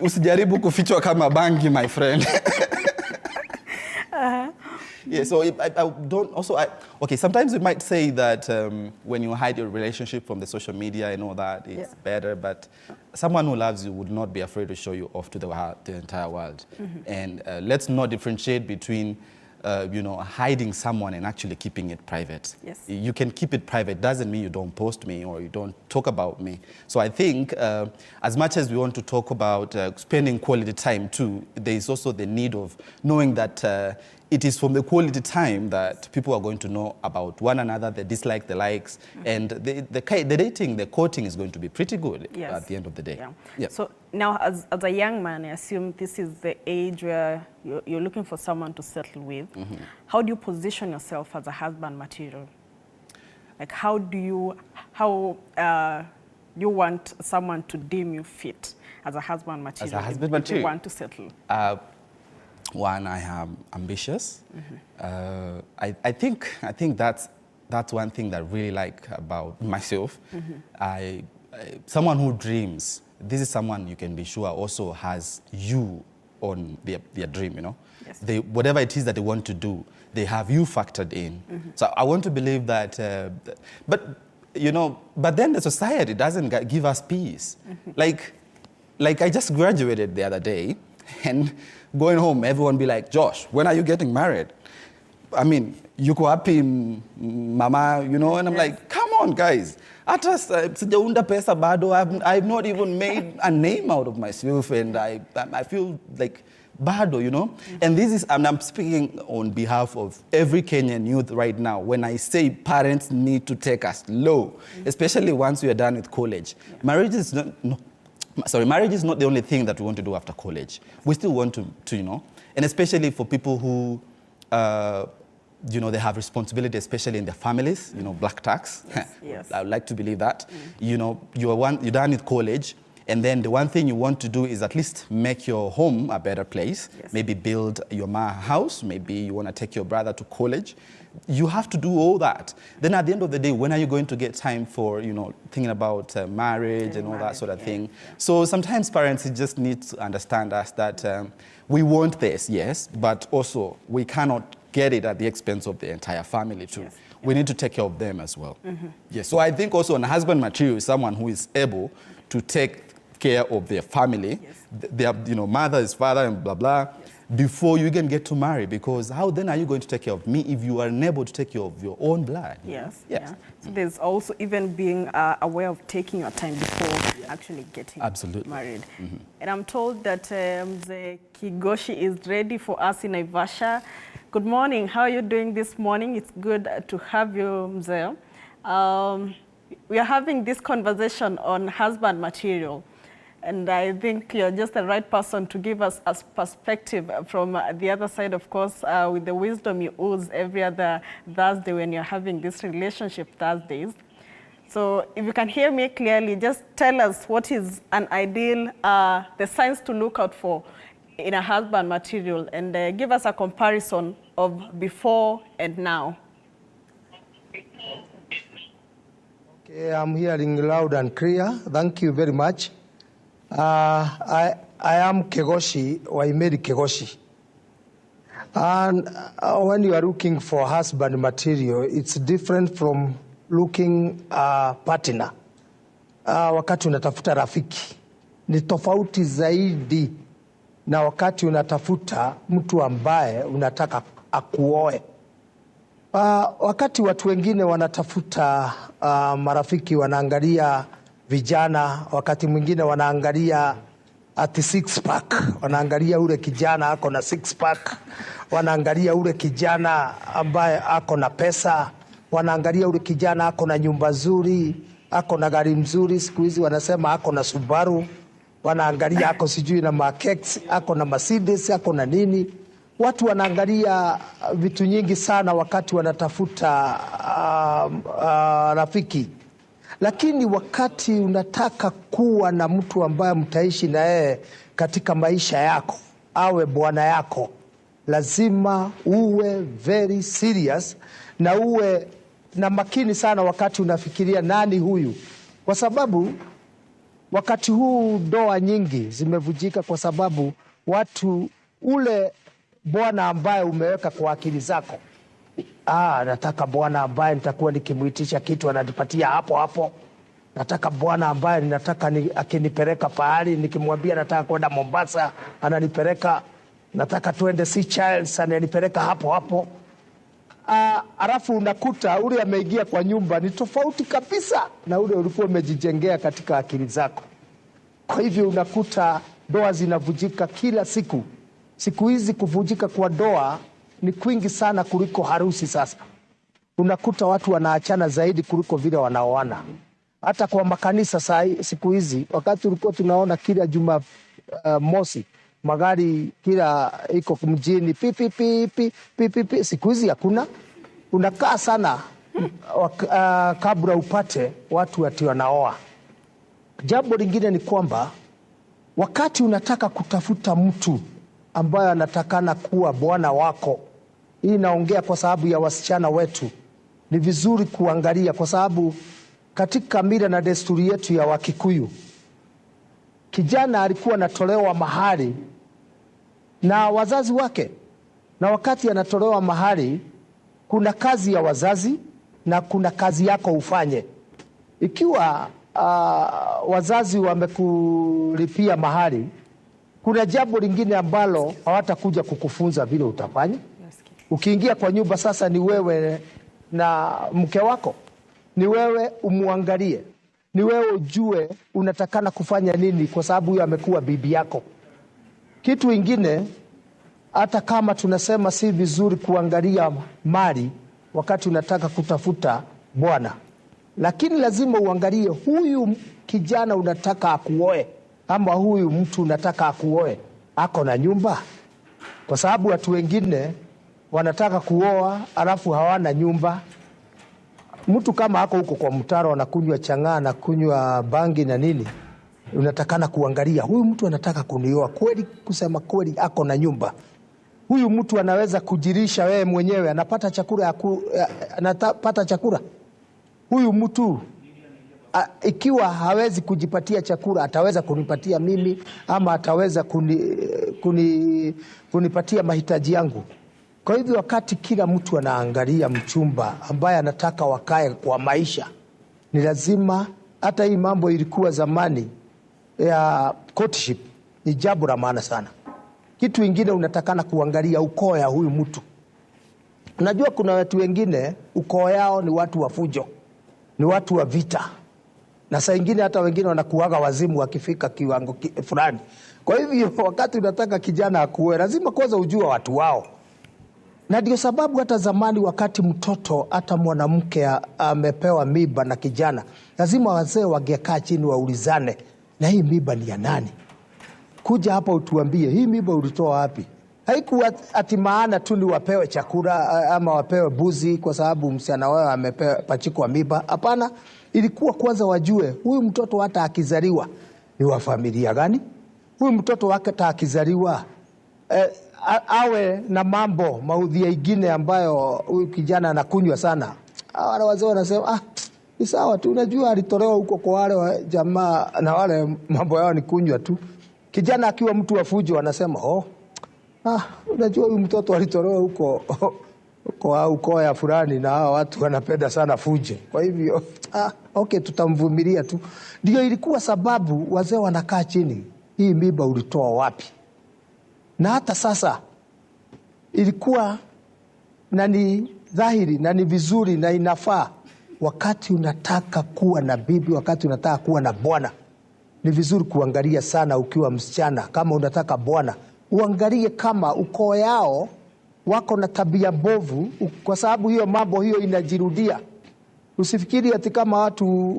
Usijaribu kufichwa kama bangi, my friend. Yeah, so I don't also... okay, sometimes we might say that when you hide your relationship from the social media and all that, it's better, but someone who loves you would not be afraid to show you off to the entire world. And let's not differentiate between you know, hiding someone and actually keeping it private. Yes. You can keep it private. Doesn't mean you don't post me or you don't talk about me. So I think as much as we want to talk about spending quality time too, there is also the need of knowing that it is from the quality time that people are going to know about one another, the dislike, the likes, and the dating, the courting is going to be pretty good at the end of the day. Yeah. So now, as a young man, I assume this is the age where you're looking for someone to settle with. How do you position yourself as a husband material? Like, how do you want someone to deem you fit as a husband material? As a husband material? If you want to settle. One, I am ambitious. I think that's one thing that I really like about myself. Someone who dreams. This is someone you can be sure also has you on their dream, you know? Yes. Whatever it is that they want to do, they have you factored in. So I want to believe that, but then the society doesn't give us peace. Like I just graduated the other day, and going home, everyone be like, Josh, when are you getting married? I mean, yuko happy, mama, you know? And I'm like, come on, guys. I've not even made a name out of myself, and I feel like bado, you know? And I'm speaking on behalf of every Kenyan youth right now. When I say parents need to take us low, especially once we are done with college. Marriage is marriage is not the only thing that we want to do after college. We still want to you know, and especially for people who, you know, they have responsibility, especially in their families, you know, black tax. Yes. I would like to believe that. You know, you're done with college, and then the one thing you want to do is at least make your home a better place. Maybe build your house, maybe you want to take your brother to college. You have to do all that. Then at the end of the day, when are you going to get time for, you know, thinking about marriage and all that sort of thing? So sometimes parents just need to understand us that we want this, yes, but also we cannot get it at the expense of the entire family too. We need to take care of them as well. Yes. So I think also a husband material is someone who is able to take care of their family, their mothers, father, and blah, blah, before you can get to marry, because how then are you going to take care of me if you are unable to take care of your own blood? Yes. So there's also even being aware of taking your time before actually getting married. And I'm told that the Kigoshi is ready for us in Naivasha. Good morning. How are you doing this morning? It's good to have you, Mzee. We are having this conversation on husband material. And I think you're just the right person to give us a perspective from the other side, of course, with the wisdom you ooze every other Thursday when you're having this relationship Thursdays. So if you can hear me clearly, just tell us what is an ideal, the signs to look out for in a husband material, and give us a comparison of before and now. Okay, I'm hearing loud and clear. Thank you very much. I am Kegoshi, Waimeri Kegoshi. And when you are looking for husband material, it's different from looking partner. Wakati unatafuta rafiki ni tofauti zaidi na wakati unatafuta mtu ambaye unataka akuoe. Wakati watu wengine wanatafuta marafiki, wanaangalia vijana, wakati mwingine wanaangalia ati six pack, wanaangalia ule kijana ako na six pack, wanaangalia ule kijana ambaye ako na pesa, wanaangalia ule kijana ako na nyumba nzuri, ako na gari mzuri, siku hizi wanasema ako na Subaru, wanaangalia ako sijui na Makex, ako na Mercedes, ako na nini. Watu wanaangalia vitu nyingi sana wakati wanatafuta rafiki. Lakini wakati unataka kuwa na mtu ambaye mtaishi na yeye katika maisha yako, awe bwana yako, lazima uwe very serious na uwe na makini sana wakati unafikiria nani huyu. Kwa sababu wakati huu ndoa nyingi zimevujika kwa sababu watu, ule bwana ambaye umeweka kwa akili zako, nataka bwana ambaye nitakuwa nikimuitisha kitu ananipatia hapo hapo. Nataka bwana ambaye ninataka akinipeleka pahali, nikimwambia nataka kwenda Mombasa ananipeleka, nataka tuende Seychelles ananipeleka hapo hapo. Alafu unakuta ule ameingia kwa nyumba ni tofauti kabisa na ule ulikuwa umejijengea katika akili zako. Kwa hivyo unakuta ndoa zinavujika kila siku. Siku hizi kuvujika kwa ndoa ni kwingi sana kuliko harusi sasa. Unakuta watu wanaachana zaidi kuliko vile wanaoana. Hata kwa makanisa siku hizi, wakati ulikuwa tunaona kila juma mosi magari kila iko mjini pi, siku hizi hakuna. Unakaa sana kabla upate watu ati wanaoa. Jambo lingine ni kwamba wakati unataka kutafuta mtu ambaye anatakana kuwa bwana wako, hii naongea kwa sababu ya wasichana wetu, ni vizuri kuangalia, kwa sababu katika mila na desturi yetu ya Wakikuyu, kijana alikuwa anatolewa mahari na wazazi wake, na wakati anatolewa mahari kuna kazi ya wazazi na kuna kazi yako ufanye. Ikiwa wazazi wamekulipia mahari, kuna jambo lingine ambalo hawatakuja kukufunza vile utafanya. Ukiingia kwa nyumba sasa, ni wewe na mke wako, ni wewe umuangalie, ni wewe ujue unatakana kufanya nini, kwa sababu huyo amekuwa bibi yako. Kitu ingine, hata kama tunasema si vizuri kuangalia mali wakati unataka kutafuta bwana, lakini lazima uangalie huyu kijana unataka akuoe, ama huyu mtu unataka akuoe ako na nyumba. Kwa sababu watu wengine wanataka kuoa alafu hawana nyumba. Mtu kama hako huko kwa mtaro anakunywa chang'aa na kunywa bangi na nini, unatakana kuangalia huyu mtu anataka kunioa kweli, kusema kweli ako na nyumba. Huyu mtu anaweza kujirisha wewe mwenyewe, anapata chakula anapata chakula. Huyu mtu ikiwa hawezi kujipatia chakula, ataweza kunipatia mimi, ama ataweza kunipatia mahitaji yangu. Kwa hivyo wakati kila mtu anaangalia mchumba ambaye anataka wakae kwa maisha, ni lazima, hata hii mambo ilikuwa zamani ya courtship, ni jambo la maana sana. Kitu ingine unatakana kuangalia ukoo ya huyu mtu. Unajua kuna watu wengine ukoo yao ni watu wa fujo, ni watu wa vita, na saa ingine hata wengine wanakuaga wazimu wakifika kiwango fulani. Kwa hivyo wakati unataka kijana akuoe, lazima kwanza ujue watu wao. Na ndio sababu hata zamani wakati mtoto, hata mwanamke amepewa mimba na kijana, lazima wazee wangekaa chini waulizane na hii mimba ni ya nani? Kuja hapa utuambie hii mimba ulitoa wapi? Haikuwa ati maana tu ni wapewe chakula ama wapewe buzi kwa sababu msichana wao amepachikwa mimba. Hapana, ilikuwa kwanza wajue huyu mtoto hata akizaliwa ni wa familia gani? Huyu mtoto hata akizaliwa awe na mambo maudhi mengine ambayo huyu kijana anakunywa sana. Wale wazee wanasema ni sawa tu, unajua alitolewa huko kwa wale jamaa na wale mambo yao ni kunywa tu. Kijana akiwa mtu wa fujo wanasema unajua huyu mtoto alitolewa huko kwa ukoo ya fulani na hao watu wanapenda sana fujo. Kwa hivyo okay, tutamvumilia tu. Ndio ilikuwa sababu wazee wanakaa chini, hii mimba ulitoa wapi? Na hata sasa ilikuwa na ni dhahiri na ni vizuri na inafaa, wakati unataka kuwa na bibi, wakati unataka kuwa na bwana, ni vizuri kuangalia sana ukiwa msichana. Kama unataka bwana, uangalie kama ukoo yao wako na tabia bovu, kwa sababu hiyo mambo hiyo inajirudia. Usifikiri ati kama watu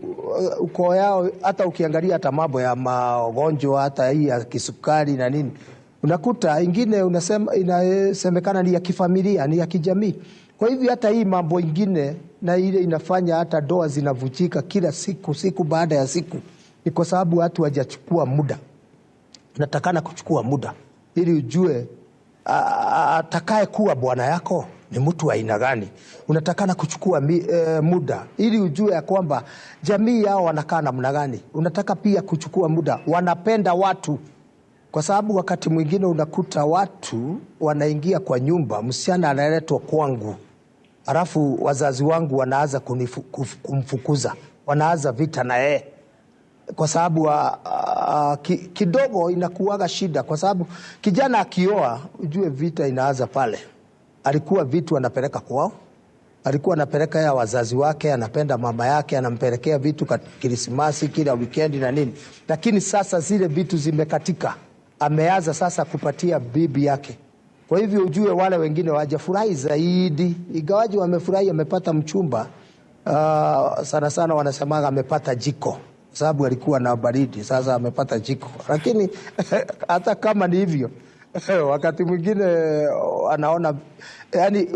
ukoo yao, hata ukiangalia hata mambo ya magonjwa, hata hii ya kisukari na nini, unakuta ingine inasemekana ni ya kifamilia, ni ya kijamii. Kwa hivyo hata hii mambo ingine na ile inafanya hata doa zinavunjika kila siku baada ya siku, ni kwa sababu watu hawajachukua muda. Unatakana kuchukua muda ili ujue atakaye kuwa bwana yako ni mtu wa aina gani. Unatakana kuchukua muda ili ujue ya kwamba jamii yao wanakaa namna gani. Unataka pia kuchukua muda, wanapenda watu. Kwa sababu wakati mwingine unakuta watu wanaingia kwa nyumba, msichana analetwa kwangu, alafu wazazi wangu wanaanza kumfukuza, wanaanza vita na yeye. Kwa sababu kidogo inakuwaga shida, kwa sababu kijana akioa, ujue vita inaanza pale. Alikuwa vitu anapeleka kwao, alikuwa anapeleka ya wazazi wake, anapenda mama yake, anampelekea vitu Krismasi kila weekend na nini. Lakini sasa zile vitu zimekatika, ameanza sasa kupatia bibi yake. Kwa hivyo ujue wale wengine wajafurahi zaidi, ingawaji wamefurahi amepata mchumba. Sana sana wanasemaga amepata jiko, sababu alikuwa na baridi, sasa amepata jiko. Lakini hata kama ni hivyo, wakati mwingine anaona yani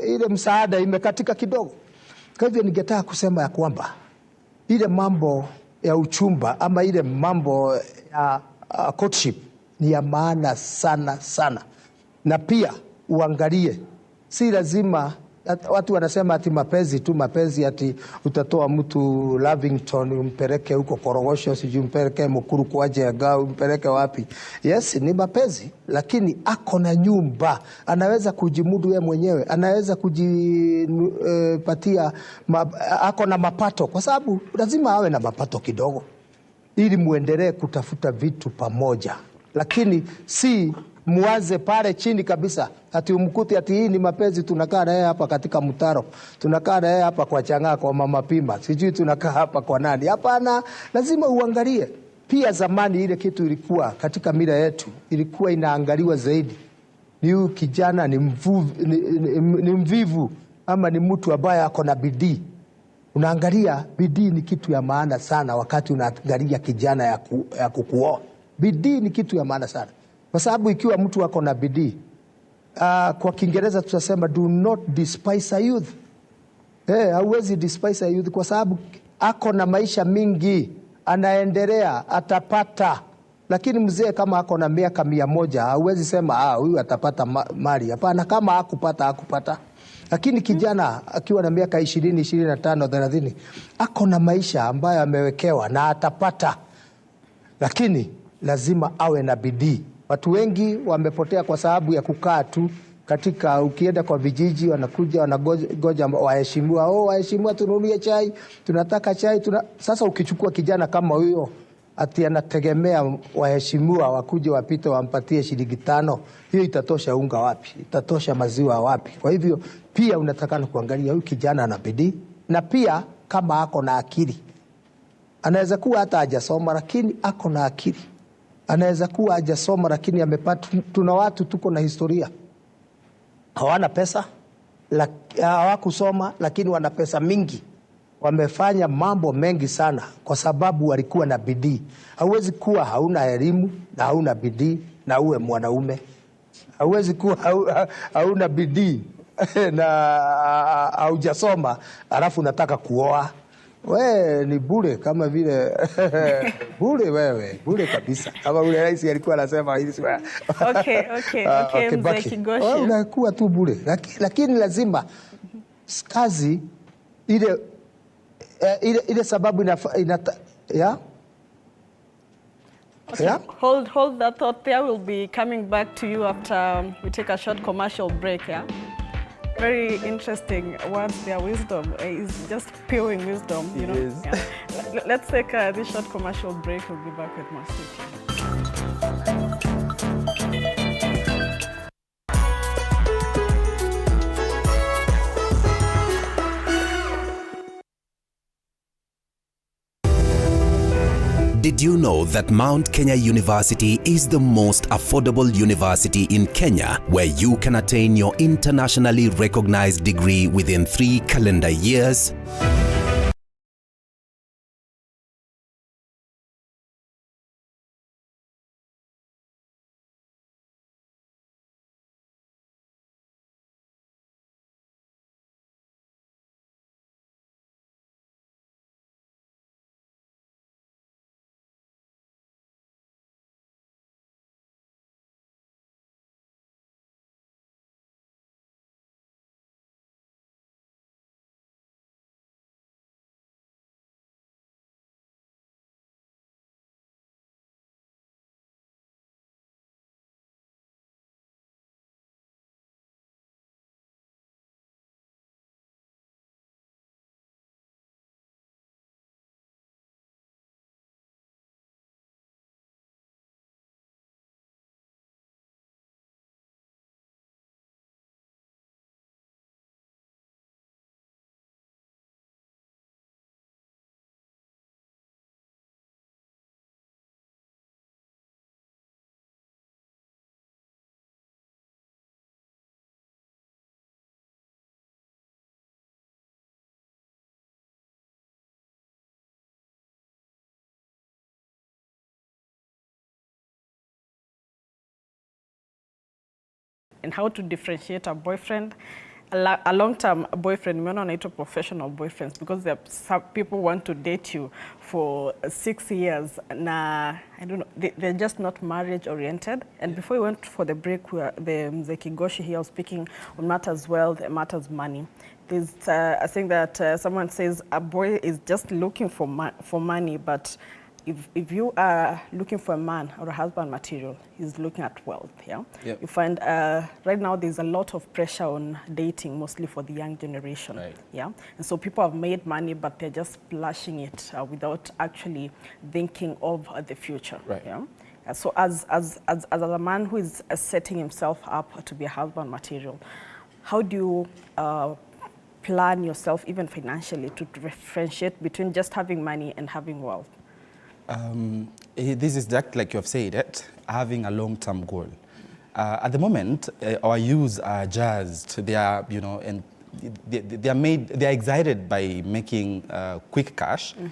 ile msaada imekatika kidogo. Kwa hivyo ningetaka kusema ya kwamba ile mambo ya uchumba ama ile mambo ya courtship ni ya maana sana sana. Na pia uangalie, si lazima watu wanasema ati mapenzi tu, mapenzi ati utatoa mtu Lavington umpeleke huko Korogosho, sijui umpeleke Mukuru kwa Jega, umpeleke wapi. Yes, ni mapenzi, lakini ako na nyumba, anaweza kujimudu yeye mwenyewe, anaweza kujipatia ako na mapato, kwa sababu lazima awe na mapato kidogo ili muendelee kutafuta vitu pamoja. Lakini si muanze pale chini kabisa ati umkuti ati hii ni mapenzi, tunakaa na yeye hapa katika mtaro, tunakaa na yeye hapa kwa Chang'aa kwa Mama Pima, sijui tunakaa hapa kwa nani. Hapana, lazima uangalie. Pia zamani ile kitu ilikuwa katika mila yetu, ilikuwa inaangaliwa zaidi, ni huyu kijana ni mvivu ama ni mtu ambaye ako na bidii. Unaangalia bidii ni kitu ya maana sana wakati unaangalia kijana ya kukuoa. Bidii ni kitu ya maana sana, kwa sababu ikiwa mtu ako na bidii, kwa Kiingereza tutasema do not despise a youth. Hauwezi despise a youth, kwa sababu ako na maisha mingi, anaendelea, atapata. Lakini mzee kama ako na miaka 100, hauwezi sema huyu atapata mali. Hapana, kama hakupata. Lakini kijana akiwa na miaka 20, 25, 30, ako na maisha ambayo amewekewa na atapata. Lakini lazima awe na bidii. Watu wengi wamepotea kwa sababu ya kukaa tu katika, ukienda kwa vijiji wanakuja wanagoja waheshimiwa, waheshimiwa tununulie chai, tunataka chai, Sasa ukichukua kijana kama huyo ati anategemea waheshimiwa wakuje wapite wampatie shilingi 5, hiyo itatosha unga wapi? Itatosha maziwa wapi? Kwa hivyo pia unatakana kuangalia huyu kijana ana bidii, na pia kama ako na akili. Anaweza kuwa hata hajasoma lakini ako na akili. Anaweza kuwa hajasoma lakini amepata. Tuna watu tuko na historia, hawana pesa, hawakusoma lakini wana pesa mingi. wamefanya mambo mengi sana kwa sababu walikuwa na bidii. Hauwezi kuwa hauna elimu na hauna bidii na uwe mwanaume. Hauwezi kuwa hauna bidii na haujasoma alafu unataka kuoa. We ni bure kama vile bure wewe, bure kabisa. Kama ule rais alikuwa anasema hivi. Okay, Mzee Kigoshi. Unakuwa tu bure. Lakini lazima kazi ile sababu yeah? Okay. Yeah? Hold that thought there. We'll be coming back to you after we take a short commercial break. Yeah. Very interesting words. Their wisdom is just pure wisdom. You know. Yeah. Let's take this short commercial break. We'll be back with more. Did you know that Mount Kenya University is the most affordable university in Kenya, where you can attain your internationally recognized degree within 3 calendar years? And how to differentiate a boyfriend, a long-term boyfriend, anaitwa professional boyfriends, because there are some people want to date you for 6 years. I don't know, they're just not marriage-oriented. And before we went for the break, the Mzee Kigoshi here was speaking on matters wealth and matters money. There's a thing that someone says a boy is just looking for money, but if you are looking for a man or a husband material, he's looking at wealth, yeah? Yep. You find right now there's a lot of pressure on dating, mostly for the young generation, right. Yeah? And so people have made money, but they're just splashing it without actually thinking of the future, right. Yeah? So as a man who is setting himself up to be a husband material, how do you plan yourself, even financially, to differentiate between just having money and having wealth? This is that, like you have said, having a long-term goal. At the moment, our youths are jazzed. They are, you know, and they are excited by making quick cash. Mm-hmm.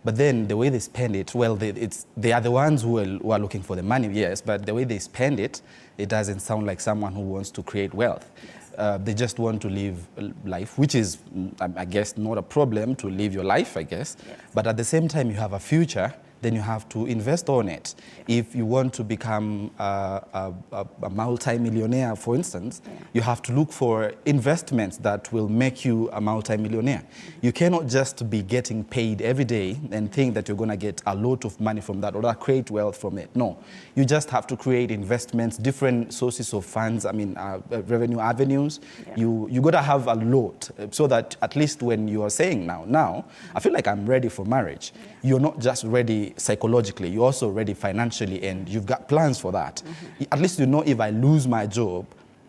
But then the way they spend it, well, they are the ones who are looking for the money, yes. But the way they spend it, it doesn't sound like someone who wants to create wealth. Yes. They just want to live life, which is, I guess, not a problem to live your life, I guess. Yes. But at the same time, you have a future. Then you have to invest on it. If you want to become a multi-millionaire, for instance, you have to look for investments that will make you a multi-millionaire. You cannot just be getting paid every day and think that you're going to get a lot of money from that or create wealth from it. No, you just have to create investments, different sources of funds, revenue avenues. Yeah. You got to have a lot so that at least when you are saying now, I feel like I'm ready for marriage. Yeah. You're not just ready psychologically, you're also ready financially, and you've got plans for that. Mm-hmm. At least you know, if I lose my job,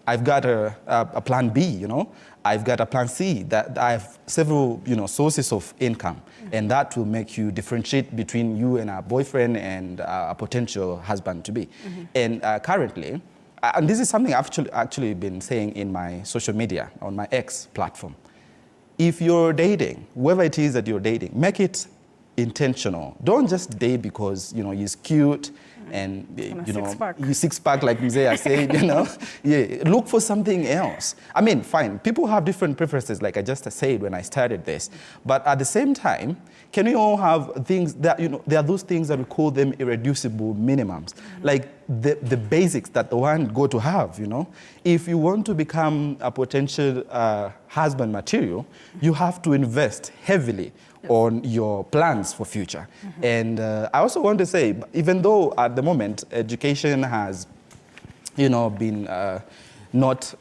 I've got a plan B, you know? I've got a plan C, that I have several, you know, sources of income. Mm-hmm. And that will make you differentiate between you and a boyfriend and a potential husband-to-be. Mm-hmm. And currently, and this is something I've actually been saying in my social media, on my X platform, if you're dating, whoever it is that you're dating, make it intentional. Don't just date because, you know, he's cute and, you know, he's six-pack like Mzee said, you know. Yeah, look for something else. I mean, fine, people have different preferences, like I just said when I started this. But at the same time, can we all have things that, you know, there are those things that we call them irreducible minimums, like the basics that the one go to have, you know. If you want to become a potential husband material, you have to invest heavily on your plans for future. And I also want to say, even though at the moment education has, you know, been not,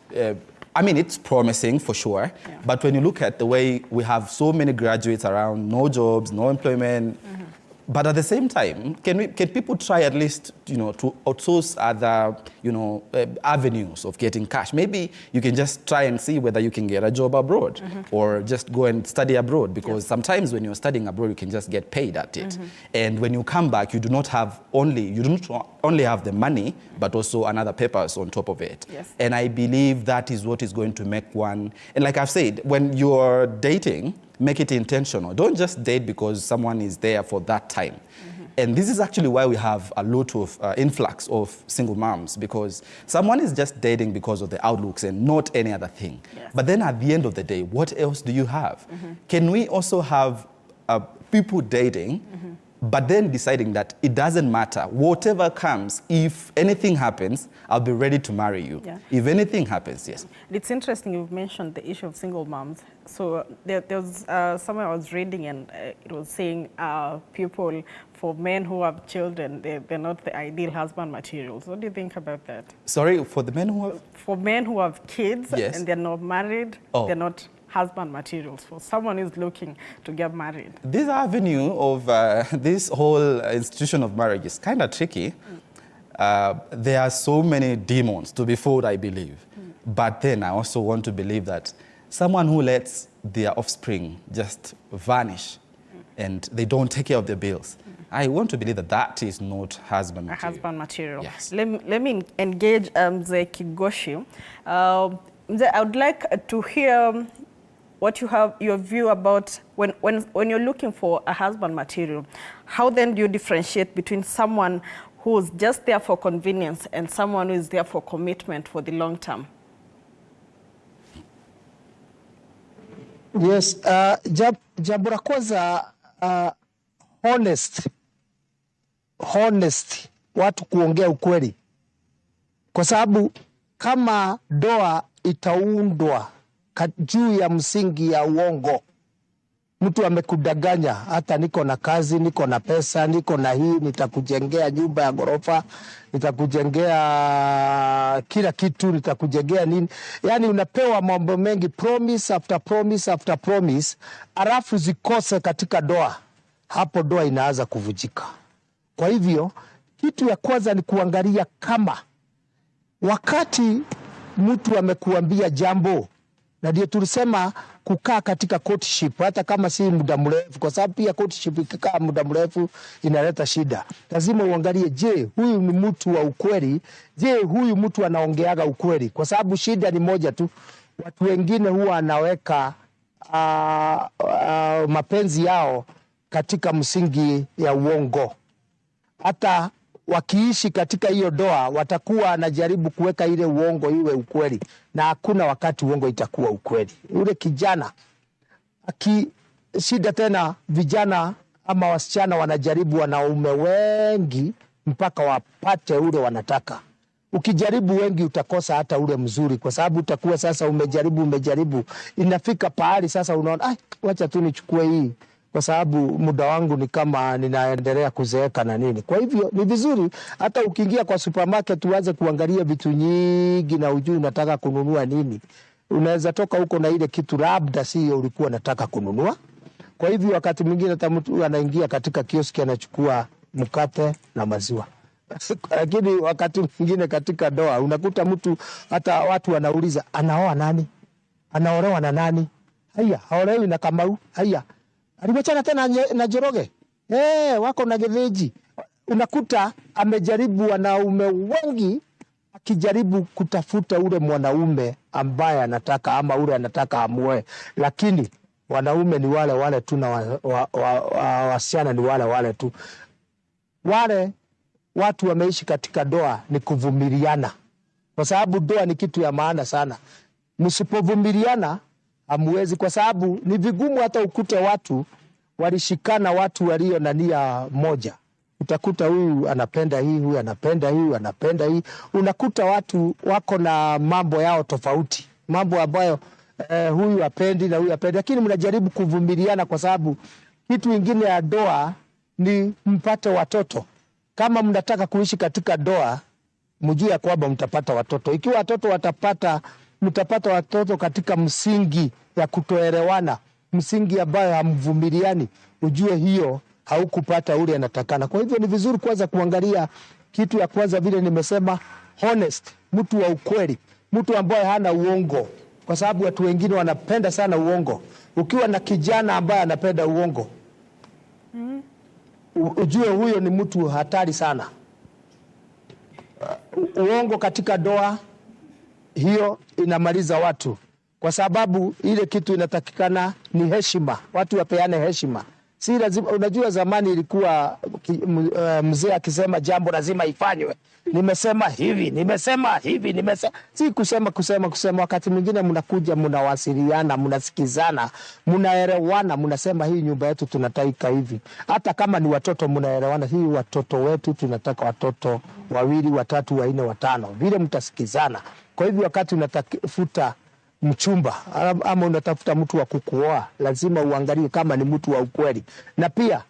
I mean, it's promising for sure, but when you look at the way we have so many graduates around, no jobs, no employment, but at the same time, can people try at least, you know, to outsource other, you know, avenues of getting cash? Maybe you can just try and see whether you can get a job abroad or just go and study abroad, because sometimes when you're studying abroad, you can just get paid at it. And when you come back, you do not only have the money, but also another papers on top of it. And I believe that is what is going to make one, and like I've said, when you're dating, make it intentional. Don't just date because someone is there for that time. And this is actually why we have a lot of influx of single moms, because someone is just dating because of the outlooks and not any other thing. But then at the end of the day, what else do you have? Can we also have people dating, but then deciding that it doesn't matter, whatever comes, if anything happens, I'll be ready to marry you. If anything happens, yes. It's interesting you've mentioned the issue of single moms. So there was somewhere I was reading, and it was saying people, for men who have children, they're not the ideal husband materials. What do you think about that? Sorry, for the men who have? For men who have kids and they're not married, they're not husband materials for someone who's looking to get married. This avenue of this whole institution of marriage is kind of tricky. There are so many demons to be fought, I believe. But then I also want to believe that someone who lets their offspring just vanish and they don't take care of their bills, I want to believe that that is not husband material. A husband material. Yes. Let me engage Mzee Kigoshi. Mzee, I would like to hear what you have, your view about when you're looking for a husband material. How then do you differentiate between someone who's just there for convenience and someone who is there for commitment for the long term? Yes, jambo la kwanza, honest, watu kuongea ukweli, kwa sababu kama ndoa itaundwa juu ya msingi ya uongo, mtu amekudanganya, hata niko na kazi, niko na pesa, niko na hii, nitakujengea nyumba ya ghorofa, nitakujengea kila kitu, nitakujengea nini. Yani unapewa mambo mengi, promise after promise after promise, alafu zikose katika doa. Hapo doa inaanza kuvujika. Kwa hivyo, kitu ya kwanza ni kuangalia kama wakati mtu amekuambia jambo, na ndio tulisema kukaa katika courtship, hata kama si muda mrefu, kwa sababu pia courtship ikikaa muda mrefu inaleta shida. Lazima uangalie, je, huyu ni mtu wa ukweli? Je, huyu mtu anaongeaga ukweli? Kwa sababu shida ni moja tu, watu wengine huwa anaweka mapenzi yao katika msingi ya uongo. Hata wakiishi katika hiyo doa, watakuwa anajaribu kuweka ile uongo iwe ukweli, na hakuna wakati uongo itakuwa ukweli. Ule kijana shida tena, vijana ama wasichana wanajaribu wanaume wengi mpaka wapate ule wanataka. Ukijaribu wengi utakosa hata ule mzuri, kwa sababu utakuwa sasa umejaribu, inafika pahali sasa unaona, wacha tu nichukue hii, kwa sababu muda wangu ni kama ninaendelea kuzeeka na nini. Kwa hivyo ni vizuri hata ukiingia kwa supermarket uanze kuangalia vitu nyingi na ujui unataka kununua nini. Unaweza toka huko na ile kitu labda sio ulikuwa unataka kununua. Kwa hivyo wakati mwingine hata mtu anaingia katika kioski anachukua mkate na maziwa. Lakini wakati mwingine katika doa unakuta mtu, hata watu wanauliza, anaoa nani? Anaolewa na nani? Haya, haolewi na Kamau. Haya, aliwachana tena na Njoroge. Wako na Geveji. Unakuta amejaribu wanaume wengi akijaribu kutafuta ule mwanaume ambaye anataka, ama ule anataka amuoe, lakini wanaume ni wale wale tu na wasichana ni wale wale tu. Wale watu wameishi katika doa ni kuvumiliana, kwa sababu doa ni kitu ya maana sana. Msipovumiliana hamwezi, kwa sababu ni vigumu hata ukute watu walishikana, watu walio na nia moja. Utakuta huyu anapenda hii, huyu anapenda hii, huyu anapenda hii. Unakuta watu wako na mambo yao tofauti, mambo ambayo huyu apendi na huyu apendi, lakini mnajaribu kuvumiliana, kwa sababu kitu kingine ya doa ni mpate watoto. Kama mnataka kuishi katika doa, mjue ya kwamba mtapata watoto. Ikiwa watoto mtapata watoto katika msingi ya kutoelewana, msingi ambayo hamvumiliani, ujue hiyo haukupata ule anatakana. Kwa hivyo ni vizuri kwanza kuangalia kitu ya kwanza, vile nimesema, honest, mtu wa ukweli, mtu ambaye hana uongo, kwa sababu watu wengine wanapenda sana uongo. Ukiwa na kijana ambaye anapenda uongo, ujue huyo ni mtu hatari sana. Uongo katika doa, hiyo inamaliza watu, kwa sababu ile kitu inatakikana ni heshima, watu wapeane heshima. Si lazima, unajua zamani ilikuwa mzee akisema jambo lazima ifanywe. Nimesema hivi, nimesema hivi, nimesema. Si kusema. Wakati mwingine mnakuja, mnawasiliana, mnasikizana, mnaelewana, mnasema hii nyumba yetu tunataka hivi. Hata kama ni watoto mnaelewana, hii watoto wetu tunataka watoto 2, 3, 4, 5. Vile mtasikizana. Kwa hivyo wakati unatafuta mchumba ama unatafuta mtu wa kukuoa, lazima uangalie kama ni mtu wa ukweli, na pia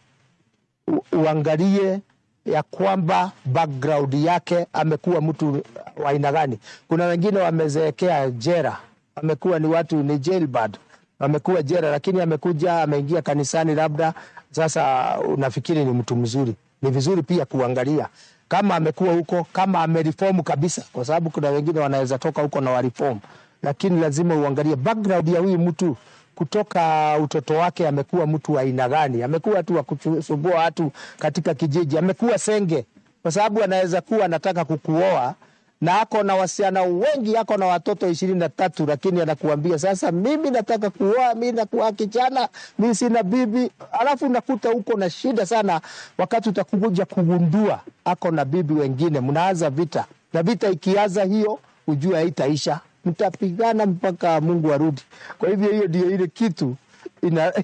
uangalie ya kwamba background yake, amekuwa mtu wa aina gani. Kuna wengine wamezeekea jera, amekuwa ni watu ni jailbird, amekuwa jera, lakini amekuja ameingia kanisani, labda sasa unafikiri ni mtu mzuri. Ni vizuri pia kuangalia kama amekuwa huko, kama amereform kabisa, kwa sababu kuna wengine wanaweza toka huko na wareform. Lakini lazima uangalie background ya huyu mtu, kutoka utoto wake amekuwa mtu wa aina gani. Amekuwa tu wa kusumbua watu katika kijiji, amekuwa senge, kwa sababu anaweza kuwa anataka kukuoa na ako na wasichana wengi, ako na watoto 23, lakini anakuambia sasa, mimi nataka kuoa, mimi nakuwa kijana, mimi sina bibi. Alafu unakuta huko na shida sana, wakati utakuja kugundua ako na bibi wengine, mnaanza vita, na vita ikianza hiyo, ujue haitaisha, mtapigana mpaka Mungu arudi. Kwa hivyo hiyo ndio ile kitu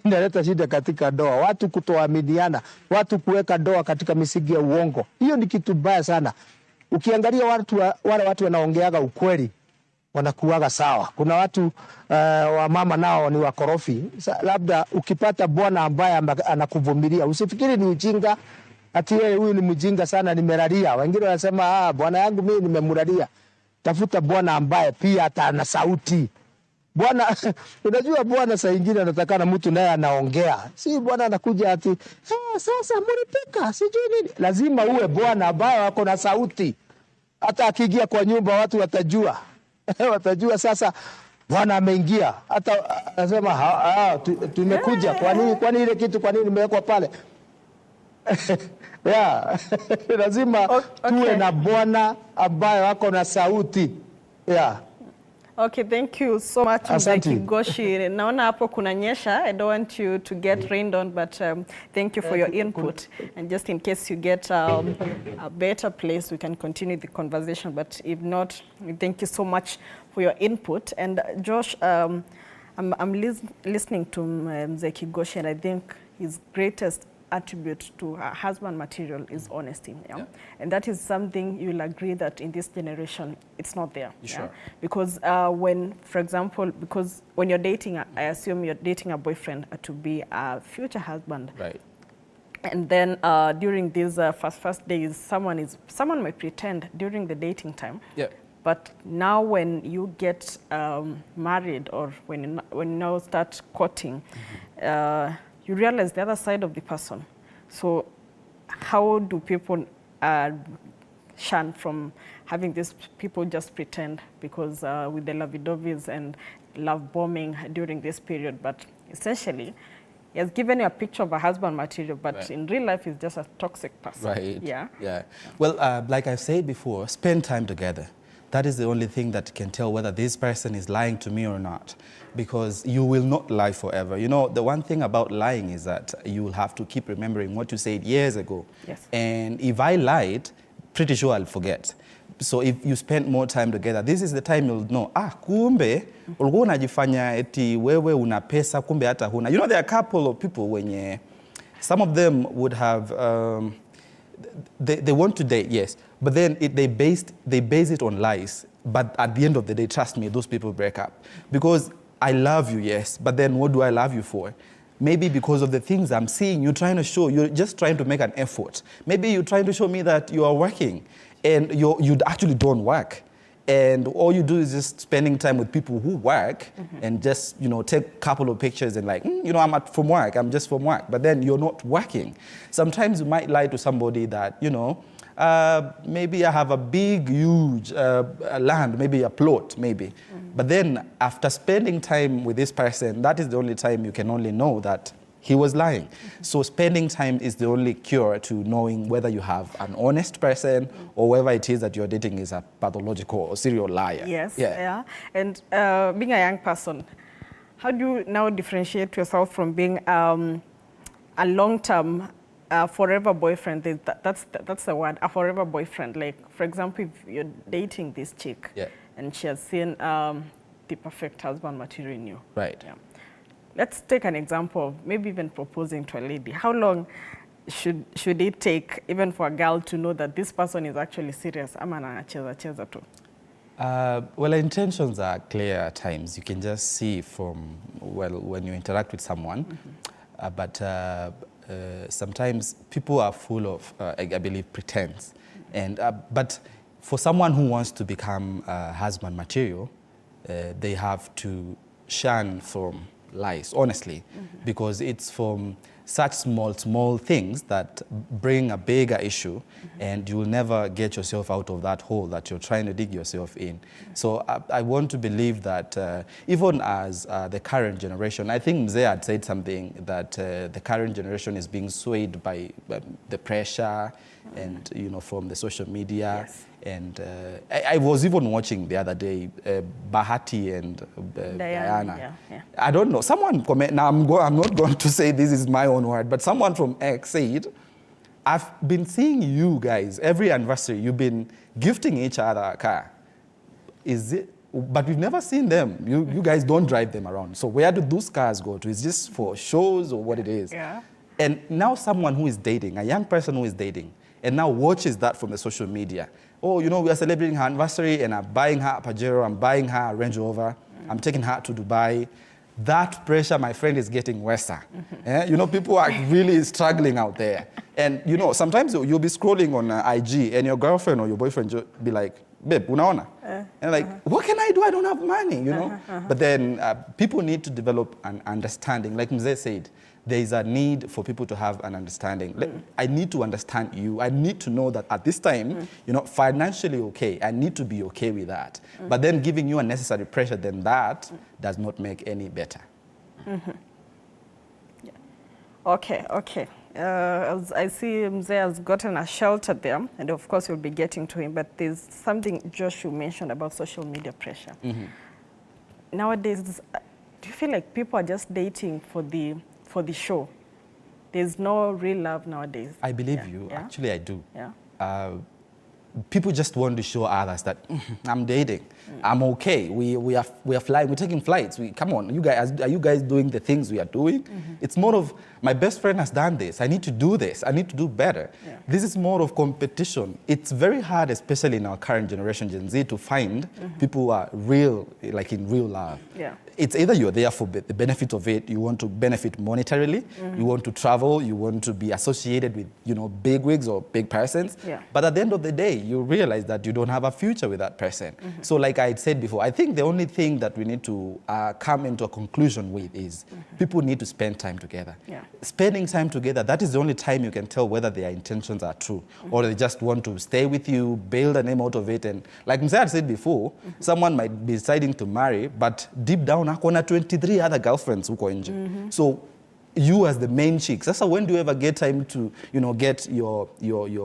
inaleta shida katika ndoa, watu kutoaminiana, watu kuweka ndoa katika misingi ya uongo. Hiyo ni kitu baya sana. Ukiangalia wale watu wanaongeaga ukweli wanakuaga sawa. Kuna watu wa mama nao ni wakorofi. Labda ukipata bwana ambaye anakuvumilia, usifikiri ni ujinga, ati yeye huyu ni mjinga sana, nimelalia. Wengine wanasema bwana yangu mimi nimemlalia. Tafuta bwana ambaye pia hata ana sauti. Bwana unajua bwana saa nyingine anatakana mtu naye anaongea. Si bwana anakuja ati sasa mlipika sijui nini. Lazima uwe bwana ambaye wako na sauti. Hata akiingia kwa nyumba watu watajua. Watajua sasa bwana ameingia. Hata anasema tumekuja. Kwa nini ile kitu kwa nini imewekwa pale? Yeah. Lazima tuwe na bwana ambaye wako na sauti. Yeah. Okay, thank you so much, Mzee Kigoshi. Naona hapo kunanyesha. I don't want you to get rained on, but thank you for your input. And just in case you get a better place, we can continue the conversation. But if not, thank you so much for your input. And Josh, I'm listening to Mzee Kigoshi, and I think his greatest attribute to a husband material is honesty. Yeah? And that is something you'll agree that in this generation, it's not there. Sure. Because when, for example, because when you're dating, I assume you're dating a boyfriend to be a future husband. Right. And then during these first days, someone may pretend during the dating time. Yeah. But now when you get married, or when you now start courting, you realize the other side of the person. So how do people shun from having these people just pretend, because with the lovey-doveys and love bombing during this period, but essentially he has given you a picture of a husband material, but in real life he's just a toxic person. Right. Yeah. Yeah. Well, like I said before, spend time together. that is the only thing that can tell whether this person is lying to me or not, because you will not lie forever. You know, the one thing about lying is that you will have to keep remembering what you said years ago. Yes. And if I lied, pretty sure I'll forget. So if you spend more time together, this is the time you'll know, kumbe, ulikuwa unajifanya eti wewe una pesa, kumbe hata huna. You know, there are a couple of people when some of them would have, they want to date, yes, but then they base it on lies. But at the end of the day, trust me, those people break up. Because I love you, yes, but then what do I love you for? Maybe because of the things I'm seeing, you're trying to show, you're just trying to make an effort. Maybe you're trying to show me that you are working and you actually don't work. And all you do is just spending time with people who work and just, you know, take a couple of pictures and like, you know, from work, I'm just from work. But then you're not working. Sometimes you might lie to somebody that, you know, maybe I have a big, huge land, maybe a plot, maybe. But then after spending time with this person, that is the only time you can only know that he was lying. So spending time is the only cure to knowing whether you have an honest person or whether it is that you're dating is a pathological or serial liar. Yes, yeah. And being a young person, how do you now differentiate yourself from being a long-term forever boyfriend? That's the word, a forever boyfriend. Like, for example, if you're dating this chick and she has seen the perfect husband material in you. Right. Yeah. Let's take an example of maybe even proposing to a lady. How long should it take even for a girl to know that this person is actually serious? Well, intentions are clear at times. You can just see from, well, when you interact with someone. But sometimes people are full of, I believe, pretense. And, but for someone who wants to become husband material, they have to shun from lies, honestly, because it's from such small things that bring a bigger issue, and you will never get yourself out of that hole that you're trying to dig yourself in. So I want to believe that even as the current generation, I think Mzee had said something that the current generation is being swayed by the pressure and, you know, from the social media. Yes. And I was even watching the other day, Bahati and Diana. Yeah. I don't know, someone comment, now I'm not going to say this is my own word, but someone from X said, I've been seeing you guys, every anniversary, you've been gifting each other a car. Is it? But we've never seen them. You guys don't drive them around. So where do those cars go to? Is this for shows or what it is? Yeah. And now someone who is dating, a young person who is dating, and now watches that from the social media. Oh, you know, we are celebrating her anniversary and I'm buying her a Pajero, I'm buying her a Range Rover, I'm taking her to Dubai. That pressure, my friend, is getting worse. You know, people are really struggling out there. And, you know, sometimes you'll be scrolling on IG and your girlfriend or your boyfriend will be like, babe, unaona? And like, what can I do? I don't have money, you know? But then people need to develop an understanding. Like Mzee said, there is a need for people to have an understanding. I need to understand you. I need to know that at this time, you're not financially okay. I need to be okay with that. But then giving you unnecessary pressure, then that does not make any better. Okay. I see Mzee has gotten a shelter there, and of course you'll be getting to him, but there's something Josh you mentioned about social media pressure. Nowadays, do you feel like people are just dating for the show? There's no real love nowadays. I believe you. Yeah? Actually, I do. Yeah. People just want to show others that I'm dating, I'm okay. We are flying. We're taking flights. Come on, you guys, are you guys doing the things we are doing? It's more of my best friend has done this. I need to do this. I need to do better. Yeah. This is more of competition. It's very hard, especially in our current generation, Gen Z, to find people who are real, like in real love. Yeah. It's either you're there for the benefit of it, you want to benefit monetarily, you want to travel, you want to be associated with, you know, big wigs or big persons. Yeah. But at the end of the day, you realize that you don't have a future with that person. So like I had said before, I think the only thing that we need to come into a conclusion with is people need to spend time together. Yeah. Spending time together, that is the only time you can tell whether their intentions are true or they just want to stay with you, build a name out of it. And like Mzee had said before, someone might be deciding to marry, but deep down, akona 23 other girlfriends huko nje. So you as the main chick. Sasa when do you ever get time to, get your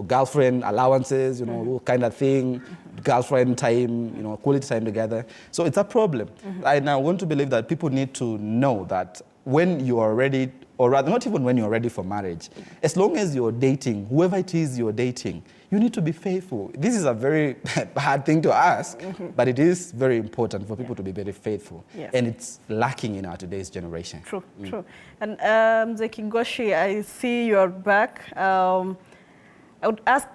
girlfriend allowances, kind of thing, girlfriend time, quality time together. So it's a problem. I now want to believe that people need to know that when you are ready, or rather not even when you're ready for marriage, as long as you're dating, whoever it is you're dating, you need to be faithful. This is a very hard thing to ask, but it is very important for people to be very faithful. Yes. And it's lacking in our today's generation. True, true. And Kigoshi, I see you're back. I would ask,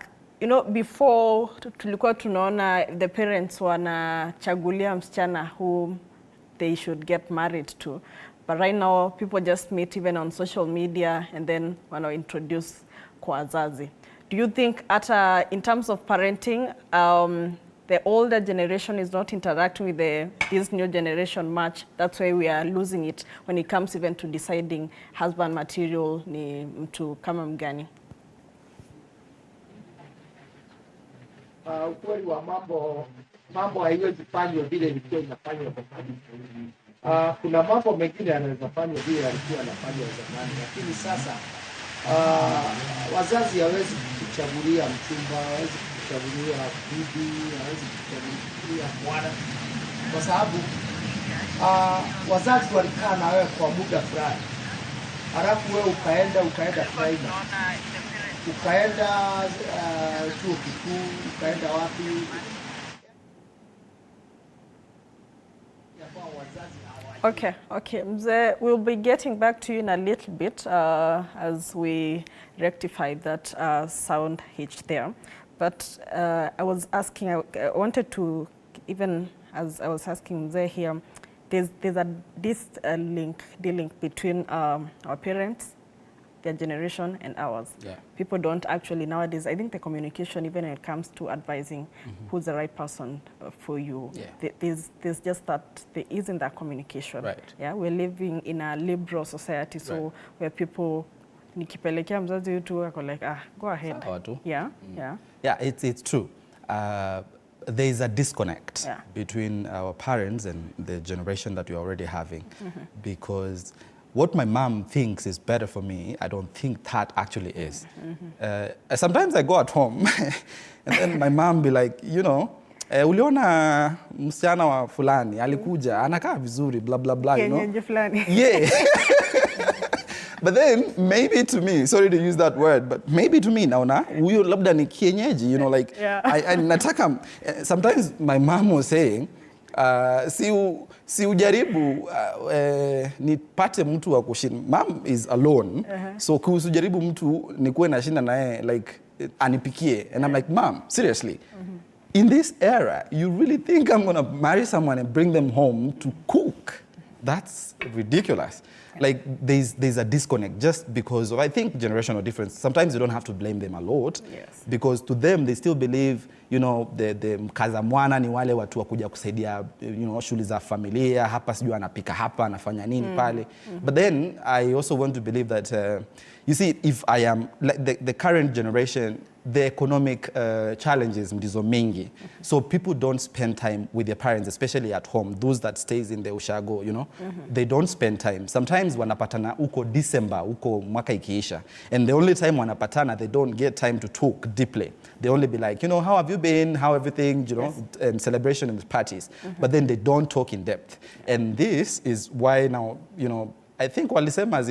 before tulikuwa tunaona the parents wanachagulia msichana who they should get married to. But right now, people just meet even on social media and then introduce kwa wazazi. Do you think in terms of parenting, the older generation is not interacting with this new generation much? That's why we are losing it when it comes even to deciding husband material ni mtu kama mgani. Ukweli wa mambo haiwezi fanywa vile ilikuwa inafanywa kwa sasa. Kuna mambo mengine yanaweza fanywa vile yalikuwa yanafanywa zamani, lakini sasa wazazi hawezi kuchagulia mchumba, hawezi kuchagulia bibi, hawezi kuchagulia mwana, kwa sababu wazazi walikaa na wewe kwa muda fulani, halafu wewe ukaenda primary, ukaenda chuo kikuu, ukaenda wapi. Okay. Mzee, we'll be getting back to you in a little bit as we rectify that sound hitch there. But I was asking, I wanted to, even as I was asking Mzee here, there's this link between our parents, their generation, and ours. Yeah. People don't actually nowadays, I think the communication, even when it comes to advising who's the right person for you, there's just that there isn't that communication. Right. Yeah, we're living in a liberal society, so where people nikipelekea mzazi wetu ako like, go ahead. Yeah. Yeah, it's true. There is a disconnect between our parents and the generation that we're already having, because what my mom thinks is better for me, I don't think that actually is. Sometimes I go at home and then my mom be like, uliona msichana wa fulani, alikuja, anakaa vizuri, blah, blah, blah, fulani. Yeah. But then maybe to me, sorry to use that word, but maybe to me, naona, huyo labda ni kienyeji, I nataka, sometimes my mom was saying, si ujaribu nipate mtu wa kushinda. Mom is alone, so kusujaribu mtu nikuwe na shinda nae, like, anipikie. And I'm like, Mom, seriously, in this era, you really think I'm going to marry someone and bring them home to cook? That's ridiculous. Like, there's a disconnect just because of, I think, generational difference. Sometimes you don't have to blame them a lot, because to them, they still believe, the mkaza mwana ni wale watu wa kuja kusaidia, shughuli za familia, hapa sijui anapika hapa, anafanya nini pale. But then, I also want to believe that, you see, if I am, like the current generation, the economic challenges ndizo mingi. So people don't spend time with their parents, especially at home. Those that stays in the ushago, they don't spend time. Sometimes wanapatana uko December, uko mwaka ikiisha. And the only time wanapatana, they don't get time to talk deeply. They only be like, how have you been? How everything, and celebration and parties. But then they don't talk in depth. And this is why now, I think walisema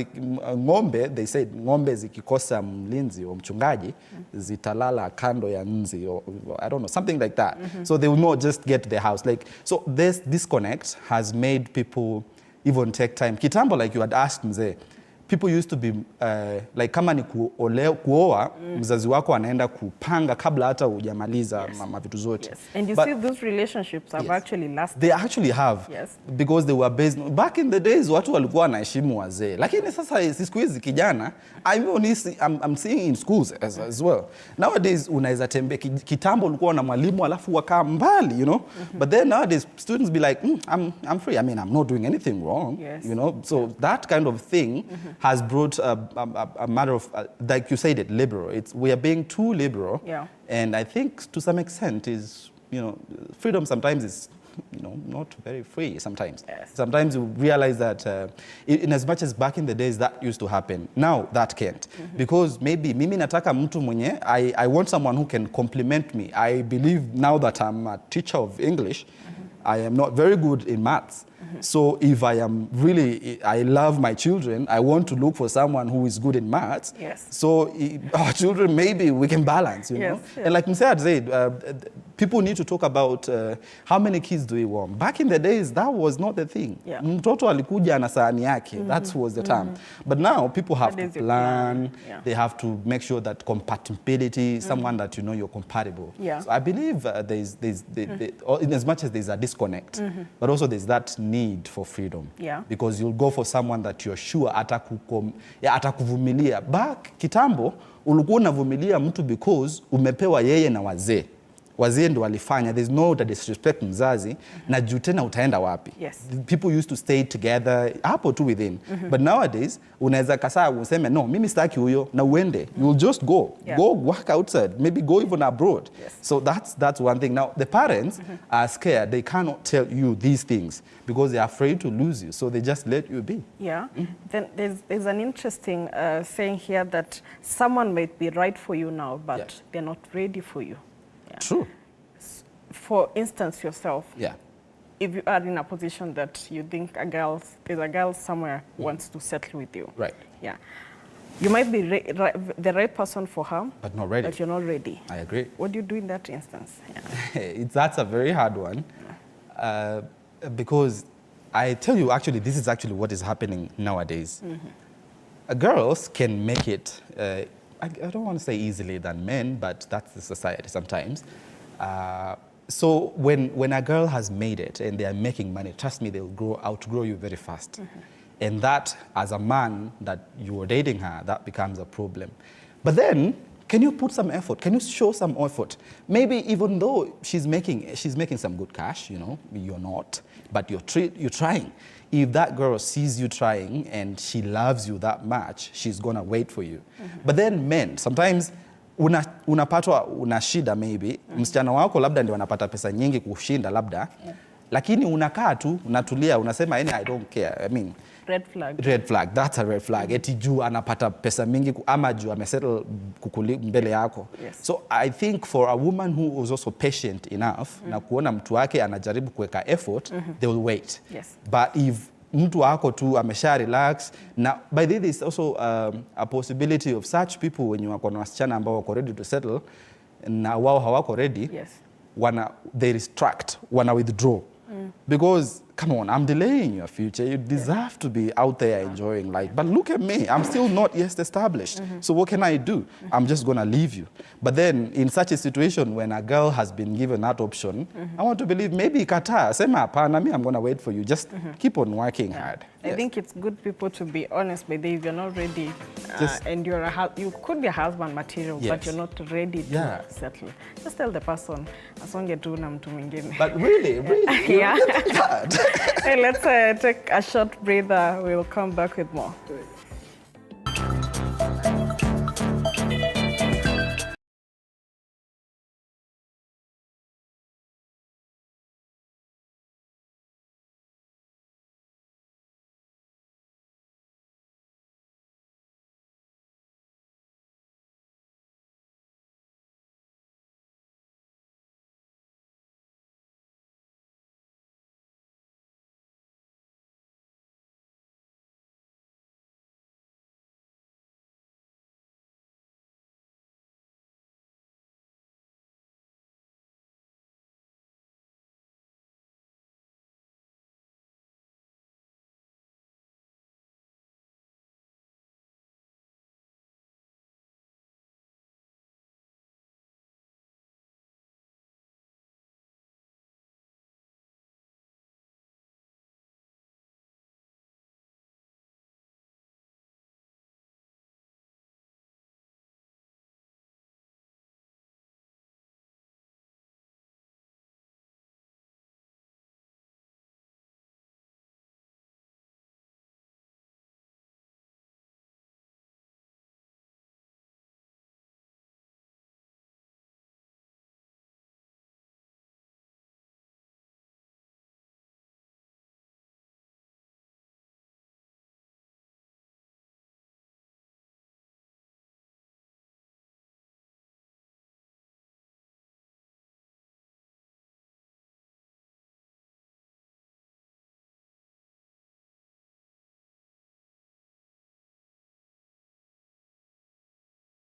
ngombe, they said ngombe zikikosa mlinzi o mchungaji zitalala kando ya nzi, or I don't know, something like that. So they will not just get to the house. Like, so this disconnect has made people even take time. Kitambo, like you had asked Mzee, people used to be like, kama ni kuoa, mzazi wako anaenda kupanga kabla hata hujamaliza mavitu zote. Yes. And you see those relationships have actually lasted. They actually have. Yes. Because they were based, back in the days, watu walikuwa wanaheshimu wazee. Lakini sasa siku hizi kijana, I'm seeing in schools as well. Nowadays, unaweza tembe, kitambo ulikuwa na mwalimu alafu wakaa mbali, But then nowadays, students be like, I'm free. I mean, I'm not doing anything wrong, So that kind of thing has brought a matter of, like you said, liberal. We are being too liberal, and I think to some extent is, freedom sometimes is not very free sometimes. Yes. Sometimes you realize that in as much as back in the days that used to happen, now that can't. Because maybe mimi nataka mtu mwenye, I want someone who can compliment me. I believe now that I'm a teacher of English, I am not very good in maths. So if I love my children, I want to look for someone who is good in maths. Yes. So our children, maybe we can balance, you know. Yes. And like Mr. said, people need to talk about how many kids do we want. Back in the days, that was not the thing. Yeah. Mtoto alikuja na sahani yake. That was the term. But now people have to plan. Yeah. They have to make sure that compatibility, someone that you know you're compatible. Yeah. So I believe in as much as there's a disconnect, but also there's that need for freedom. Yeah. Because you'll go for someone that you're sure atakuvumilia. Back kitambo, ulikuwa unavumilia mtu because umepewa yeye na wazee. Wazee ndo walifanya. There's no disrespect mzazi. Na juu tena utaenda wapi? Yes. People used to stay together, hapo tu within. But nowadays, unaweza kasaa useme, no, mimi sitaki huyo, na uende. You'll just go. Yeah. Go work outside. Maybe go even abroad. Yes. So that's one thing. Now, the parents are scared. They cannot tell you these things because they're afraid to lose you. So they just let you be. Yeah. Then there's an interesting saying here that someone might be right for you now, but Yeah. they're not ready for you. Yeah. True. For instance, yourself, Yeah. if you are in a position that you think there's a girl somewhere who wants to settle with you. Right. Yeah. You might be the right person for her, But not ready. but you're not ready. I agree. What do you do in that instance? Yeah. That's a very hard one. Because I tell you, actually, this is actually what is happening nowadays. Girls can make it, I don't want to say easily than men, but that's the society sometimes. So when a girl has made it and they are making money, trust me, they'll outgrow you very fast. And that, as a man that you are dating her, that becomes a problem. But then, can you put some effort? Can you show some effort? Maybe even though she's making some good cash, you know, you're not, but you're trying. If that girl sees you trying and she loves you that much, she's gonna wait for you. But then men, sometimes unapatwa una shida maybe, msichana wako labda ndio anapata pesa nyingi kushinda labda, lakini unakaa tu, unatulia, unasema I don't care. I mean, Red flag. Red flag, that's a red flag. Eti juu anapata pesa mingi ama juu amesettle mbele yako. Yes. So I think for a woman who is also patient enough na kuona mtu wake anajaribu kuweka effort, they will wait. Yes. But if mtu wako tu amesha relax, na by the way there's also a possibility of such people when you wako na wasichana ambao wako ready to settle na wao hawako ready, Yes. they retract, wana withdraw. Because, come on, I'm delaying your future. You deserve to be out there enjoying life. But look at me, I'm still not yet established. So what can I do? I'm just going to leave you. But then, in such a situation, when a girl has been given that option, I want to believe maybe kata, sema hapana, I'm going to wait for you. Just keep on working hard. I think it's good people to be honest, but if you're not ready, Just- and you could be a husband material, but Yes. you're not ready to Yeah. settle. Just tell the person, asonge tu na mtu mwingine. But really, you Yeah. did that. Hey, let's take a short breather. We'll come back with more.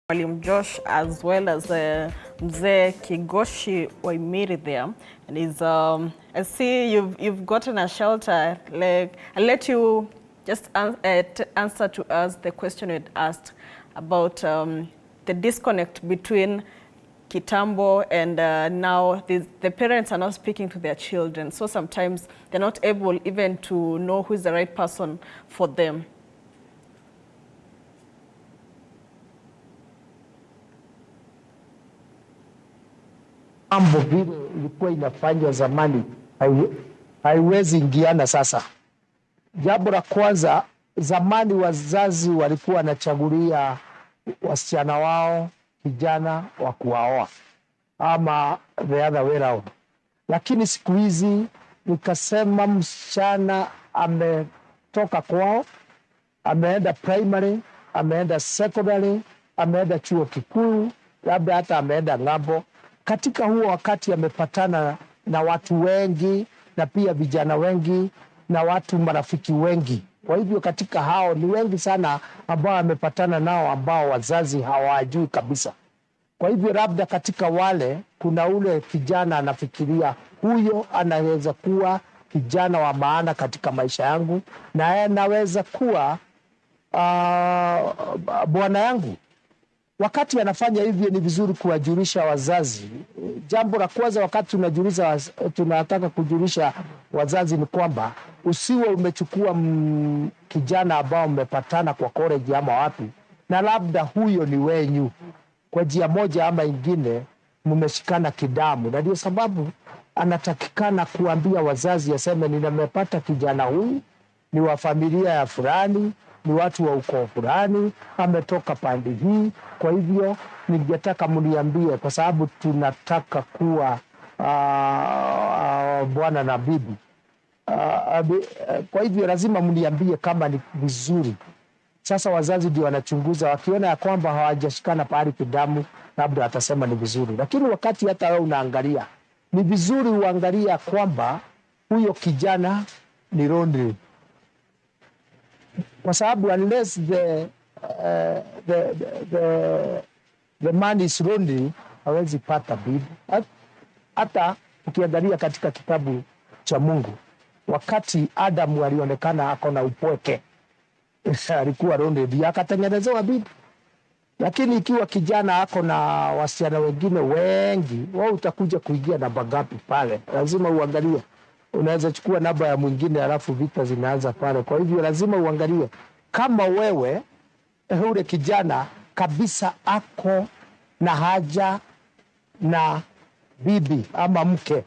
Mwalimu Josh as well as Mzee Kigoshi Waimiri there, and is I see you've gotten a shelter. Like, I'll let you just answer to us the question we'd asked about the disconnect between Kitambo and now the parents are not speaking to their children, so sometimes they're not able even to know who's the right person for them. Mambo vile ilikuwa inafanywa zamani haiwezi ingiana sasa. Jambo la kwanza, zamani wazazi walikuwa wanachagulia wasichana wao kijana wa kuwaoa ama the other way around. Lakini siku hizi nikasema msichana ametoka kwao, ameenda primary, ameenda secondary, ameenda chuo kikuu, labda hata ameenda ng'ambo. Katika huo wakati amepatana na watu wengi na pia vijana wengi na watu marafiki wengi. Kwa hivyo katika hao ni wengi sana ambao amepatana nao ambao wazazi hawajui kabisa. Kwa hivyo labda katika wale kuna ule kijana anafikiria huyo anaweza kuwa kijana wa maana katika maisha yangu na anaweza kuwa bwana yangu. Wakati anafanya hivyo ni vizuri kuwajulisha wazazi. Jambo la kwanza wakati tunataka kujulisha wazazi ni kwamba usiwe umechukua kijana ambao umepatana kwa college ama wapi na labda huyo ni wenyu. Kwa njia moja ama ingine mmeshikana kidamu, na ndio sababu anatakikana kuambia wazazi aseme nimepata kijana huyu, ni wa familia ya fulani, ni watu wa ukoo fulani, ametoka pande hii. Kwa hivyo ningetaka mniambie kwa sababu tunataka kuwa bwana na bibi. Kwa hivyo lazima mniambie kama ni vizuri. Sasa wazazi ndio wanachunguza, wakiona ya kwamba hawajashikana pahali kidamu, labda atasema ni vizuri. Lakini wakati hata wewe unaangalia, ni vizuri uangalia kwamba huyo kijana ni lonely. Kwa sababu unless the man is lonely, hawezi pata bibi. Hata ukiangalia katika kitabu cha Mungu, wakati Adam alionekana ako na upweke, alikuwa lonely, akatengenezewa bibi. Lakini ikiwa kijana ako na wasichana wengine wengi, wao utakuja kuingia namba ngapi pale? Lazima uangalie. Unaweza chukua namba ya mwingine alafu vita zinaanza pale. Kwa hivyo lazima uangalie kama wewe ule kijana kabisa ako na haja na bibi ama mke.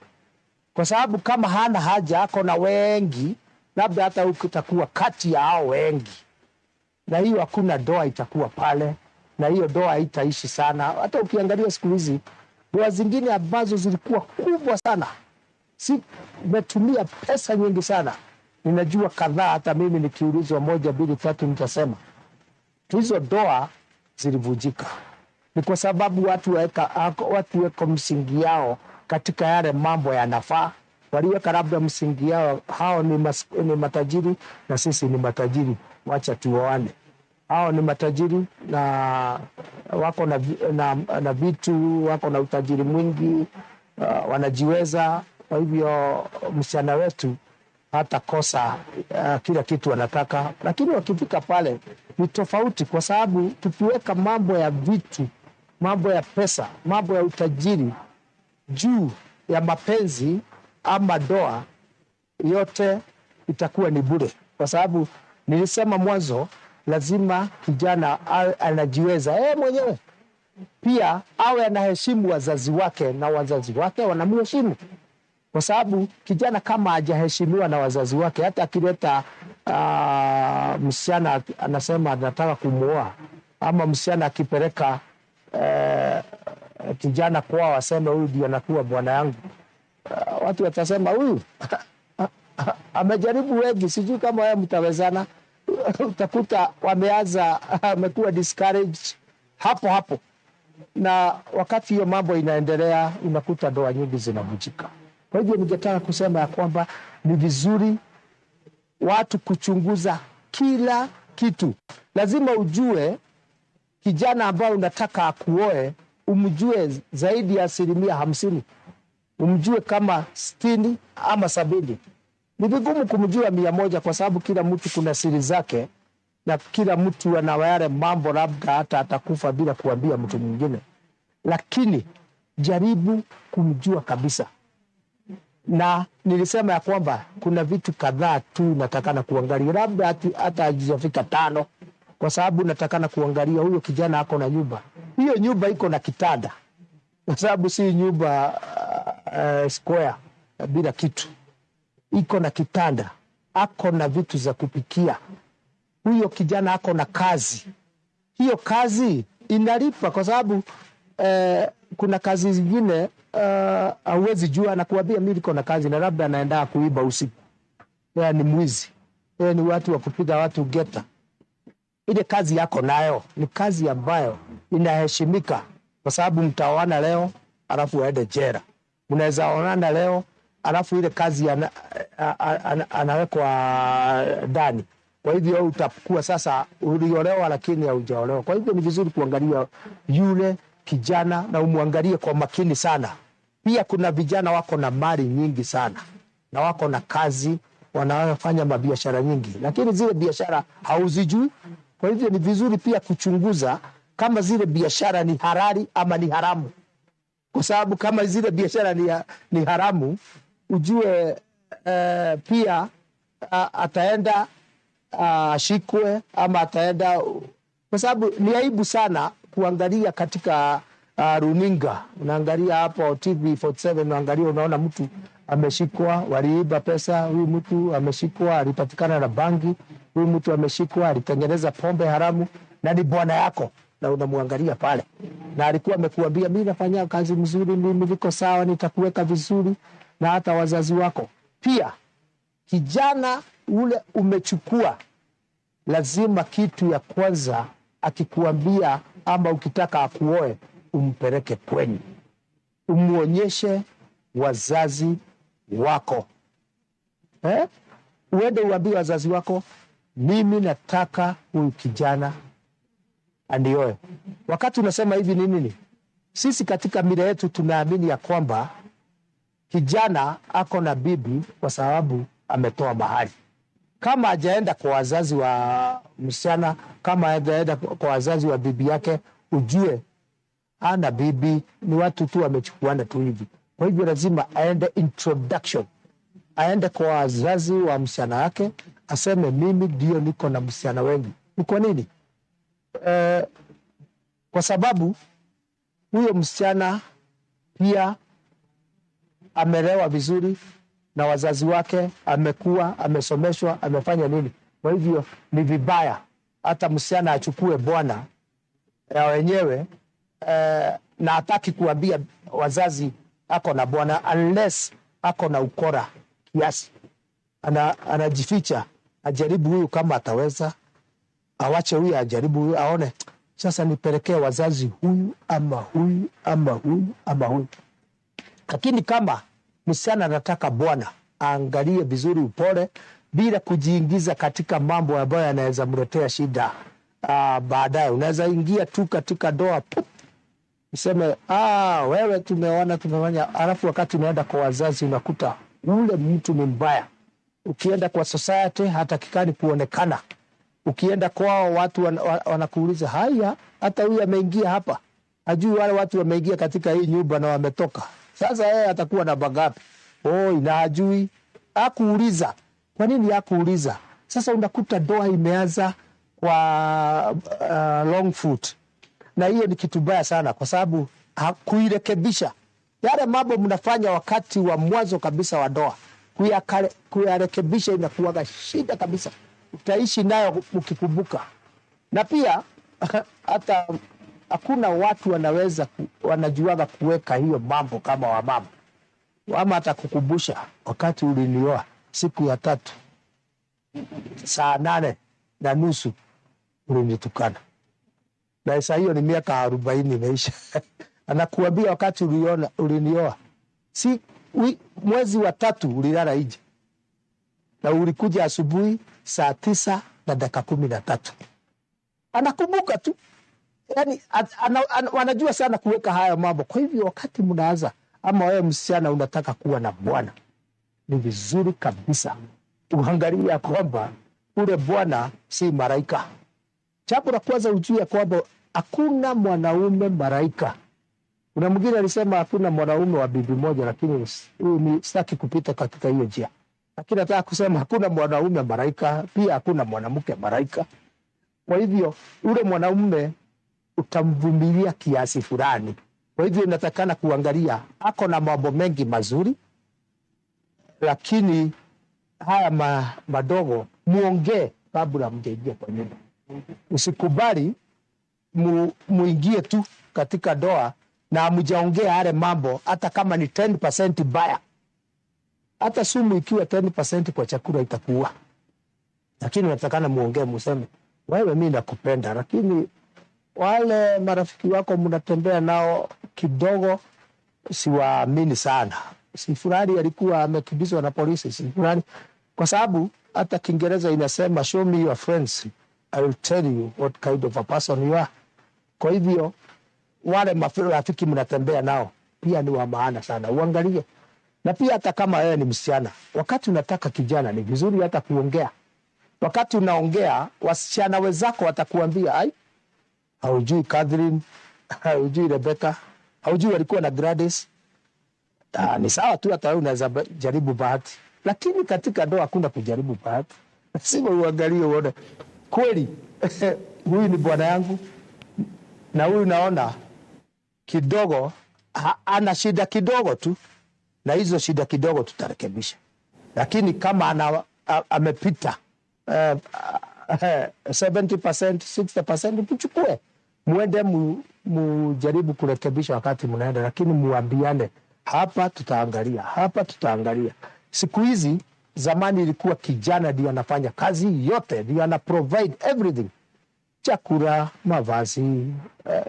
Kwa sababu kama hana haja, ako na wengi, labda hata utakuwa kati ya hao wengi, na hiyo hakuna doa itakuwa pale, na hiyo doa haitaishi sana. Hata ukiangalia siku hizi doa zingine ambazo zilikuwa kubwa sana, si umetumia pesa nyingi sana. Ninajua kadhaa, hata mimi nikiulizwa 1, 2, 3 nitasema hizo doa zilivunjika. Ni kwa sababu watu weka msingi yao katika yale mambo yanafaa. Waliweka labda msingi yao, hao ni matajiri na sisi ni matajiri, wacha tuoane. Hao ni matajiri na wako na vitu, wako na utajiri mwingi, wanajiweza. Kwa hivyo msichana wetu hata kosa kila kitu anataka. Lakini wakifika pale ni tofauti, kwa sababu tukiweka mambo ya vitu, mambo ya pesa, mambo ya utajiri juu ya mapenzi ama doa, yote itakuwa ni bure. Kwa sababu nilisema mwanzo, lazima kijana anajiweza mwenyewe. Pia awe anaheshimu wazazi wake na wazazi wake wanamheshimu. Kwa sababu kijana kama hajaheshimiwa na wazazi wake, hata akileta msichana anasema anataka kumuoa, ama msichana akipeleka kijana kwao aseme huyu ndio anakuwa bwana yangu, watu watasema huyu amejaribu wengi, sijui kama wewe mtawezana. Utakuta wameanza, amekuwa discouraged hapo. Na wakati hiyo mambo inaendelea, unakuta ndoa nyingi zinavunjika. Kwa hivyo ningetaka kusema ya kwamba ni vizuri watu kuchunguza kila kitu. Lazima ujue kijana ambao unataka akuoe umjue zaidi ya 50%, umjue kama 60 ama 70. Ni vigumu kumjua 100 kwa sababu kila mtu kuna siri zake na kila mtu ana yale mambo labda hata atakufa bila kuambia mtu mwingine. Lakini jaribu kumjua kabisa. Na nilisema ya kwamba kuna vitu kadhaa tu natakana kuangalia, labda hata hajafika 5, kwa sababu natakana kuangalia huyo kijana ako na nyumba. Hiyo nyumba iko na kitanda, kwa sababu si nyumba square bila kitu. Iko na kitanda, ako na vitu za kupikia. Huyo kijana ako na kazi. Hiyo kazi inalipa, kwa sababu kuna kazi zingine hauwezi jua, anakuambia mimi niko na kazi na labda anaenda kuiba usiku. Yeye ni mwizi. Yeye ni watu wa kupiga watu geta. Ile kazi yako nayo ni kazi ambayo inaheshimika, kwa sababu mtaoana leo alafu aende jela. Mnaweza onana leo alafu ile kazi anawekwa ndani. Kwa hivyo utakuwa sasa uliolewa lakini haujaolewa. Kwa hivyo ni vizuri kuangalia yule kijana na umwangalie kwa makini sana. Pia kuna vijana wako na mali nyingi sana na wako na kazi, wanafanya mabiashara nyingi, lakini zile biashara hauzijui. Kwa hivyo ni vizuri pia kuchunguza kama zile biashara ni halali ama ni haramu. Kwa sababu kama zile biashara ni haramu, ujue pia ataenda ashikwe ama ataenda, kwa sababu ni aibu sana kuangalia katika runinga. Unaangalia hapo TV47, unaangalia unaona mtu ameshikwa, waliiba pesa, huyu mtu ameshikwa, alipatikana na bangi, huyu mtu ameshikwa, alitengeneza pombe haramu, na ni bwana yako na unamwangalia pale. Na alikuwa amekuambia mimi nafanya kazi mzuri, mimi niko sawa, nitakuweka vizuri, na hata wazazi wako. Pia kijana ule umechukua, lazima kitu ya kwanza akikuambia ama ukitaka akuoe, umpeleke kwenyu, umuonyeshe wazazi wako. Uende uambie wazazi wako, mimi nataka huyu kijana anioe. Wakati unasema hivi ni nini? Sisi katika mila yetu tunaamini ya kwamba kijana ako na bibi kwa sababu ametoa mahari. Kama hajaenda kwa wazazi wa msichana, kama hajaenda kwa wazazi wa bibi yake, ujue ana bibi, ni watu tu wamechukuana tu hivi. Kwa hivyo lazima aende introduction, aende kwa wazazi wa msichana wake, aseme mimi ndio niko na msichana wengi. Ni kwa nini? Kwa sababu huyo msichana pia amelewa vizuri na wazazi wake, amekuwa, amesomeshwa, amefanya nini. Kwa hivyo ni vibaya hata msichana achukue bwana ya wenyewe na hataki kuambia wazazi ako na bwana, unless ako na ukora kiasi. Anajificha, ajaribu huyu kama ataweza, awache huyu ajaribu huyu, aone sasa nipelekee wazazi huyu ama huyu ama huyu ama huyu. Lakini kama msichana anataka bwana, aangalie vizuri, upole, bila kujiingiza katika mambo ambayo yanaweza mletea shida baadaye. Unaweza ingia tu katika doa, useme wewe tumeona tumefanya, alafu wakati unaenda kwa wazazi unakuta ule mtu ni mbaya. Ukienda kwa society hatakikani kuonekana. Ukienda kwao watu wanakuuliza, haya hata huyu ameingia hapa, ajui wale watu wameingia katika hii nyumba na wametoka. Sasa yeye atakuwa na bagapi? Na ajui, hakuuliza. Kwa nini hakuuliza? Sasa unakuta doa imeanza kwa long foot. Na hiyo ni kitu baya sana, kwa sababu kuirekebisha yale mambo mnafanya wakati wa mwanzo kabisa wa doa, kuyarekebisha inakuwa shida kabisa. Utaishi nayo ukikumbuka. Na pia hata hakuna watu wanajuaga kuweka hiyo mambo kama wamama. Wama hata kukumbusha, wakati ulinioa siku ya 3 saa 8:30 ulinitukana. Na sasa hiyo ni miaka 40 imeisha. Anakuambia wakati ulinioa mwezi wa 3 ulilala nje. Na ulikuja asubuhi saa 9:13. Anakumbuka tu. Yani wanajua sana kuweka haya mambo. Kwa hivyo wakati mnaanza, ama wewe msichana unataka kuwa na bwana, ni vizuri kabisa uangalia kwamba ule bwana si malaika. Jambo la kwanza ujue kwamba hakuna mwanaume malaika. Kuna mwingine alisema hakuna mwanaume wa bibi moja, lakini ni sitaki kupita katika hiyo njia. Lakini nataka kusema hakuna mwanaume malaika, pia hakuna mwanamke malaika. Kwa hivyo ule mwanaume utamvumilia kiasi fulani. Kwa hivyo inatakana kuangalia ako na mambo mengi mazuri, lakini haya madogo muongee kabla mjaingia kwa nyumba. Usikubali muingie tu katika doa na mjaongea yale mambo, hata kama ni 10% baya. Hata sumu ikiwa 10% kwa chakula itakuwa. Lakini natakana muongee, museme wewe mimi nakupenda, lakini wale marafiki wako mnatembea nao kidogo siwaamini sana. Si fulani alikuwa amekimbizwa na polisi, si fulani. Kwa sababu hata Kiingereza inasema show me your friends, I will tell you what kind of a person you are. Kwa hivyo wale marafiki mnatembea nao pia ni wa maana sana, uangalie. Na pia hata kama wewe ni msichana, wakati unataka kijana ni vizuri hata kuongea. Wakati unaongea, wasichana wenzako watakuambia, ai, haujui Catherine, haujui Rebecca, haujui walikuwa na Gladys. Ni sawa tu, hata wewe unaweza jaribu bahati. Lakini katika ndoa hakuna kujaribu bahati. Lazima uangalie uone kweli huyu ni bwana yangu, na huyu naona kidogo ana shida kidogo tu, na hizo shida kidogo tutarekebisha. Lakini kama amepita 70%, 60%, mchukue muende mujaribu kurekebisha wakati mnaenda, lakini muambiane hapa tutaangalia, hapa tutaangalia. Siku hizi, zamani ilikuwa kijana ndiye anafanya kazi yote, ndiye ana provide everything. Chakula, mavazi,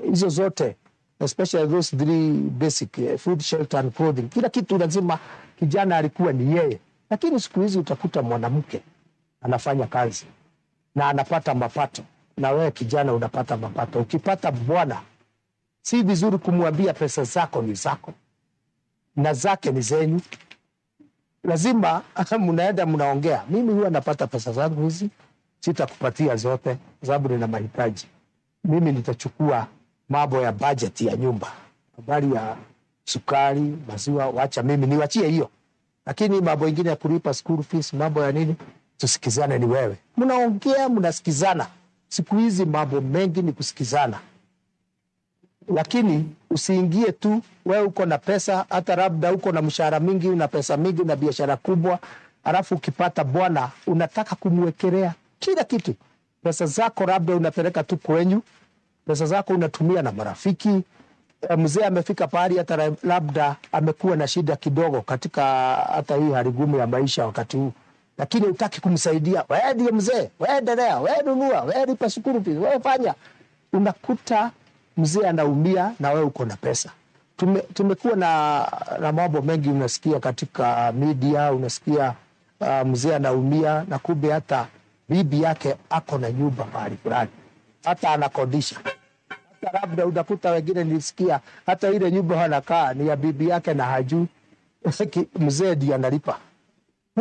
hizo zote, especially those three basic, food, shelter and clothing. Kila kitu lazima kijana alikuwa ni yeye. Lakini siku hizi utakuta mwanamke anafanya kazi na anapata mapato, na wewe kijana unapata mapato. Ukipata bwana, si vizuri kumwambia pesa zako ni zako na zake ni zenyu. Lazima mnaenda mnaongea, mimi huwa napata pesa zangu hizi, sitakupatia zote sababu nina mahitaji. Mimi nitachukua mambo ya budget ya nyumba, habari ya sukari, maziwa, wacha mimi niwachie hiyo. Lakini mambo mengine ya kulipa school fees, mambo ya nini, tusikizane ni wewe. Mnaongea, mnasikizana. Siku hizi mambo mengi ni kusikizana. Lakini usiingie tu wewe uko na pesa, hata labda uko na mshahara mingi, una pesa mingi na biashara kubwa, alafu ukipata bwana unataka kumwekelea kila kitu. Pesa zako labda unapeleka tu kwenyu, pesa zako unatumia na marafiki. Mzee amefika pahali hata labda amekuwa na shida kidogo katika hata hii hali ngumu ya maisha wakati huu, lakini hutaki kumsaidia. Wewe ndiye mzee, wewe endelea, wewe nunua, wewe lipa school fees, wewe fanya. Unakuta mzee anaumia na wewe uko na pesa. Tumekuwa na mambo mengi unasikia katika media, unasikia mzee anaumia na kumbe hata bibi yake ako na nyumba mahali fulani, hata anakodisha. Hata labda unakuta wengine nilisikia hata ile nyumba anakaa ni ya bibi yake na hajui, mzee ndiye analipa.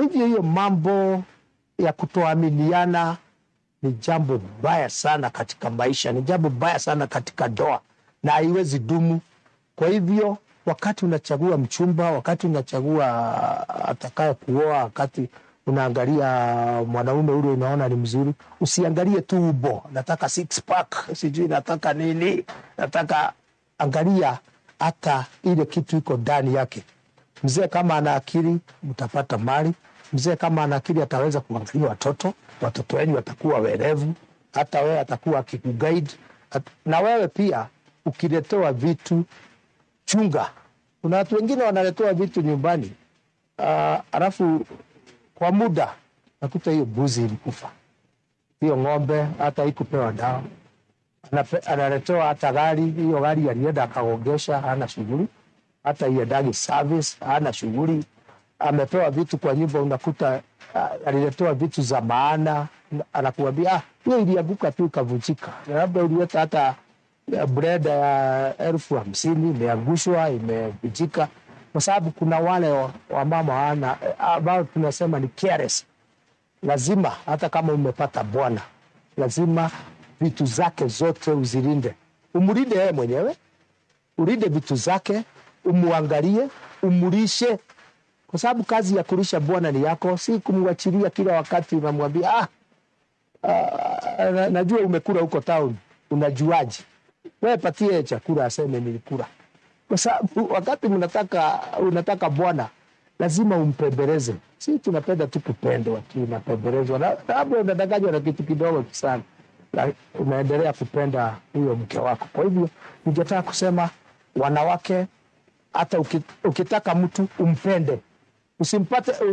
Hivyo hiyo mambo ya kutoaminiana ni jambo baya sana katika maisha, ni jambo baya sana katika ndoa na haiwezi dumu. Kwa hivyo wakati unachagua mchumba, wakati unachagua atakaye kuoa, wakati unaangalia mwanaume ule unaona ni mzuri, usiangalie tu ubo, nataka six pack, sijui nataka nini, nataka angalia hata ile kitu iko ndani yake. Mzee kama ana akili mtapata mali, mzee kama ana akili ataweza kuangalia watoto wenu watakuwa werevu, hata wewe atakuwa akikuguide. Na wewe pia ukiletewa vitu chunga. Kuna watu wengine wanaletewa vitu nyumbani, alafu kwa muda nakuta hiyo buzi ilikufa, hiyo ng'ombe hata ikupewa dawa, analetewa hata gari, hiyo gari alienda akagongesha, hana shughuli, hata hiyo dagi service hana shughuli. Amepewa vitu kwa nyumba, unakuta aliletewa vitu za maana, anakuambia hiyo ilianguka tu ikavunjika, labda uliweka hata Breda ya 50,000 imeangushwa, imevunjika, kwa sababu kuna wale wamama wana ambao tunasema ni careless. Lazima hata kama umepata bwana, lazima vitu zake zote uzilinde. Umlinde yeye mwenyewe, ulinde vitu zake, umuangalie, umulishe, kwa sababu kazi ya kulisha bwana ni yako, si kumwachilia kila wakati unamwambia najua umekula huko town, unajuaje? Wewe patie chakula aseme nilikula. Kwa sababu wakati unataka bwana, lazima umpembeleze. Si tunapenda tu kupendwa, tunapembelezwa. Na labda unadanganywa na kitu kidogo sana, unaendelea kupenda huyo mke wako. Kwa hivyo ningetaka kusema wanawake, hata ukitaka mtu umpende.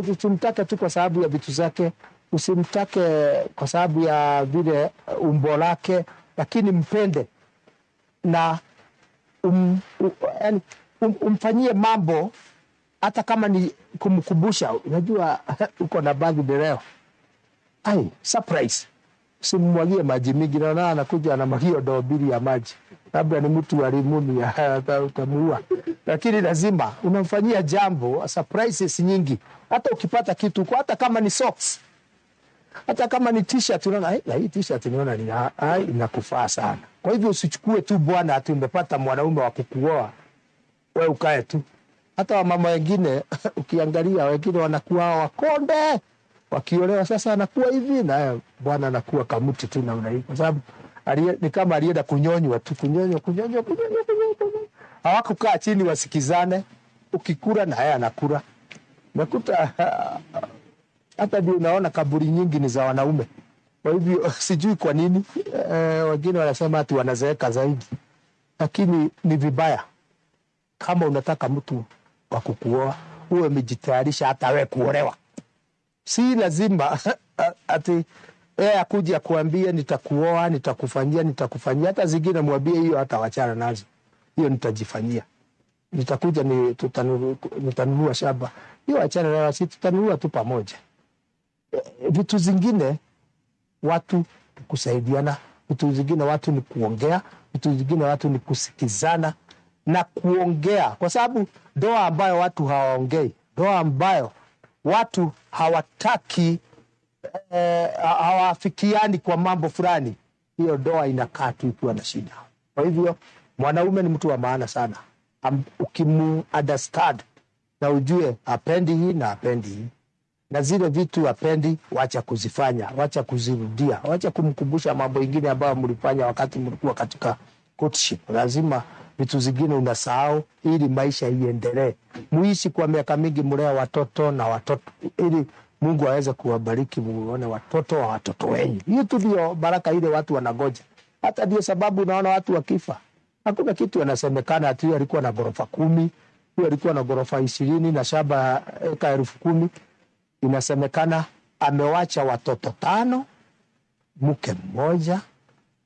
Usimtake tu kwa sababu ya vitu zake, usimtake kwa sababu ya vile umbo lake, lakini mpende na umfanyie mambo, hata kama ni kumkumbusha. Unajua uko na birthday leo, surprise. Usimwagie maji mingi, na anakuja anamwagia ndoo mbili ya maji, labda ni mtu wa limuni utamuua. Lakini lazima unamfanyia jambo, surprises nyingi. Hata ukipata kitu, hata kama ni socks, hata kama ni t-shirt, unaona hii t-shirt niona inakufaa sana. Kwa hivyo usichukue tu bwana ati umepata mwanaume wa kukuoa wewe ukae tu. Hata wamama wengine ukiangalia, wengine wanakuwa wakonde, wakiolewa sasa anakuwa hivi, na bwana anakuwa kamuti tu na hii, kwa sababu ni kama alienda kunyonywa tu, kunyonywa. Hawakukaa chini wasikizane, ukikula na yeye anakula. Nakuta hata ndio unaona kaburi nyingi ni za wanaume. Kwa hivyo sijui kwa nini wengine wanasema ati wanazeeka zaidi, lakini ni vibaya. Kama unataka mtu wa kukuoa, uwe umejitayarisha hata wewe kuolewa. Si lazima ati akuje kuambia nitakuoa, nitakufanyia. Hata zingine mwambie hiyo hata wachana nazo, hiyo nitajifanyia. Nitakuja nitanunua shamba, hiyo wachana nayo, si tutanunua tu pamoja. Vitu zingine watu kusaidiana, vitu zingine watu ni kuongea, vitu zingine watu ni kusikizana na kuongea, kwa sababu ndoa ambayo watu hawaongei, ndoa ambayo watu hawataki, hawafikiani kwa mambo fulani, hiyo ndoa inakaa tu ikiwa na shida. Kwa hivyo mwanaume ni mtu wa maana sana. Ukimu-understand na ujue apendi hii na apendi hii, na zile vitu apendi, wacha kuzifanya, wacha kuzirudia, wacha kumkumbusha mambo ingine ambayo mlifanya wakati mlikuwa katika courtship. Lazima vitu zingine unasahau ili maisha iendelee. Muishi kwa miaka mingi, mlea watoto na watoto, ili Mungu aweze kuwabariki, muone watoto wa watoto wenyu. Hiyo tu ndio baraka ile watu wanangoja. Hata ndio sababu unaona watu wakifa, hakuna kitu yanasemekana ati alikuwa na ghorofa 10, huyo alikuwa na ghorofa 20 na shamba eka 10,000. Inasemekana amewacha watoto 5, mke 1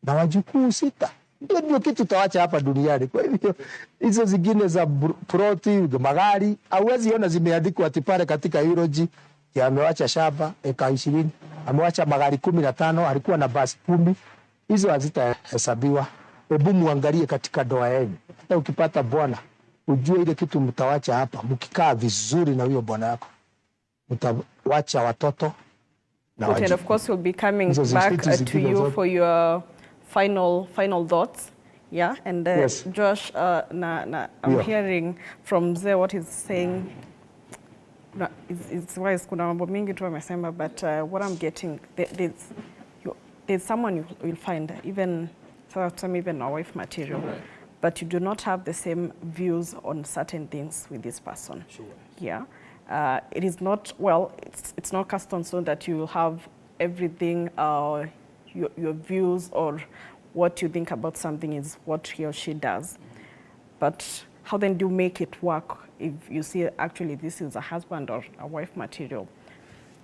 na wajukuu 6. Ndio kitu tawacha hapa duniani. Kwa hivyo hizo zingine za proti, magari, hauwezi ona zimeandikwa ati pale katika eulogy ya amewacha shamba eka 20, amewacha magari 15, alikuwa na basi 10. Hizo hazitahesabiwa. Hebu muangalie katika ndoa yenu. Hata ukipata bwana, ujue ile kitu mtawacha hapa, mkikaa vizuri na huyo bwana yako, mtawacha watoto na wajukuu. And of course we'll be coming back to you for your final thoughts. Yeah, and yes. Josh, I'm hearing from Zee what he's saying. It's wise, kuna mambo mingi tu amesema, but what I'm getting, there's someone you'll find, even a wife material, but you do not have the same views on certain things with this person. Sure. Yeah. It is not, well, it's not cast on stone that you will have everything, your views or what you think about something is what he or she does. But how then do you make it work if you see actually this is a husband or a wife material?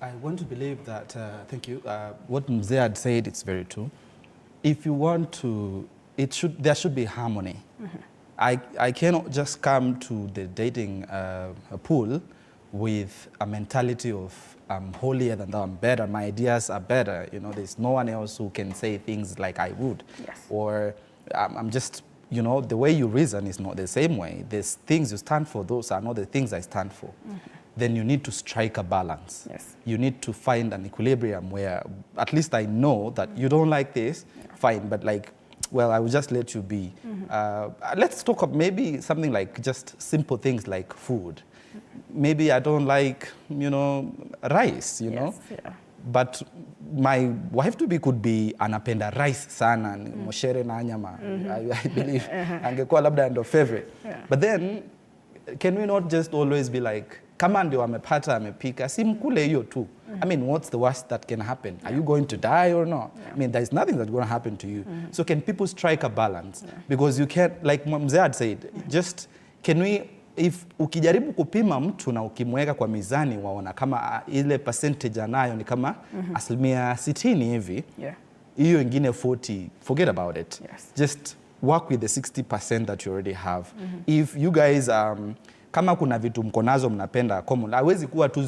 I want to believe that, thank you, what Mzee had said, it's very true. If you want to, there should be harmony. Mm-hmm. I cannot just come to the dating pool with a mentality of I'm holier than thou, I'm better, my ideas are better. You know, there's no one else who can say things like I would. Yes. Or I'm just, you know, the way you reason is not the same way. There's things you stand for, those are not the things I stand for. Then you need to strike a balance. Yes. You need to find an equilibrium where at least I know that you don't like this, fine, but like, well, I will just let you be. Let's talk about maybe something like just simple things like food. Maybe I don't like, you know, rice, you know? Yeah. But my wife-to-be could be anapenda rice sana, moshere na nyama, I believe. Angekuwa labda ndo favorite. But then, can we not just always be like, kama ndio amepata, amepika, si mkule hiyo tu. I mean, what's the worst that can happen? Are you going to die or not? I mean, there's nothing that's going to happen to you. So can people strike a balance? Because you can't, like Mzee had said, just, can we, if ukijaribu kupima mtu na ukimweka kwa mizani waona kama ile percentage anayo ni kama asilimia 60 hivi, hiyo ingine 40, forget about it. Just work with the 60% that you already have. If you guys, kama kuna vitu mko nazo mnapenda common, hawezi kuwa tu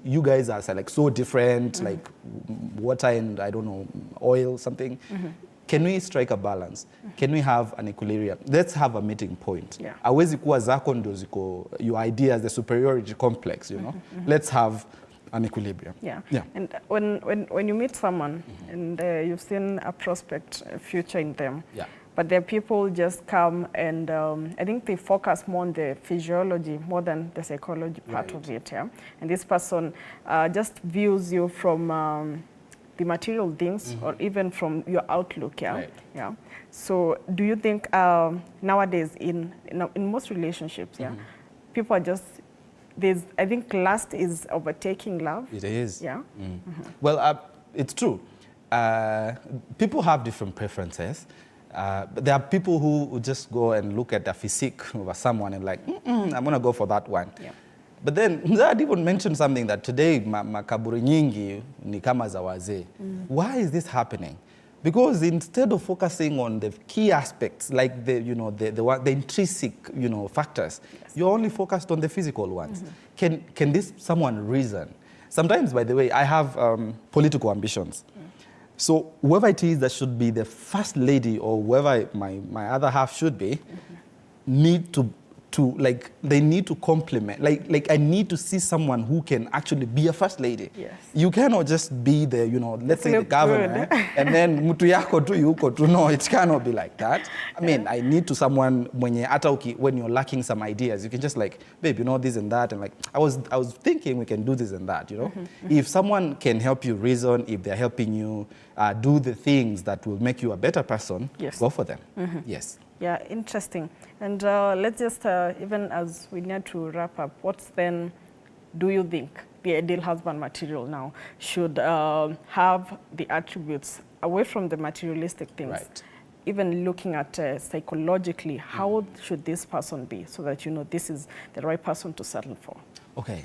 you guys are like so different, like water and I don't know, oil, something. Can we strike a balance? Can we have an equilibrium? Let's have a meeting point. Hawezi kuwa zako ndo ziko your ideas, the superiority complex, you know. Let's have an equilibrium. And when you meet someone and you've seen a prospect, a future in them, but the people just come and I think they focus more on the physiology more than the psychology part of it. And this person just views you from the material things or even from your outlook. So do you think nowadays in most relationships, people are just, I think lust is overtaking love. It is. Well, it's true. People have different preferences. But there are people who just go and look at the physique of someone and like, I'm going to go for that one. But then, Dad even mentioned something that today, makaburi nyingi ni kama za wazee. Why is this happening? Because instead of focusing on the key aspects, like the, you know, the intrinsic, you know, factors, you're only focused on the physical ones. Can this someone reason? Sometimes, by the way, I have political ambitions. So whoever it is that should be the first lady or whoever my other half should be, need to like, they need to complement. Like I need to see someone who can actually be a first lady. You cannot just be the, you know, let's say the governor, and then mutu yako tu yuko tu. No, it cannot be like that. I mean, I need to someone when you're lacking some ideas, you can just like, babe, you know, this and that, and like, I was thinking we can do this and that, you know. If someone can help you reason, if they're helping you do the things that will make you a better person, go for them. Yeah, interesting. And let's just, even as we need to wrap up, what then do you think the ideal husband material now should have the attributes away from the materialistic things? Even looking at psychologically, how should this person be so that you know this is the right person to settle for? Okay.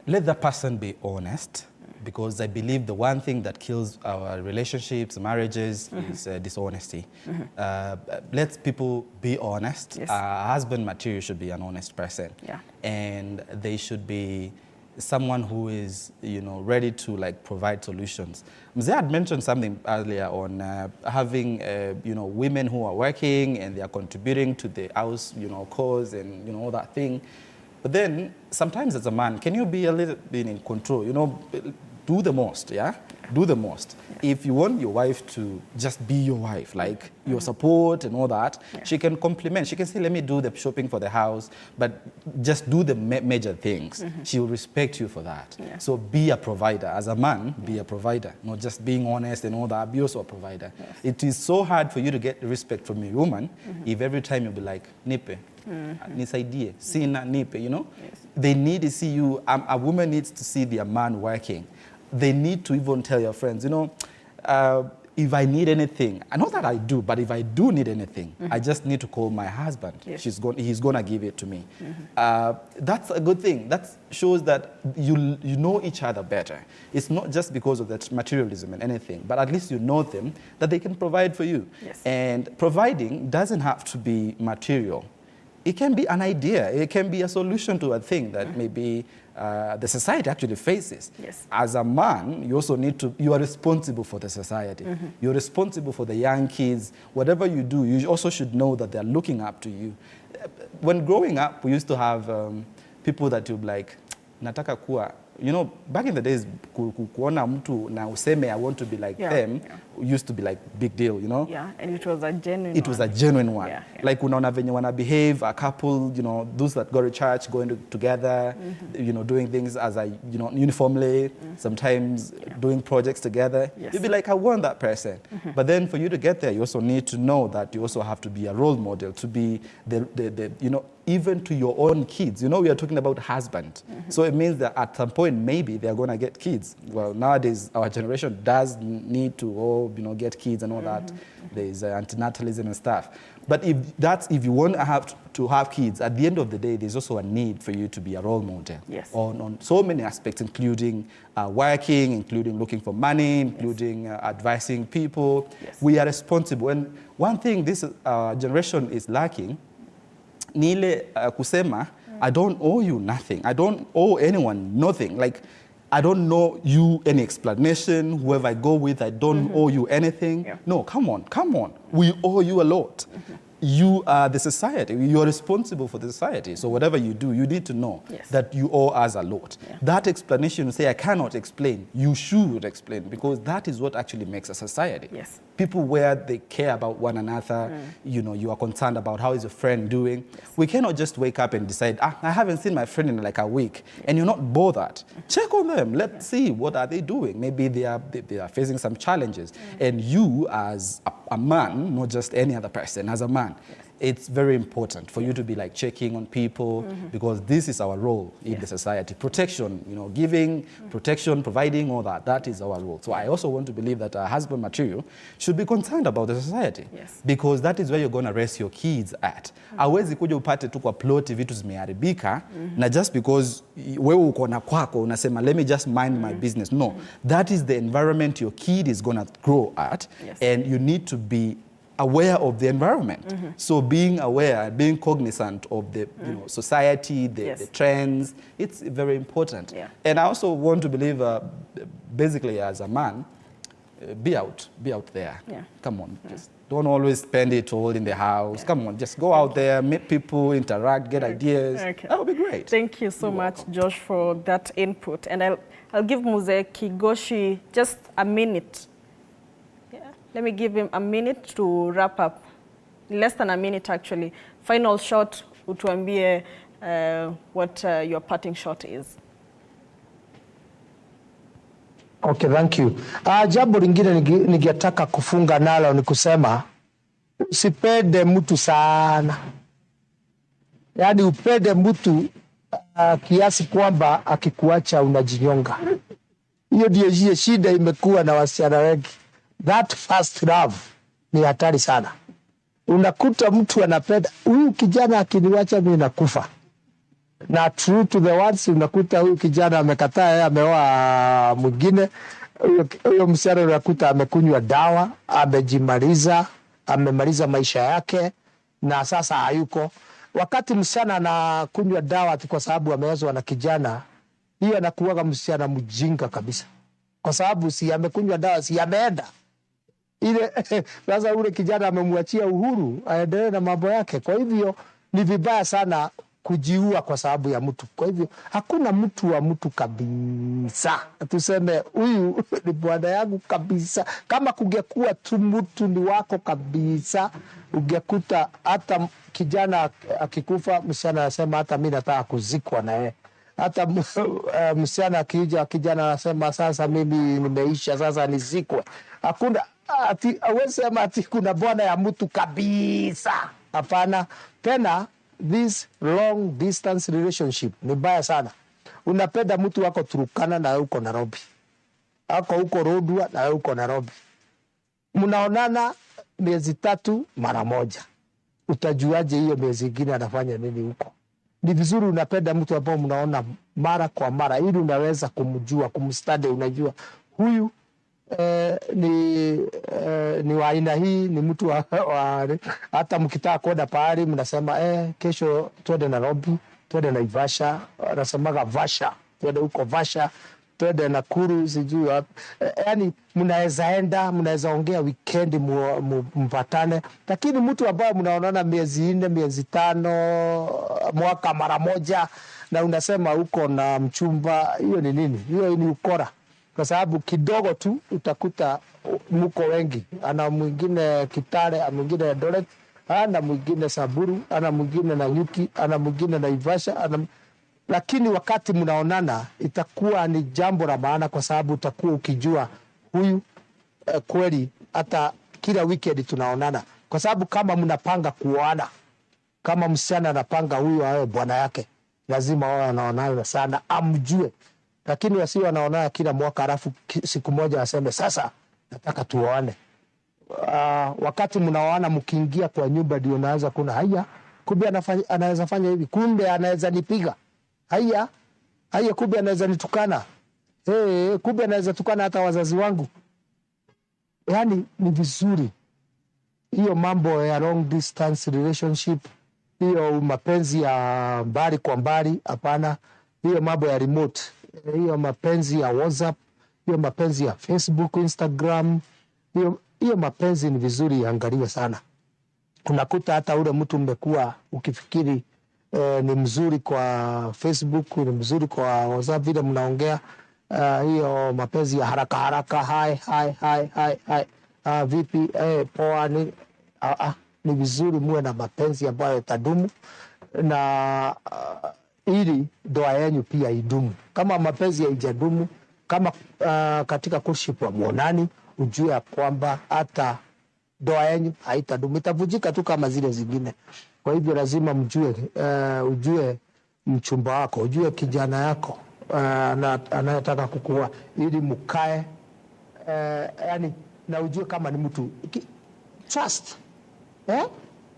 Let the person be honest. Because I believe the one thing that kills our relationships, marriages, is dishonesty. Let people be honest. A husband material should be an honest person. And they should be someone who is, you know, ready to like provide solutions. Mzee had mentioned something earlier on having, you know, women who are working and they are contributing to the house, you know, cause and, you know, all that thing. But then sometimes as a man, can you be a little bit in control? You know, do the most, do the most. If you want your wife to just be your wife, like your support and all that, she can complement. She can say, let me do the shopping for the house, but just do the major things. She will respect you for that. So be a provider. As a man, be a provider. Not just being honest and all that, be also a provider. It is so hard for you to get respect from a woman if every time you'll be like, nipe. Nisaidie, sina nipe, you know? They need to see you, a woman needs to see their man working. They need to even tell your friends, you know, if I need anything, I know that I do, but if I do need anything, I just need to call my husband. He's going to give it to me. That's a good thing. That shows that you know each other better. It's not just because of that materialism and anything, but at least you know them, that they can provide for you. And providing doesn't have to be material. it can be an idea. It can be a solution to a thing that maybe the society actually faces. Yes. As a man, you also need to, you are responsible for the society. You're responsible for the young kids. Whatever you do, you also should know that they're looking up to you. When growing up, we used to have people that you'd like, nataka kuwa, you know, back in the days, kuona mtu na useme I want to be like them used to be like big deal, you know? Yeah, and it was a genuine It was a genuine one. Yeah. Like unaona venye wana behave, a couple, you know, those that go to church, going together, you know, doing things as a, you know, uniformly, sometimes doing projects together. Yes. You'd be like, I want that person. But then for you to get there, you also need to know that you also have to be a role model, to be the you know, even to your own kids. You know, we are talking about husband. So it means that at some point, maybe they're going to get kids. Well, nowadays, our generation does need to all, you know, get kids and all that. There's antinatalism and stuff. But if you want to have kids, at the end of the day, there's also a need for you to be a role model. Yes. On so many aspects, including working, including looking for money, including advising people. Yes. We are responsible. And one thing this generation is lacking, Nile kusema, I don't owe you nothing. I don't owe anyone nothing. Like, I don't know you any explanation. Whoever I go with, I don't owe you anything. Yeah. No, come on. We owe you a lot. You are the society. You are responsible for the society. So whatever you do, you need to know that you owe us a lot. Yeah. That explanation, say, I cannot explain, you should explain, because that is what actually makes a society. Yes. People where they care about one another, you know, you are concerned about how is your friend doing. Yes. We cannot just wake up and decide, I haven't seen my friend in like a week, and you're not bothered. Check on them. Let's see, what are they doing? Maybe they are facing some challenges. And you as a man, not just any other person, as a man, it's very important for you to be like checking on people, because this is our role in the society. Protection, you know, giving, protection, providing, all that, that is our role. So I also want to believe that a husband material should be concerned about the society, because that is where you're going to raise your kids at. Hawezi kuja upate tu kwa ploti vitu zimeharibika, na just because wewe uko na kwako unasema let me just mind my business. No, that is the environment your kid is going to grow at, and you need to be aware of the environment. So being aware, being cognizant of the you know, society, the trends, it's very important. And I also want to believe, basically as a man, be out there. Come on, just don't always spend it all in the house. Come on, just go out there, meet people, interact, get ideas. That would be great. Thank you so much, Josh, for that input. And I'll give Mzee Kigoshi just a minute. Let me give him a minute to wrap up. Less than a minute, actually. Final shot, utuambie what your parting shot is. Okay, thank you. Jambo lingine ningetaka kufunga nalo ni kusema usipende mtu sana. Yaani upende mtu kiasi kwamba akikuacha unajinyonga. Hiyo ndio shida imekuwa na wasichana wengi. That first love ni hatari sana. Unakuta mtu anapenda, huyu kijana akiniwacha mimi nakufa. Na true to the words, unakuta huyu kijana amekataa, yeye ameoa mwingine. Huyo msichana unakuta amekunywa dawa, amejimaliza, amemaliza maisha yake, na sasa hayuko. Wakati msichana anakunywa dawa kwa sababu ameozwa na kijana, hiyo anakuwa msichana mjinga kabisa. Kwa sababu si amekunywa dawa, si ameenda. Ile sasa ule kijana amemwachia uhuru aendelee na mambo yake. Kwa hivyo ni vibaya sana kujiua kwa sababu ya mtu. Kwa hivyo hakuna mtu wa mtu kabisa. Tuseme huyu ni bwana yangu kabisa. Kama kungekuwa tu mtu ni wako kabisa, ungekuta hata kijana akikufa, msichana anasema hata mimi nataka kuzikwa na yeye. Hata msichana akija, kijana anasema sasa mimi nimeisha, sasa nizikwe. Hakuna awesema ati kuna bwana ya mtu kabisa. Hapana. Tena this long distance relationship ni baya sana. Unapenda mtu wako Turukana na uko Nairobi. Ako uko Rodwa na uko Nairobi. Mnaonana miezi 3 mara moja. Utajuaje hiyo miezi nyingine anafanya nini huko? Ni vizuri unapenda mtu ambao mnaona mara kwa mara ili unaweza kumjua, kumstudy, unajua huyu ni wa aina hii, ni mtu hata mkitaka kwenda pahali mnasema kesho twende Nairobi, twende Naivasha, wanasemaga Vasha, twende huko Vasha, twende Nakuru, sijui yani mnaweza enda, mnaweza ongea weekend mpatane, lakini mtu ambaye mnaonana miezi 4, miezi 5, mwaka mara moja na unasema uko na mchumba, hiyo ni nini? Hiyo ni ukora. Kwa sababu kidogo tu utakuta mko wengi, ana mwingine Kitale, ana mwingine Eldoret, ana mwingine Samburu, ana mwingine Nanyuki, ana mwingine Naivasha, lakini wakati mnaonana itakuwa ni jambo la maana, kwa sababu utakuwa ukijua huyu kweli hata kila weekend tunaonana, kwa sababu kama mnapanga kuoana, kama msichana anapanga huyu awe bwana yake, lazima wao wanaonana sana amjue, lakini wasio wanaonana kila mwaka alafu siku moja waseme sasa nataka tuoane. Wakati mnaoana mkiingia kwa nyumba ndio naanza kuna haya, kumbe anaweza fanya hivi, kumbe anaweza nipiga, haya kumbe anaweza nitukana, kumbe anaweza tukana hata wazazi wangu. Yani ni vizuri hiyo mambo ya long distance relationship, hiyo mapenzi ya mbali kwa mbali, hapana. Hiyo mambo ya remote, hiyo mapenzi ya WhatsApp, hiyo mapenzi ya Facebook, Instagram, hiyo mapenzi ni vizuri iangaliwe sana. Unakuta hata ule mtu mmekuwa ukifikiri ni mzuri kwa Facebook, ni mzuri kwa WhatsApp, vile mnaongea, hiyo mapenzi ya haraka haraka, hi, vipi, poa, ni vizuri muwe na mapenzi ambayo yatadumu, na ili ndoa yenu pia idumu. Kama mapenzi haijadumu, kama katika courtship wa muonani, ujue kwamba hata ndoa yenu haitadumu, itavunjika tu kama zile zingine. Kwa hivyo lazima mjue, ujue mchumba wako, ujue kijana yako anayetaka kukuoa, ili mkae, yani, na ujue kama ni mtu trust,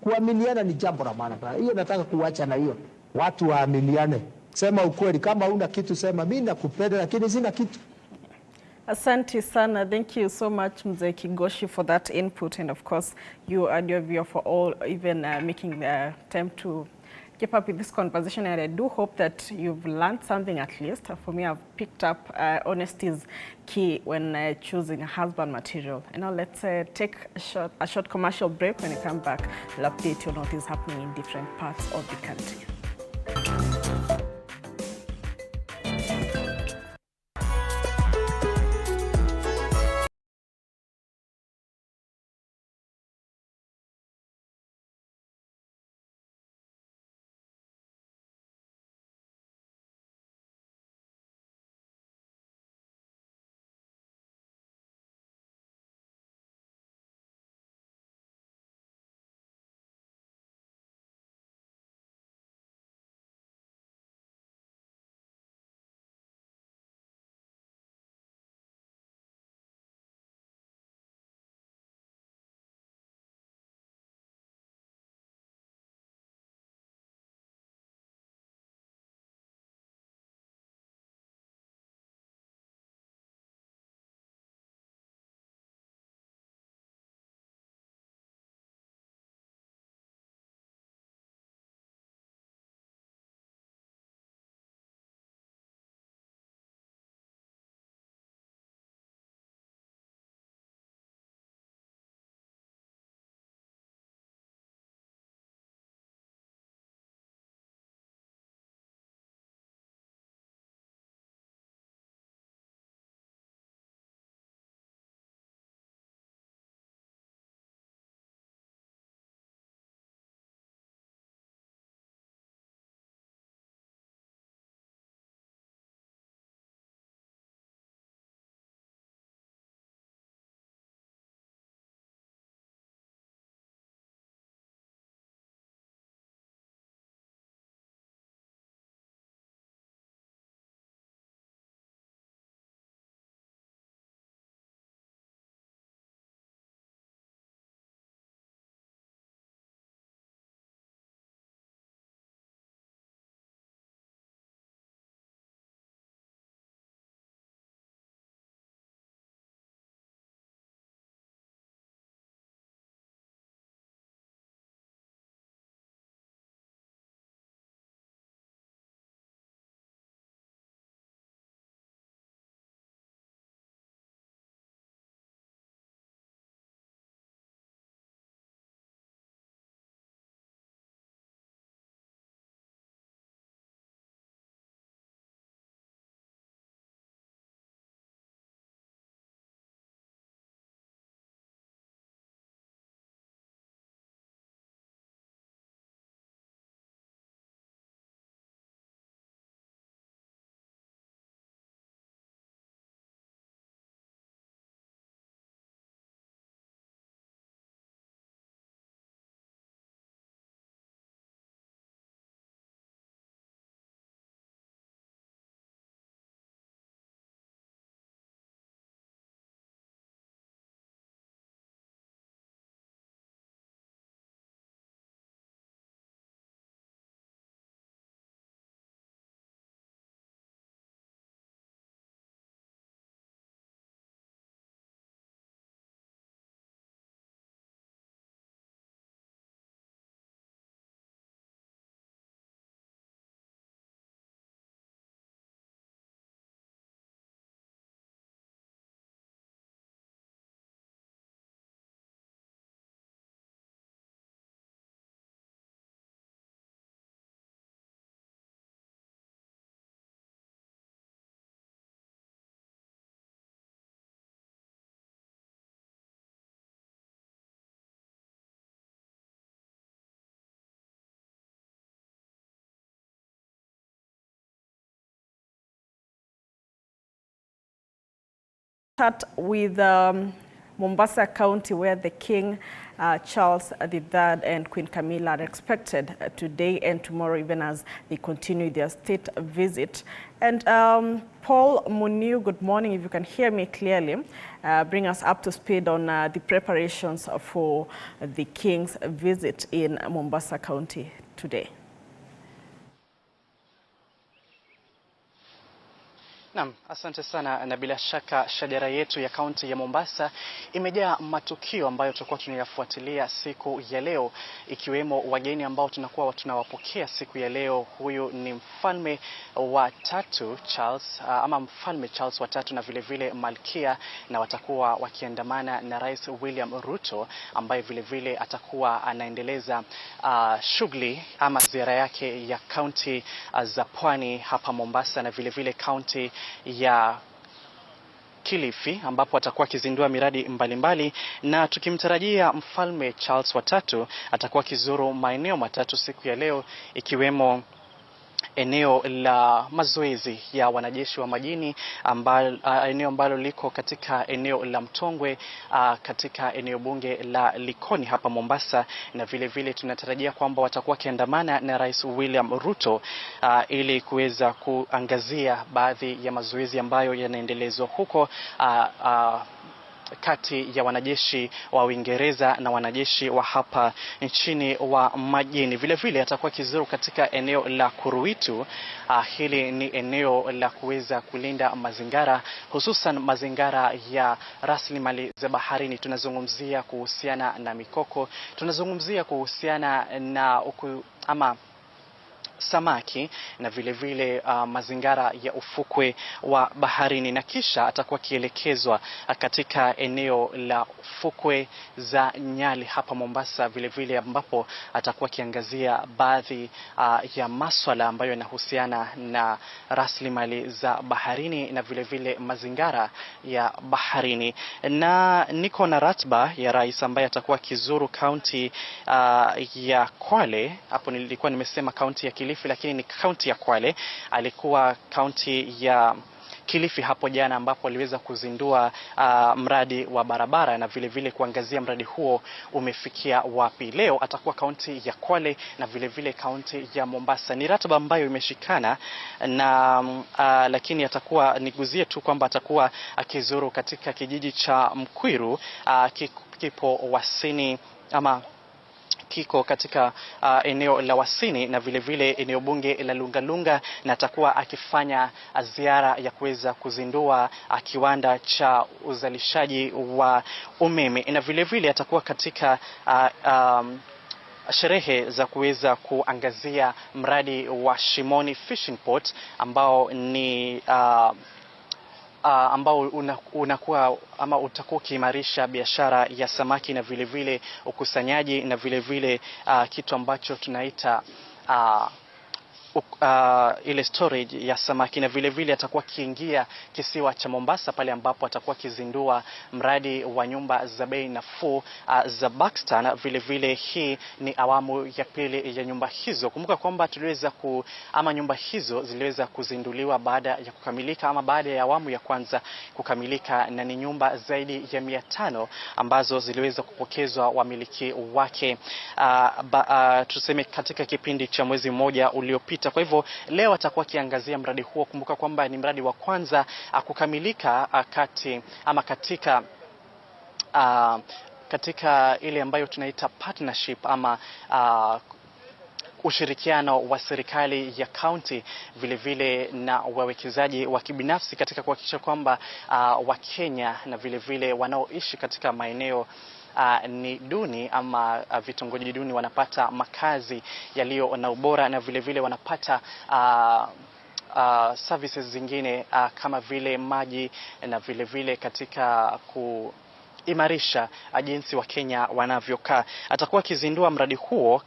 kuaminiana ni jambo la maana. Hiyo nataka kuacha na hiyo, watu waaminiane, sema ukweli. Kama una kitu sema mimi nakupenda lakini sina kitu. Asante sana. Thank you so much, Mzee Kigoshi, for that input, and of course you and your viewer for all even making the time to keep up with this conversation. And I do hope that you've learned something at least. For me, I've picked up honesty is key when choosing a husband material. And now let's take a short commercial break. When we come back, we'll update you on what is happening in different parts of the country. Start with Mombasa County, where the King Charles III and Queen Camilla are expected today and tomorrow, even as they continue their state visit. And Paul Muniu, good morning. If you can hear me clearly, bring us up to speed on the preparations for the King's visit in Mombasa County today. Naam, asante sana, na bila shaka shajara yetu ya kaunti ya Mombasa imejaa matukio ambayo tutakuwa tunayafuatilia siku ya leo, ikiwemo wageni ambao tunawapokea siku ya leo. Huyu ni mfalme wa tatu Charles, ama mfalme Charles wa tatu, na vile vile malkia, na watakuwa wakiandamana na Rais William Ruto ambaye vile vile atakuwa anaendeleza shughuli ama ziara yake ya kaunti za Pwani hapa Mombasa, na vile vile kaunti ya Kilifi ambapo atakuwa akizindua miradi mbalimbali, na tukimtarajia mfalme Charles wa tatu atakuwa akizuru maeneo matatu siku ya leo, ikiwemo eneo la mazoezi ya wanajeshi wa majini eneo ambalo liko katika eneo la Mtongwe, katika eneo bunge la Likoni hapa Mombasa, na vile vile tunatarajia kwamba watakuwa kiandamana na Rais William Ruto ili kuweza kuangazia baadhi ya mazoezi ambayo yanaendelezwa huko kati ya wanajeshi wa Uingereza na wanajeshi wa hapa nchini wa majini. Vile vile atakuwa kizuru katika eneo la Kuruitu. Hili ni eneo la kuweza kulinda mazingara, hususan mazingara ya rasilimali za baharini. Tunazungumzia kuhusiana na mikoko, tunazungumzia kuhusiana na samaki, na vile vile mazingara ya ufukwe wa baharini, na kisha atakuwa kielekezwa katika eneo la fukwe za Nyali hapa Mombasa, vile vile ambapo atakuwa kiangazia baadhi ya masuala ambayo yanahusiana na rasilimali za baharini na vile vile mazingara ya baharini. Na niko na ratiba ya rais ambaye atakuwa kizuru kaunti ya Kwale. Hapo nilikuwa nimesema kaunti ya Kilifi, lakini ni kaunti ya Kwale. Alikuwa kaunti ya Kilifi hapo jana, ambapo aliweza kuzindua mradi wa barabara na vile vile kuangazia mradi huo umefikia wapi. Leo atakuwa kaunti ya Kwale na vile vile kaunti ya Mombasa. Ni ratiba ambayo imeshikana, na lakini atakuwa niguzie tu kwamba atakuwa akizuru katika kijiji cha Mkwiru, kipo Wasini ama kiko katika eneo la Wasini, na vile vile eneo bunge la Lungalunga, na atakuwa akifanya ziara ya kuweza kuzindua kiwanda cha uzalishaji wa umeme, na vile vile atakuwa katika sherehe za kuweza kuangazia mradi wa Shimoni Fishing Port ambao ni ambao unakuwa ama utakuwa kiimarisha biashara ya samaki na vile vile ukusanyaji na vile vile kitu ambacho tunaita ile storage ya samaki, na vile vile atakuwa kiingia kisiwa cha Mombasa pale ambapo atakuwa kizindua mradi wa nyumba za bei nafuu za Baxter. Vile vile hii ni awamu ya pili ya nyumba hizo. Kumbuka kwamba nyumba hizo ziliweza kuzinduliwa baada ya kukamilika ama baada ya awamu ya kwanza kukamilika, na ni nyumba zaidi ya 500 ambazo ziliweza kupokezwa wamiliki wake tuseme katika kipindi cha mwezi mmoja uliopita. Kwa hivyo leo atakuwa kiangazia mradi huo. Kumbuka kwamba ni mradi wa kwanza kukamilika katika ile ambayo tunaita partnership ama ushirikiano wa serikali ya kaunti vile vile na wawekezaji wa kibinafsi katika kuhakikisha kwamba Wakenya na vile vile wanaoishi katika maeneo ni duni ama vitongoji duni wanapata makazi yaliyo na ubora, na vile vile wanapata services zingine kama vile maji, na vile vile katika imarisha jinsi wa Kenya wanavyokaa. Atakuwa kizindua mradi huo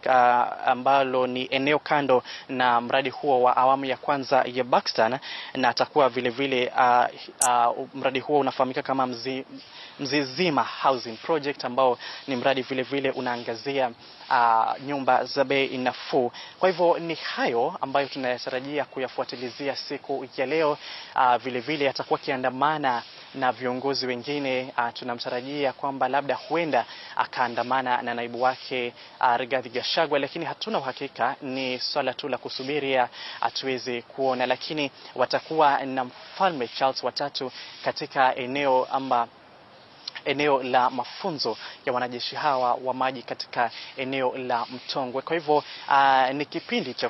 ambalo ni eneo kando na mradi huo wa awamu ya kwanza ya Baxter, na atakuwa vile vile mradi huo unafahamika kama Mzizima Housing Project, ambao ni mradi vile vile unaangazia nyumba za bei nafuu. Kwa hivyo ni hayo ambayo tunayatarajia kuyafuatilizia siku ya leo. Vile vile atakuwa kiandamana na viongozi wengine. Tunamtarajia kwamba labda huenda akaandamana na naibu wake Rigathi Gachagua, lakini hatuna uhakika, ni swala tu la kusubiria tuweze kuona. Lakini watakuwa na Mfalme Charles watatu katika eneo la mafunzo ya wanajeshi hawa wa maji katika eneo la Mtongwe. Kwa hivyo ni kipindi cha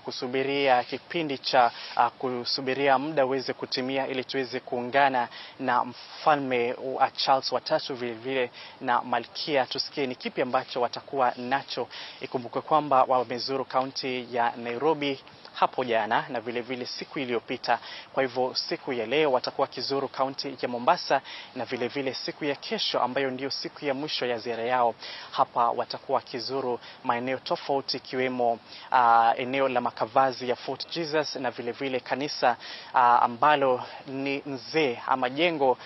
kusubiria muda uweze kutimia ili tuweze kuungana na Mfalme Charles watatu vile vile na Malkia, tusikie ni kipi ambacho watakuwa nacho. Ikumbuke kwamba wamezuru kaunti ya Nairobi hapo jana na vile vile siku iliyopita. Kwa hivyo siku ya leo watakuwa kizuru kaunti ya Mombasa, na vile vile siku ya kesho ambayo ndio siku ya mwisho ya ziara yao hapa watakuwa kizuru maeneo tofauti, ikiwemo eneo la makavazi ya Fort Jesus na vile vile kanisa ambalo ni nzee ama jengo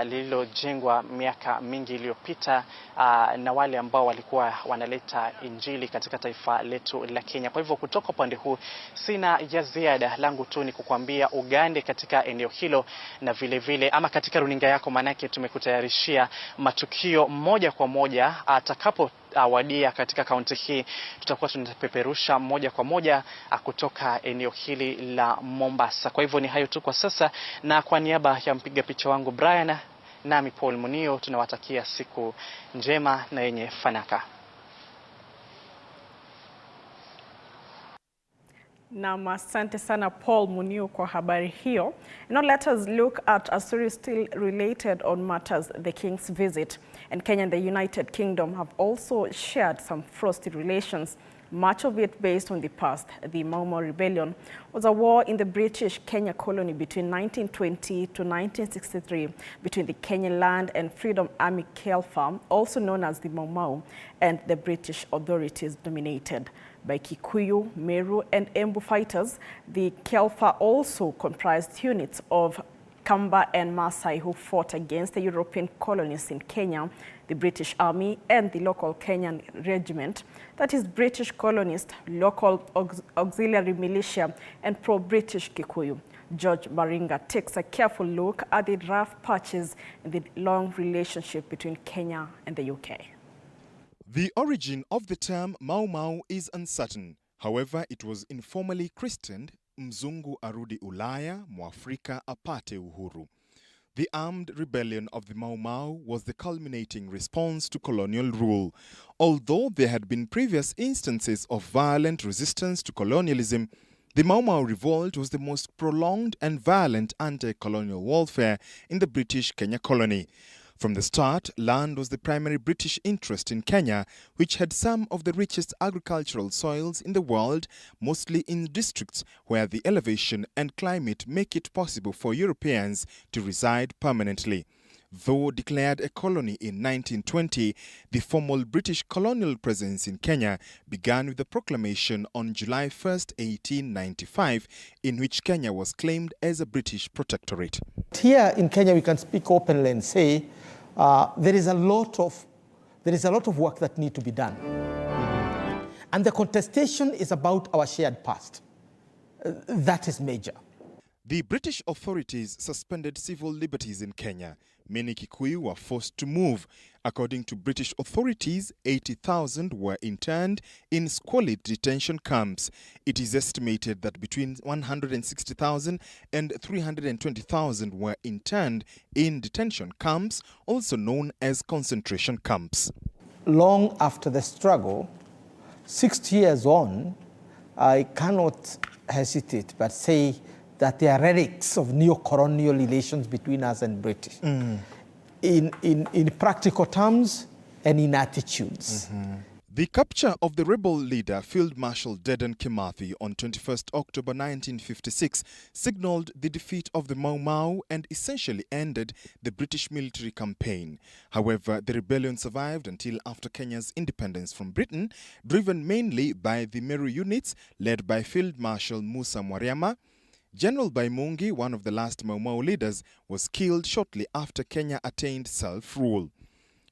lililojengwa miaka mingi iliyopita na wale ambao walikuwa wanaleta injili katika taifa letu la Kenya. Kwa hivyo kutoka upande huu sina ya ziada, langu tu ni kukuambia ugande katika eneo hilo, na vile vile ama katika runinga yako, manake tumekutayarishia matukio moja kwa moja. Atakapo wadia katika kaunti hii tutakuwa tunapeperusha moja kwa moja kutoka eneo hili la Mombasa. Kwa hivyo ni hayo tu kwa sasa, na kwa niaba ya mpiga picha wangu Brian nami Paul Munio tunawatakia siku njema na yenye fanaka. Na asante sana Paul Munio kwa habari hiyo. Now let us look at a story still related on matters the King's visit. And Kenya and the United Kingdom have also shared some frosty relations, much of it based on the past. The Mau Mau Rebellion was a war in the British Kenya colony between 1920 to 1963 between the Kenyan Land and Freedom Army KELFA, also known as the Mau Mau, and the British authorities dominated by Kikuyu, Meru, and Embu fighters. The KELFA also comprised units of Kamba and Maasai who fought against the European colonists in Kenya, the British Army, and the local Kenyan regiment, that is British colonist, local auxiliary militia, and pro-British Kikuyu. George Baringa takes a careful look at the rough patches in the long relationship between Kenya and the UK. The origin of the term Mau Mau is uncertain. However, it was informally christened Mzungu Arudi Ulaya, Mwafrika Apate Uhuru. The armed rebellion of the Mau Mau was the culminating response to colonial rule. Although there had been previous instances of violent resistance to colonialism, the Mau Mau revolt was the most prolonged and violent anti-colonial warfare in the British Kenya colony. From the start, land was the primary British interest in Kenya, which had some of the richest agricultural soils in the world, mostly in districts where the elevation and climate make it possible for Europeans to reside permanently. Though declared a colony in 1920, the formal British colonial presence in Kenya began with a proclamation on July 1, 1895, in which Kenya was claimed as a British protectorate. Here in Kenya, we can speak openly and say there is a lot of work that needs to be done. And the contestation is about our shared past. That is major. The British authorities suspended civil liberties in Kenya. Many Kikuyu were forced to move. According to British authorities, 80,000 were interned in squalid detention camps. It is estimated that between 160,000 and 320,000 were interned in detention camps, also known as concentration camps. Long after the struggle, 60 years on, I cannot hesitate but say that there are relics of neo-colonial relations between us and British, in practical terms and in attitudes. The capture of the rebel leader, Field Marshal Dedan Kimathi, on 21st October 1956 signaled the defeat of the Mau Mau and essentially ended the British military campaign. However, the rebellion survived until after Kenya's independence from Britain, driven mainly by the Meru units led by Field Marshal Musa Mwariama. General Baimungi, one of the last Mau Mau leaders, was killed shortly after Kenya attained self-rule.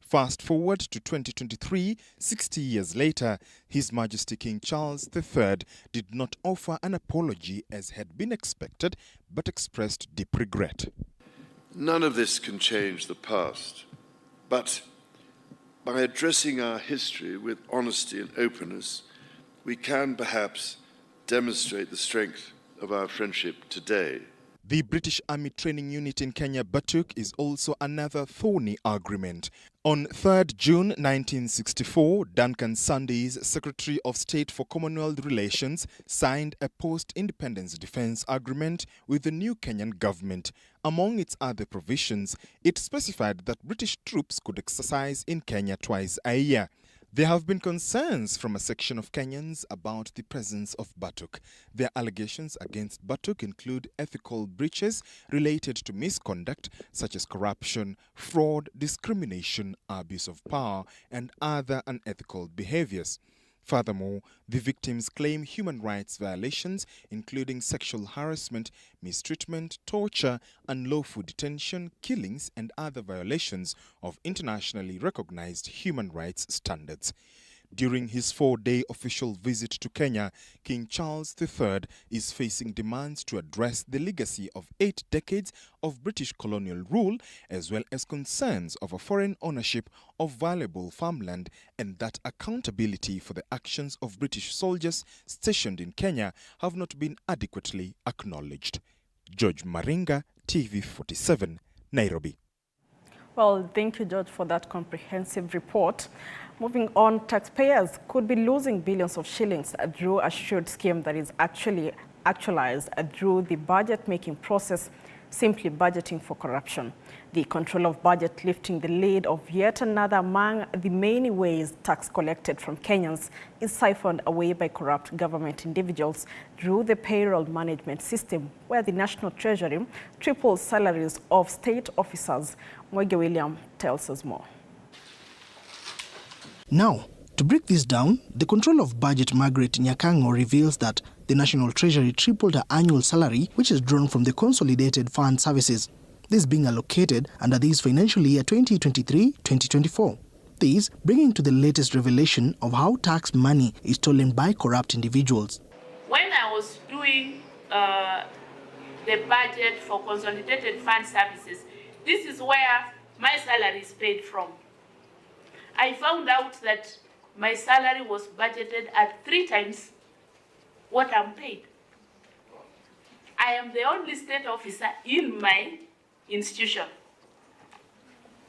Fast forward to 2023, 60 years later, His Majesty King Charles III did not offer an apology as had been expected, but expressed deep regret. None of this can change the past, but by addressing our history with honesty and openness, we can perhaps demonstrate the strength of our friendship today. The British Army Training Unit in Kenya, BATUK, is also another thorny argument. On 3rd June 1964, Duncan Sunday's Secretary of State for Commonwealth Relations signed a post-independence defense agreement with the new Kenyan government. Among its other provisions, it specified that British troops could exercise in Kenya twice a year. There have been concerns from a section of Kenyans about the presence of BATUK. Their allegations against BATUK include ethical breaches related to misconduct such as corruption, fraud, discrimination, abuse of power, and other unethical behaviors. Furthermore, the victims claim human rights violations, including sexual harassment, mistreatment, torture, unlawful detention, killings, and other violations of internationally recognized human rights standards. During his 4-day official visit to Kenya, King Charles III is facing demands to address the legacy of 8 decades of British colonial rule, as well as concerns over foreign ownership of valuable farmland and that accountability for the actions of British soldiers stationed in Kenya have not been adequately acknowledged. George Maringa, TV47, Nairobi. Well, thank you, George, for that comprehensive report. Moving on, taxpayers could be losing billions of shillings through a shared scheme that is actualized through the budget-making process, simply budgeting for corruption. The control of budget lifting the lid of yet another among the many ways tax collected from Kenyans is siphoned away by corrupt government individuals through the payroll management system, where the National Treasury triples salaries of state officers. Mwege William tells us more. Now, to break this down, the control of budget Margaret Nyakango reveals that the National Treasury tripled her annual salary, which is drawn from the Consolidated Fund Services. This being allocated under this financial year 2023-2024. This bringing to the latest revelation of how tax money is stolen by corrupt individuals. When I was doing the budget for Consolidated Fund Services, this is where my salary is paid from. I found out that my salary was budgeted at 3 times what I'm paid. I am the only state officer in my institution.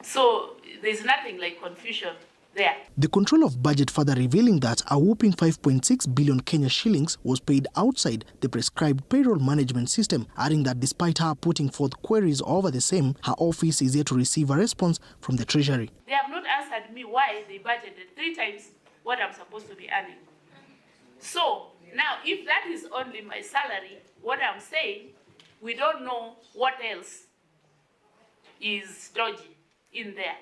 So there's nothing like confusion there. The control of budget further revealing that a whopping 5.6 billion Kenya shillings was paid outside the prescribed payroll management system, adding that despite her putting forth queries over the same, her office is yet to receive a response from the Treasury. They have not answered me why they budgeted 3 times what I'm supposed to be earning. So now, if that is only my salary, what I'm saying, we don't know what else is dodgy in there.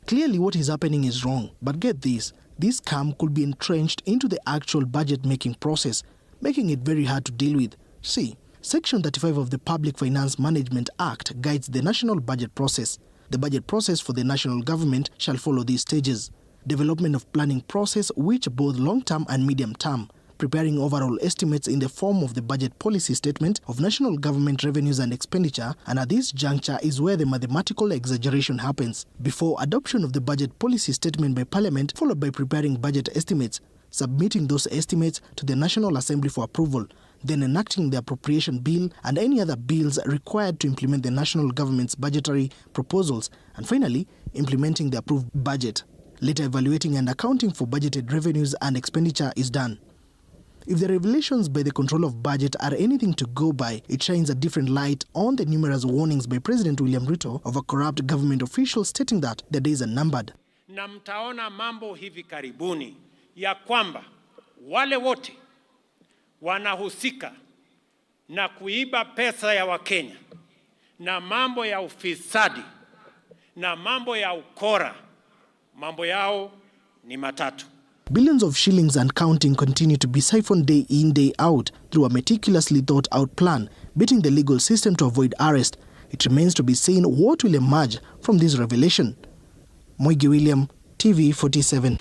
Clearly what is happening is wrong, but get this scam could be entrenched into the actual budget-making process, making it very hard to deal with. See, Section 35 of the Public Finance Management Act guides the national budget process. The budget process for the national government shall follow these stages. Development of planning process, which both long-term and medium-term. Preparing overall estimates in the form of the budget policy statement of national government revenues and expenditure, and at this juncture is where the mathematical exaggeration happens. Before adoption of the budget policy statement by Parliament, followed by preparing budget estimates, submitting those estimates to the National Assembly for approval, then enacting the appropriation bill and any other bills required to implement the national government's budgetary proposals, and finally, implementing the approved budget. Later, evaluating and accounting for budgeted revenues and expenditure is done. If the revelations by the control of budget are anything to go by, it shines a different light on the numerous warnings by President William Ruto of a corrupt government officials stating that the days are numbered. Na mtaona mambo hivi karibuni ya kwamba wale wote wanahusika na kuiba pesa ya Wakenya na mambo ya ufisadi na mambo ya ukora, mambo yao ni matatu. Billions of shillings and counting continue to be siphoned day in, day out through a meticulously thought out plan, beating the legal system to avoid arrest. It remains to be seen what will emerge from this revelation. Mwigi William, TV47.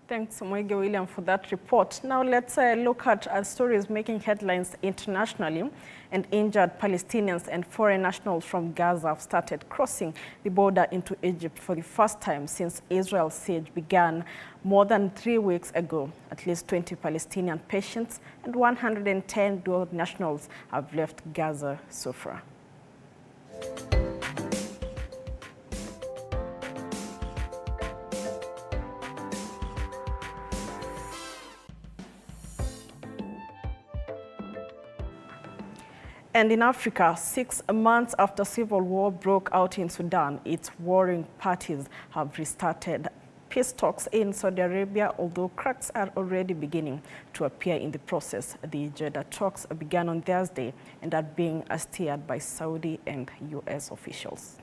Thanks, Mwege William, for that report. Now let's look at stories making headlines internationally. And injured Palestinians and foreign nationals from Gaza have started crossing the border into Egypt for the first time since Israel's siege began more than 3 weeks ago. At least 20 Palestinian patients and 110 dual nationals have left Gaza so far. And in Africa, 6 months after civil war broke out in Sudan, its warring parties have restarted peace talks in Saudi Arabia, although cracks are already beginning to appear in the process. The Jeddah talks began on Thursday and are being steered by Saudi and U.S. officials.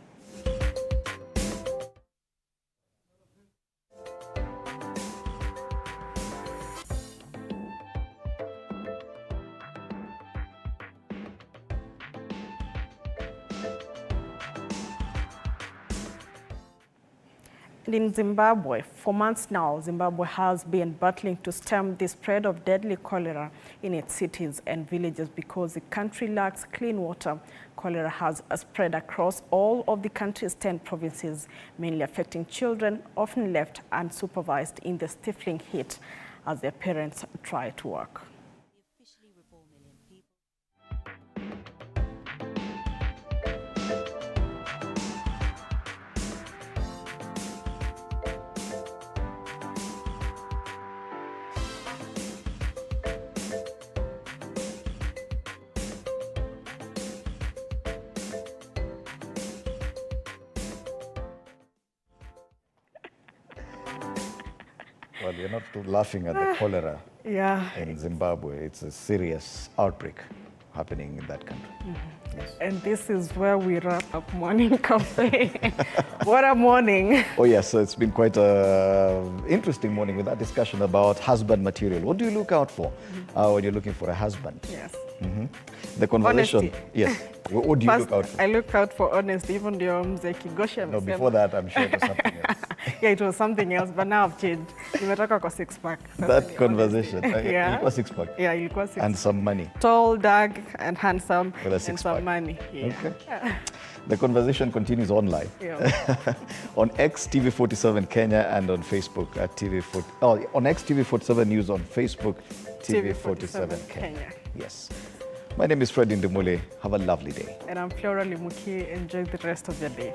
In Zimbabwe, for months now, Zimbabwe has been battling to stem the spread of deadly cholera in its cities and villages because the country lacks clean water. Cholera has spread across all of the country's 10 provinces, mainly affecting children, often left unsupervised in the stifling heat as their parents try to work. Well, you're not laughing at the cholera in Zimbabwe. It's a serious outbreak happening in that country. Mm-hmm. Yes. And this is where we wrap up Morning Cafe. What a morning. Oh yes, so it's been quite an interesting morning with that discussion about husband material. What do you look out for when you're looking for a husband? Yes. The conversation. Honesty. Yes. What do you look out for? I look out for honesty, even the Mzee Gosha. No, before that, I'm sure it was something else. Yeah, it was something else, but now I've changed. Nimetoka kwa six-pack. That conversation. Yeah. Ilikuwa six-pack. Yeah, ilikuwa six-pack. And some money. Tall, dark, and handsome, with a and some money. Yeah. Okay. The conversation continues online. Yeah. On X, TV47 Kenya, and on Facebook at TV47. Oh, on X, TV47 News, on Facebook, TV47 Kenya. Yes. My name is Fred Indemule. Have a lovely day. And I'm Flora Limuki. Enjoy the rest of your day.